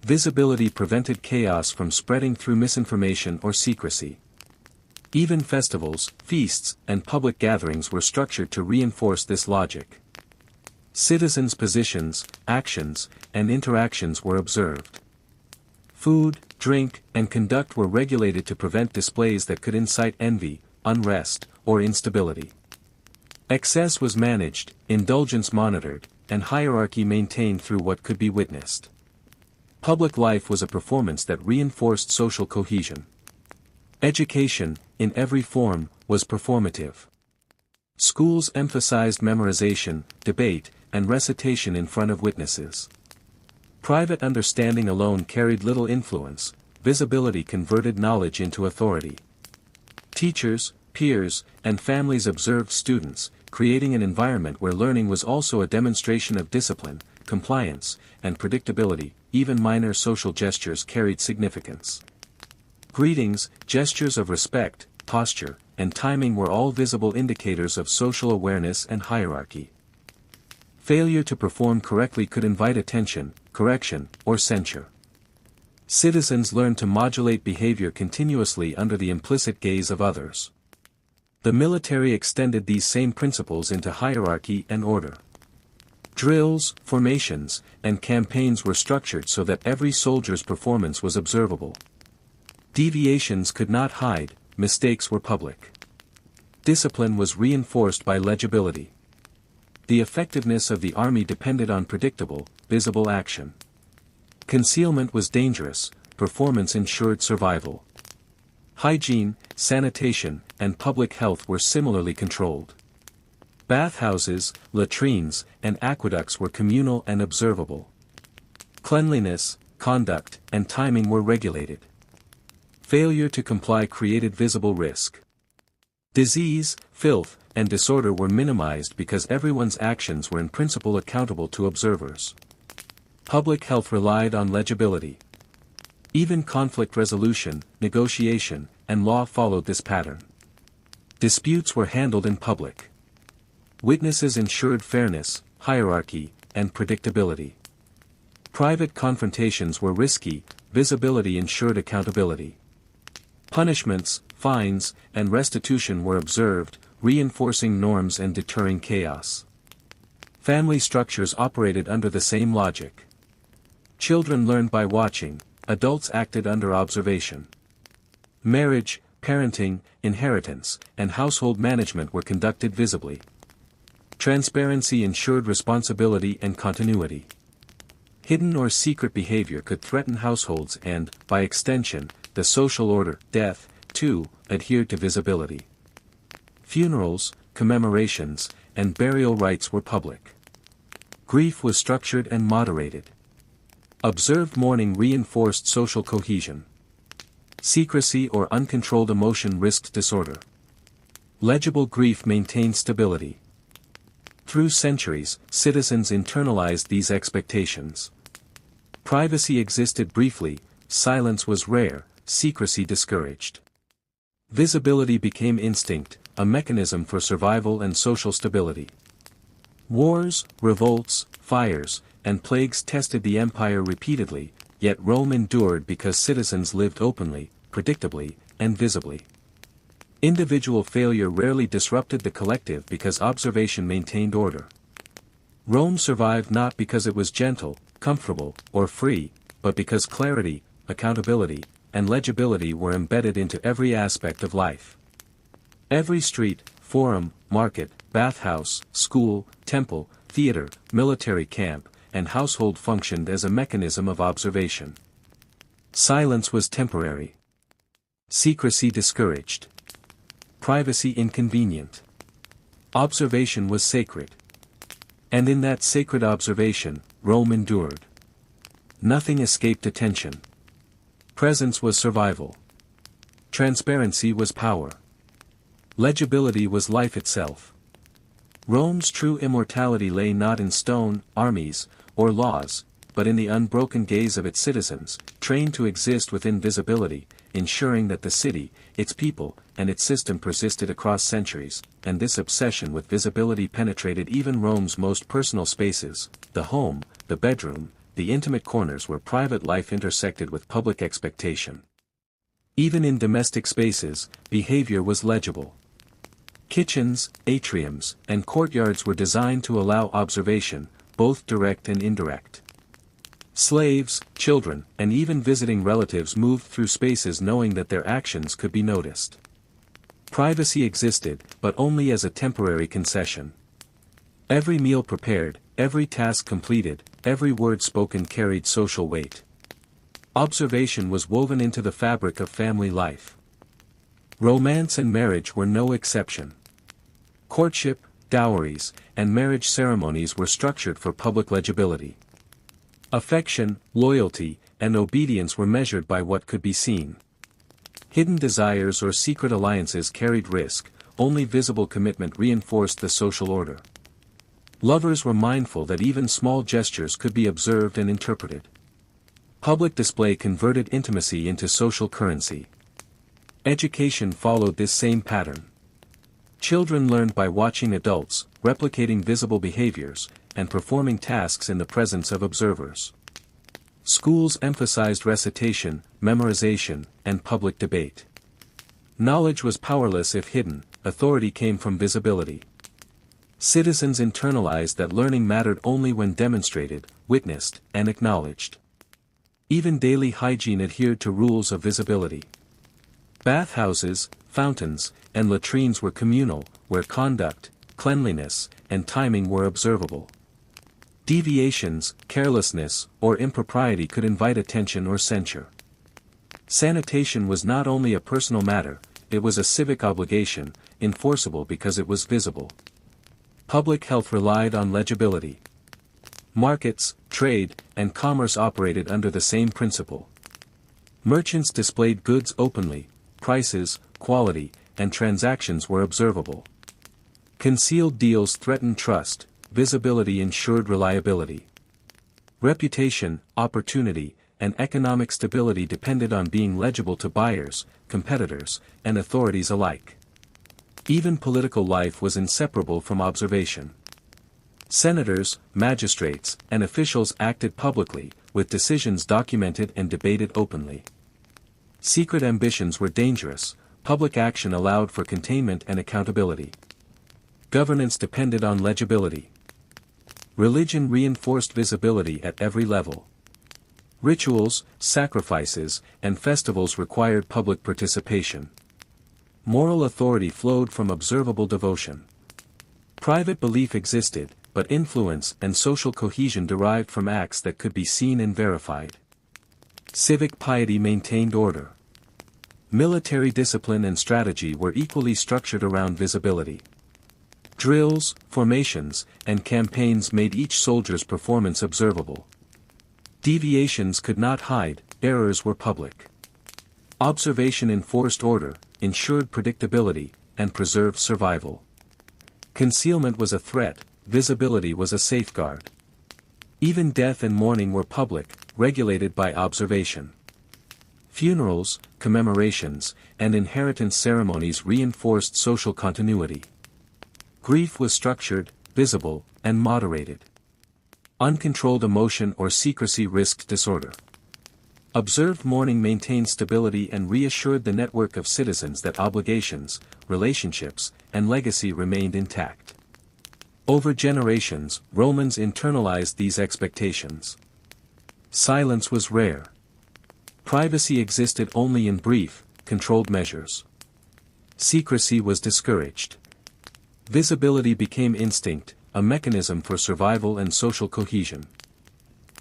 Visibility prevented chaos from spreading through misinformation or secrecy. Even festivals, feasts, and public gatherings were structured to reinforce this logic. Citizens' positions, actions, and interactions were observed. Food, drink, and conduct were regulated to prevent displays that could incite envy, unrest, or instability. Excess was managed, indulgence monitored, and hierarchy maintained through what could be witnessed. Public life was a performance that reinforced social cohesion. Education, in every form, was performative. Schools emphasized memorization, debate, and recitation in front of witnesses. Private understanding alone carried little influence. Visibility converted knowledge into authority. Teachers, peers, and families observed students, creating an environment where learning was also a demonstration of discipline, compliance, and predictability. Even minor social gestures carried significance. Greetings, gestures of respect, posture, and timing were all visible indicators of social awareness and hierarchy. Failure to perform correctly could invite attention, correction, or censure. Citizens learned to modulate behavior continuously under the implicit gaze of others. The military extended these same principles into hierarchy and order. Drills, formations, and campaigns were structured so that every soldier's performance was observable. Deviations could not hide, mistakes were public. Discipline was reinforced by legibility. The effectiveness of the army depended on predictable, visible action. Concealment was dangerous, performance ensured survival. Hygiene, sanitation, and public health were similarly controlled. Bathhouses, latrines, and aqueducts were communal and observable. Cleanliness, conduct, and timing were regulated. Failure to comply created visible risk. Disease, filth, and disorder were minimized because everyone's actions were in principle accountable to observers. Public health relied on legibility. Even conflict resolution, negotiation, and law followed this pattern. Disputes were handled in public. Witnesses ensured fairness, hierarchy, and predictability. Private confrontations were risky, visibility ensured accountability. Punishments, fines, and restitution were observed, reinforcing norms and deterring chaos. Family structures operated under the same logic. Children learned by watching, adults acted under observation. Marriage, parenting, inheritance, and household management were conducted visibly. Transparency ensured responsibility and continuity. Hidden or secret behavior could threaten households and, by extension, the social order. Death, too, adhered to visibility. Funerals, commemorations, and burial rites were public. Grief was structured and moderated. Observed mourning reinforced social cohesion. Secrecy or uncontrolled emotion risked disorder. Legible grief maintained stability. Through centuries, citizens internalized these expectations. Privacy existed briefly, silence was rare, secrecy discouraged. Visibility became instinct, a mechanism for survival and social stability. Wars, revolts, fires, and plagues tested the empire repeatedly, yet Rome endured because citizens lived openly, predictably, and visibly. Individual failure rarely disrupted the collective because observation maintained order. Rome survived not because it was gentle, comfortable, or free, but because clarity, accountability, and legibility were embedded into every aspect of life. Every street, forum, market, bathhouse, school, temple, theater, military camp, and household functioned as a mechanism of observation. Silence was temporary. Secrecy discouraged. Privacy inconvenient. Observation was sacred. And in that sacred observation, Rome endured. Nothing escaped attention. Presence was survival. Transparency was power. Legibility was life itself. Rome's true immortality lay not in stone, armies, or laws, but in the unbroken gaze of its citizens, trained to exist within visibility, ensuring that the city, its people, and its system persisted across centuries, and this obsession with visibility penetrated even Rome's most personal spaces, the home, the bedroom, the intimate corners where private life intersected with public expectation. Even in domestic spaces, behavior was legible. Kitchens, atriums, and courtyards were designed to allow observation, both direct and indirect. Slaves, children, and even visiting relatives moved through spaces knowing that their actions could be noticed. Privacy existed, but only as a temporary concession. Every meal prepared, every task completed, every word spoken carried social weight. Observation was woven into the fabric of family life. Romance and marriage were no exception. Courtship, dowries, and marriage ceremonies were structured for public legibility. Affection, loyalty, and obedience were measured by what could be seen. Hidden desires or secret alliances carried risk, only visible commitment reinforced the social order. Lovers were mindful that even small gestures could be observed and interpreted. Public display converted intimacy into social currency. Education followed this same pattern. Children learned by watching adults, replicating visible behaviors, and performing tasks in the presence of observers. Schools emphasized recitation, memorization, and public debate. Knowledge was powerless if hidden, authority came from visibility. Citizens internalized that learning mattered only when demonstrated, witnessed, and acknowledged. Even daily hygiene adhered to rules of visibility. Bathhouses, fountains, and latrines were communal, where conduct, cleanliness, and timing were observable. Deviations, carelessness, or impropriety could invite attention or censure. Sanitation was not only a personal matter, it was a civic obligation, enforceable because it was visible. Public health relied on legibility. Markets, trade, and commerce operated under the same principle. Merchants displayed goods openly, prices, quality, and transactions were observable. Concealed deals threatened trust, visibility ensured reliability. Reputation, opportunity, and economic stability depended on being legible to buyers, competitors, and authorities alike. Even political life was inseparable from observation. Senators, magistrates, and officials acted publicly, with decisions documented and debated openly. Secret ambitions were dangerous, public action allowed for containment and accountability. Governance depended on legibility. Religion reinforced visibility at every level. Rituals, sacrifices, and festivals required public participation. Moral authority flowed from observable devotion. Private belief existed, but influence and social cohesion derived from acts that could be seen and verified. Civic piety maintained order. Military discipline and strategy were equally structured around visibility. Drills, formations, and campaigns made each soldier's performance observable. Deviations could not hide, errors were public. Observation enforced order, ensured predictability, and preserved survival. Concealment was a threat, visibility was a safeguard. Even death and mourning were public, regulated by observation. Funerals, commemorations, and inheritance ceremonies reinforced social continuity. Grief was structured, visible, and moderated. Uncontrolled emotion or secrecy risked disorder. Observed mourning maintained stability and reassured the network of citizens that obligations, relationships, and legacy remained intact. Over generations, Romans internalized these expectations. Silence was rare. Privacy existed only in brief, controlled measures. Secrecy was discouraged. Visibility became instinct, a mechanism for survival and social cohesion.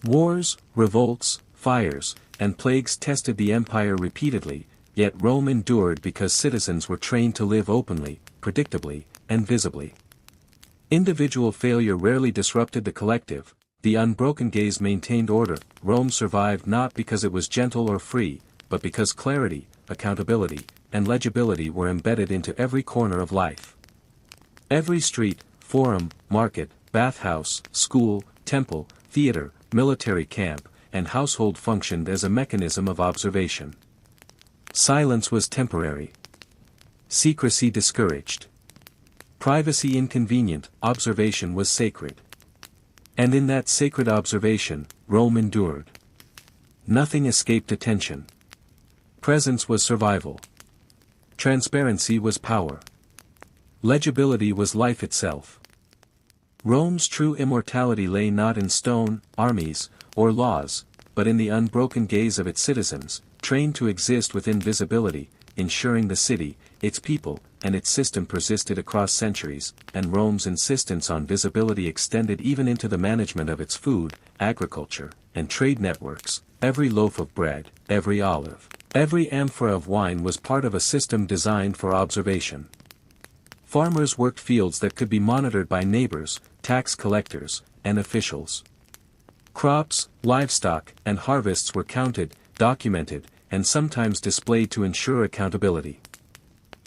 Wars, revolts, fires, and plagues tested the empire repeatedly, yet Rome endured because citizens were trained to live openly, predictably, and visibly. Individual failure rarely disrupted the collective. The unbroken gaze maintained order. Rome survived not because it was gentle or free, but because clarity, accountability, and legibility were embedded into every corner of life. Every street, forum, market, bathhouse, school, temple, theater, military camp, and household functioned as a mechanism of observation. Silence was temporary. Secrecy discouraged. Privacy inconvenient, observation was sacred. And in that sacred observation, Rome endured. Nothing escaped attention. Presence was survival. Transparency was power. Legibility was life itself. Rome's true immortality lay not in stone, armies, or laws, but in the unbroken gaze of its citizens, trained to exist within visibility, ensuring the city, its people, and its system persisted across centuries, and Rome's insistence on visibility extended even into the management of its food, agriculture, and trade networks. Every loaf of bread, every olive, every amphora of wine was part of a system designed for observation. Farmers worked fields that could be monitored by neighbors, tax collectors, and officials. Crops, livestock, and harvests were counted, documented, and sometimes displayed to ensure accountability.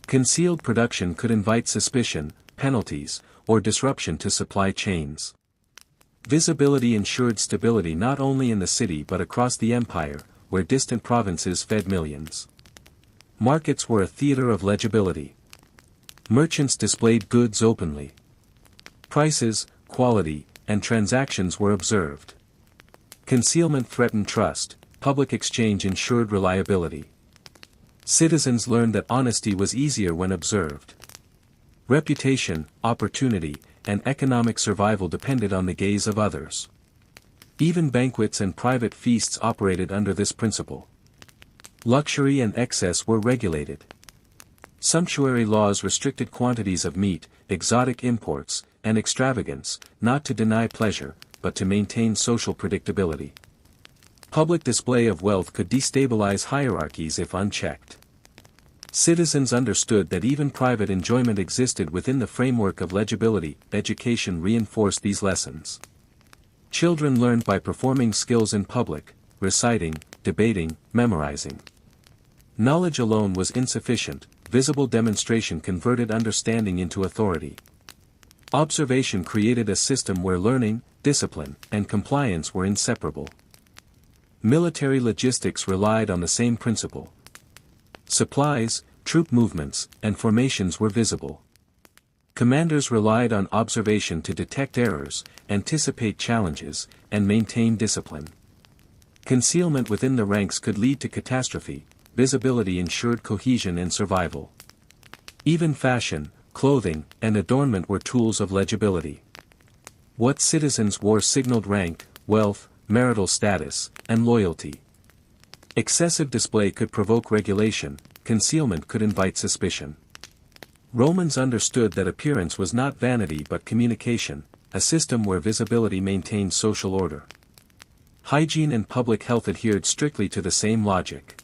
Concealed production could invite suspicion, penalties, or disruption to supply chains. Visibility ensured stability not only in the city but across the empire, where distant provinces fed millions. Markets were a theater of legibility. Merchants displayed goods openly. Prices, quality, and transactions were observed. Concealment threatened trust, public exchange ensured reliability. Citizens learned that honesty was easier when observed. Reputation, opportunity, and economic survival depended on the gaze of others. Even banquets and private feasts operated under this principle. Luxury and excess were regulated. Sumptuary laws restricted quantities of meat, exotic imports, and extravagance, not to deny pleasure, but to maintain social predictability. Public display of wealth could destabilize hierarchies if unchecked. Citizens understood that even private enjoyment existed within the framework of legibility. Education reinforced these lessons. Children learned by performing skills in public, reciting, debating, memorizing. Knowledge alone was insufficient. Visible demonstration converted understanding into authority. Observation created a system where learning, discipline, and compliance were inseparable. Military logistics relied on the same principle. Supplies, troop movements, and formations were visible. Commanders relied on observation to detect errors, anticipate challenges, and maintain discipline. Concealment within the ranks could lead to catastrophe. Visibility ensured cohesion and survival. Even fashion, clothing, and adornment were tools of legibility. What citizens wore signaled rank, wealth, marital status, and loyalty. Excessive display could provoke regulation, concealment could invite suspicion. Romans understood that appearance was not vanity but communication, a system where visibility maintained social order. Hygiene and public health adhered strictly to the same logic.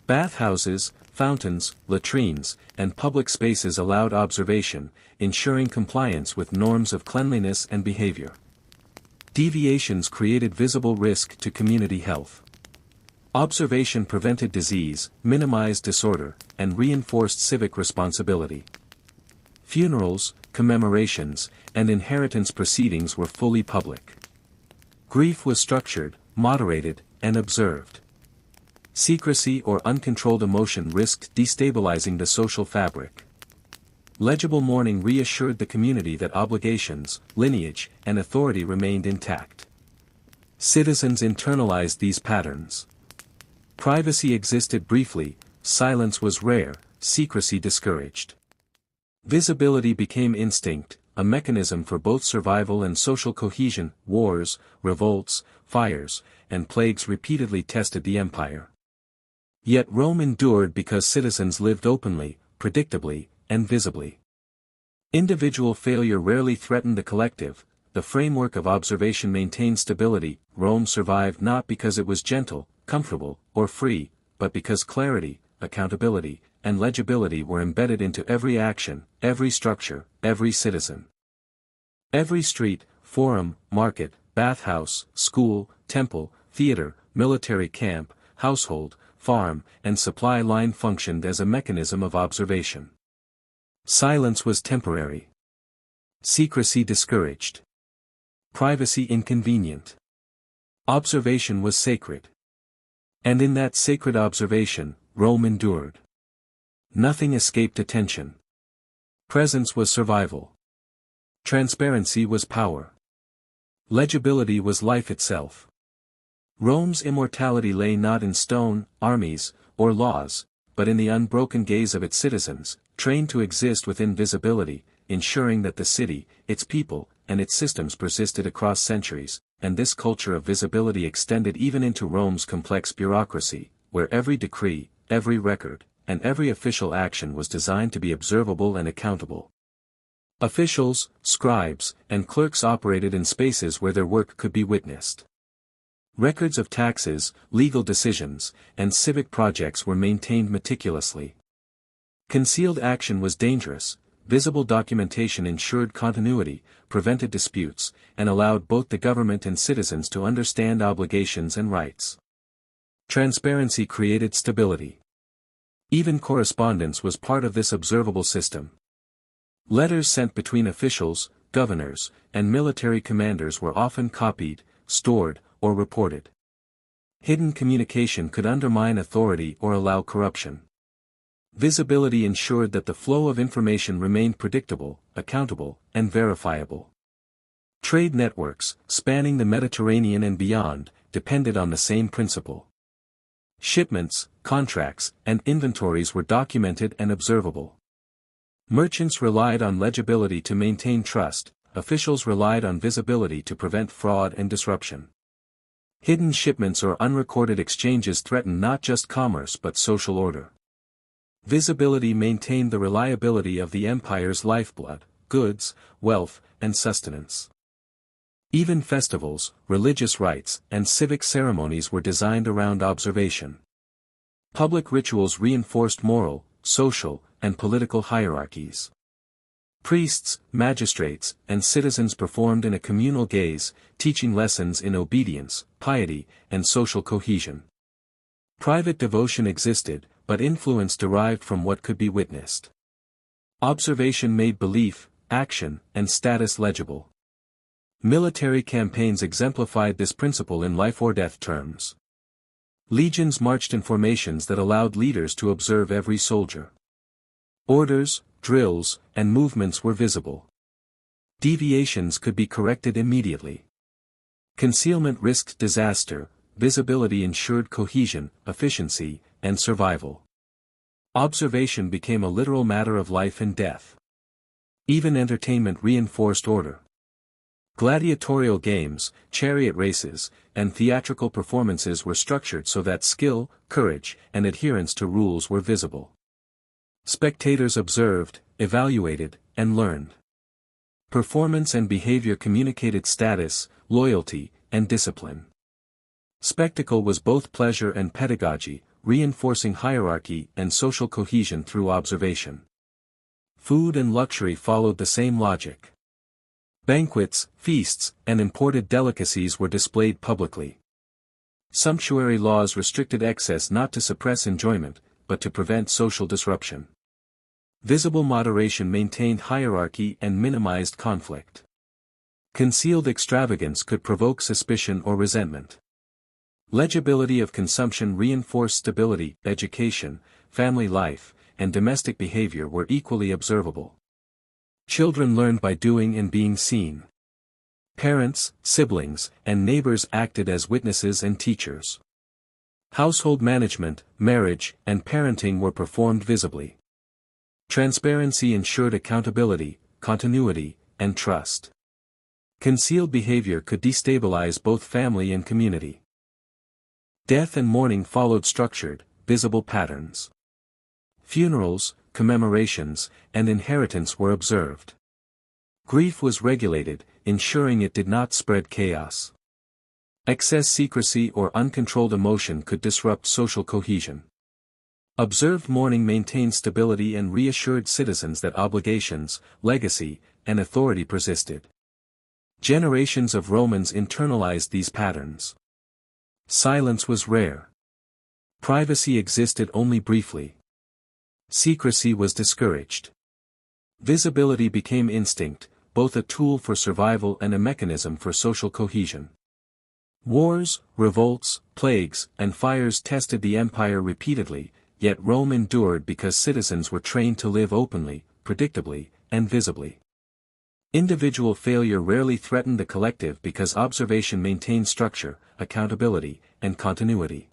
Bathhouses, fountains, latrines, and public spaces allowed observation, ensuring compliance with norms of cleanliness and behavior. Deviations created visible risk to community health. Observation prevented disease, minimized disorder, and reinforced civic responsibility. Funerals, commemorations, and inheritance proceedings were fully public. Grief was structured, moderated, and observed. Secrecy or uncontrolled emotion risked destabilizing the social fabric. Legible mourning reassured the community that obligations, lineage, and authority remained intact. Citizens internalized these patterns. Privacy existed briefly, silence was rare, secrecy discouraged. Visibility became instinct, a mechanism for both survival and social cohesion. Wars, revolts, fires, and plagues repeatedly tested the empire. Yet Rome endured because citizens lived openly, predictably, and visibly. Individual failure rarely threatened the collective. The framework of observation maintained stability. Rome survived not because it was gentle, comfortable, or free, but because clarity, accountability, and legibility were embedded into every action, every structure, every citizen. Every street, forum, market, bathhouse, school, temple, theater, military camp, household, farm, and supply line functioned as a mechanism of observation. Silence was temporary. Secrecy discouraged. Privacy inconvenient. Observation was sacred. And in that sacred observation, Rome endured. Nothing escaped attention. Presence was survival. Transparency was power. Legibility was life itself. Rome's immortality lay not in stone, armies, or laws, but in the unbroken gaze of its citizens, trained to exist within visibility, ensuring that the city, its people, and its systems persisted across centuries, and this culture of visibility extended even into Rome's complex bureaucracy, where every decree, every record, and every official action was designed to be observable and accountable. Officials, scribes, and clerks operated in spaces where their work could be witnessed. Records of taxes, legal decisions, and civic projects were maintained meticulously. Concealed action was dangerous. Visible documentation ensured continuity, prevented disputes, and allowed both the government and citizens to understand obligations and rights. Transparency created stability. Even correspondence was part of this observable system. Letters sent between officials, governors, and military commanders were often copied, stored, or reported. Hidden communication could undermine authority or allow corruption. Visibility ensured that the flow of information remained predictable, accountable, and verifiable. Trade networks, spanning the Mediterranean and beyond, depended on the same principle. Shipments, contracts, and inventories were documented and observable. Merchants relied on legibility to maintain trust, officials relied on visibility to prevent fraud and disruption. Hidden shipments or unrecorded exchanges threatened not just commerce but social order. Visibility maintained the reliability of the empire's lifeblood, goods, wealth, and sustenance. Even festivals, religious rites, and civic ceremonies were designed around observation. Public rituals reinforced moral, social, and political hierarchies. Priests, magistrates, and citizens performed in a communal gaze, teaching lessons in obedience, piety, and social cohesion. Private devotion existed, but influence derived from what could be witnessed. Observation made belief, action, and status legible. Military campaigns exemplified this principle in life-or-death terms. Legions marched in formations that allowed leaders to observe every soldier. Orders, drills, and movements were visible. Deviations could be corrected immediately. Concealment risked disaster, visibility ensured cohesion, efficiency, and survival. Observation became a literal matter of life and death. Even entertainment reinforced order. Gladiatorial games, chariot races, and theatrical performances were structured so that skill, courage, and adherence to rules were visible. Spectators observed, evaluated, and learned. Performance and behavior communicated status, loyalty, and discipline. Spectacle was both pleasure and pedagogy, reinforcing hierarchy and social cohesion through observation. Food and luxury followed the same logic. Banquets, feasts, and imported delicacies were displayed publicly. Sumptuary laws restricted excess not to suppress enjoyment, but to prevent social disruption. Visible moderation maintained hierarchy and minimized conflict. Concealed extravagance could provoke suspicion or resentment. Legibility of consumption reinforced stability. Education, family life, and domestic behavior were equally observable. Children learned by doing and being seen. Parents, siblings, and neighbors acted as witnesses and teachers. Household management, marriage, and parenting were performed visibly. Transparency ensured accountability, continuity, and trust. Concealed behavior could destabilize both family and community. Death and mourning followed structured, visible patterns. Funerals, commemorations, and inheritance were observed. Grief was regulated, ensuring it did not spread chaos. Excess secrecy or uncontrolled emotion could disrupt social cohesion. Observed mourning maintained stability and reassured citizens that obligations, legacy, and authority persisted. Generations of Romans internalized these patterns. Silence was rare. Privacy existed only briefly. Secrecy was discouraged. Visibility became instinct, both a tool for survival and a mechanism for social cohesion. Wars, revolts, plagues, and fires tested the empire repeatedly, yet Rome endured because citizens were trained to live openly, predictably, and visibly. Individual failure rarely threatened the collective because observation maintained structure, accountability, and continuity.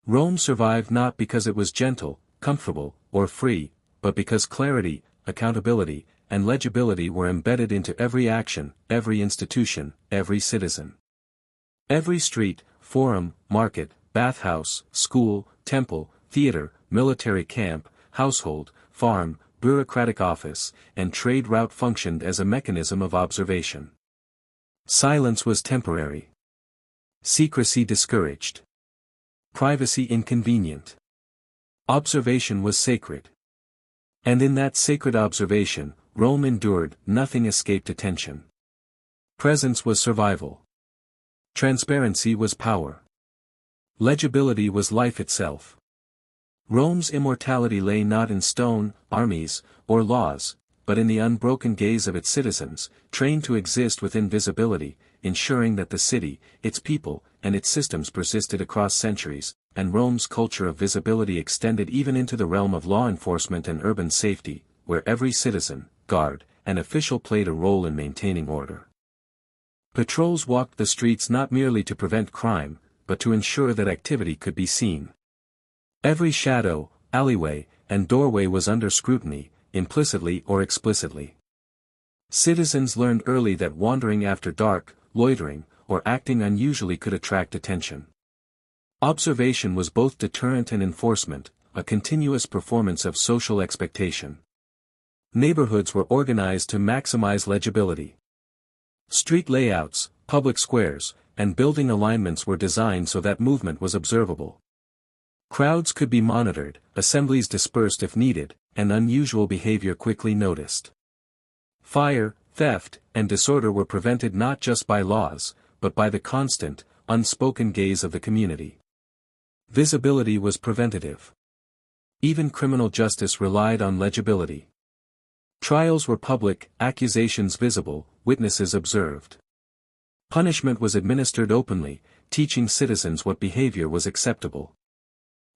Rome survived not because it was gentle, comfortable, or free, but because clarity, accountability, and legibility were embedded into every action, every institution, every citizen. Every street, forum, market, bathhouse, school, temple, theater, military camp, household, farm, bureaucratic office, and trade route functioned as a mechanism of observation. Silence was temporary. Secrecy discouraged. Privacy inconvenient. Observation was sacred. And in that sacred observation, Rome endured, nothing escaped attention. Presence was survival. Transparency was power. Legibility was life itself. Rome's immortality lay not in stone, armies, or laws, but in the unbroken gaze of its citizens, trained to exist within visibility, ensuring that the city, its people, and its systems persisted across centuries, and Rome's culture of visibility extended even into the realm of law enforcement and urban safety, where every citizen, guard, and official played a role in maintaining order. Patrols walked the streets not merely to prevent crime, but to ensure that activity could be seen. Every shadow, alleyway, and doorway was under scrutiny, implicitly or explicitly. Citizens learned early that wandering after dark, loitering, or acting unusually could attract attention. Observation was both deterrent and enforcement, a continuous performance of social expectation. Neighborhoods were organized to maximize legibility. Street layouts, public squares, and building alignments were designed so that movement was observable. Crowds could be monitored, assemblies dispersed if needed, and unusual behavior quickly noticed. Fire, theft, and disorder were prevented not just by laws, but by the constant, unspoken gaze of the community. Visibility was preventative. Even criminal justice relied on legibility. Trials were public, accusations visible, witnesses observed. Punishment was administered openly, teaching citizens what behavior was acceptable.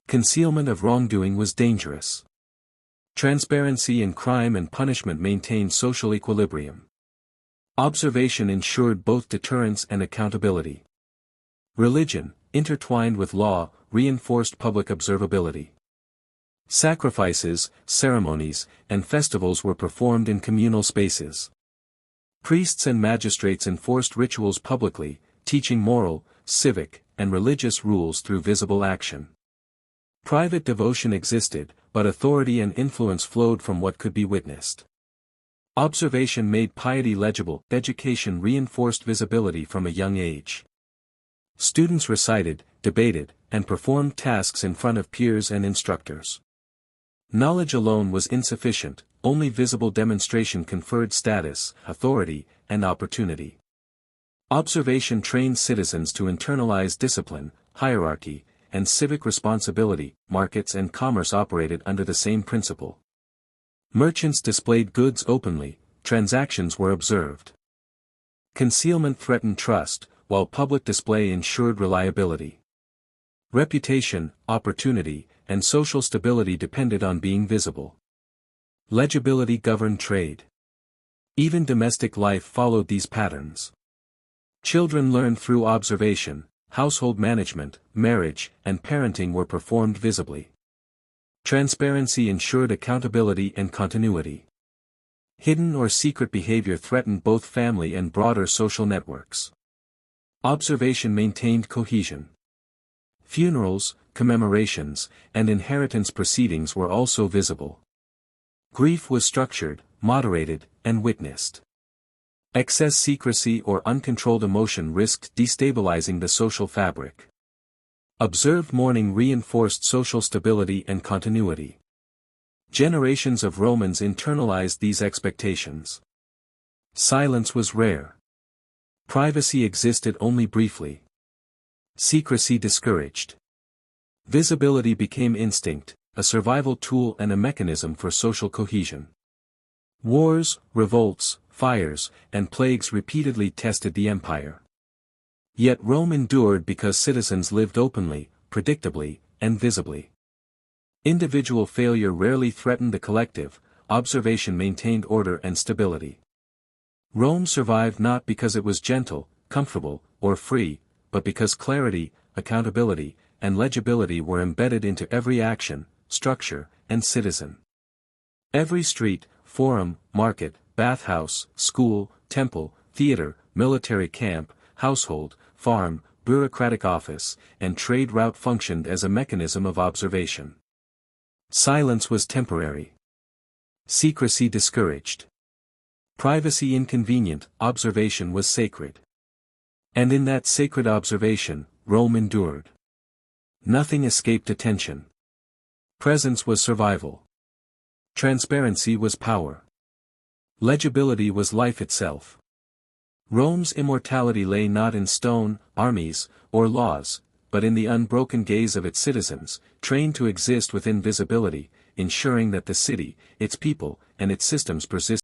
Concealment of wrongdoing was dangerous. Transparency in crime and punishment maintained social equilibrium. Observation ensured both deterrence and accountability. Religion, intertwined with law, reinforced public observability. Sacrifices, ceremonies, and festivals were performed in communal spaces. Priests and magistrates enforced rituals publicly, teaching moral, civic, and religious rules through visible action. Private devotion existed, but authority and influence flowed from what could be witnessed. Observation made piety legible, education reinforced visibility from a young age. Students recited, debated, and performed tasks in front of peers and instructors. Knowledge alone was insufficient, only visible demonstration conferred status, authority, and opportunity. Observation trained citizens to internalize discipline, hierarchy, and civic responsibility. Markets and commerce operated under the same principle. Merchants displayed goods openly, transactions were observed. Concealment threatened trust, while public display ensured reliability. Reputation, opportunity, and social stability depended on being visible. Legibility governed trade. Even domestic life followed these patterns. Children learned through observation, household management, marriage, and parenting were performed visibly. Transparency ensured accountability and continuity. Hidden or secret behavior threatened both family and broader social networks. Observation maintained cohesion. Funerals, commemorations, and inheritance proceedings were also visible. Grief was structured, moderated, and witnessed. Excess secrecy or uncontrolled emotion risked destabilizing the social fabric. Observed mourning reinforced social stability and continuity. Generations of Romans internalized these expectations. Silence was rare. Privacy existed only briefly. Secrecy discouraged. Visibility became instinct, a survival tool and a mechanism for social cohesion. Wars, revolts, fires, and plagues repeatedly tested the empire. Yet Rome endured because citizens lived openly, predictably, and visibly. Individual failure rarely threatened the collective, observation maintained order and stability. Rome survived not because it was gentle, comfortable, or free, but because clarity, accountability, and legibility were embedded into every action, structure, and citizen. Every street, forum, market, bathhouse, school, temple, theater, military camp, household, farm, bureaucratic office, and trade route functioned as a mechanism of observation. Silence was temporary. Secrecy discouraged. Privacy inconvenient, observation was sacred. And in that sacred observation, Rome endured. Nothing escaped attention. Presence was survival. Transparency was power. Legibility was life itself. Rome's immortality lay not in stone, armies, or laws, but in the unbroken gaze of its citizens, trained to exist within visibility, ensuring that the city, its people, and its systems persist.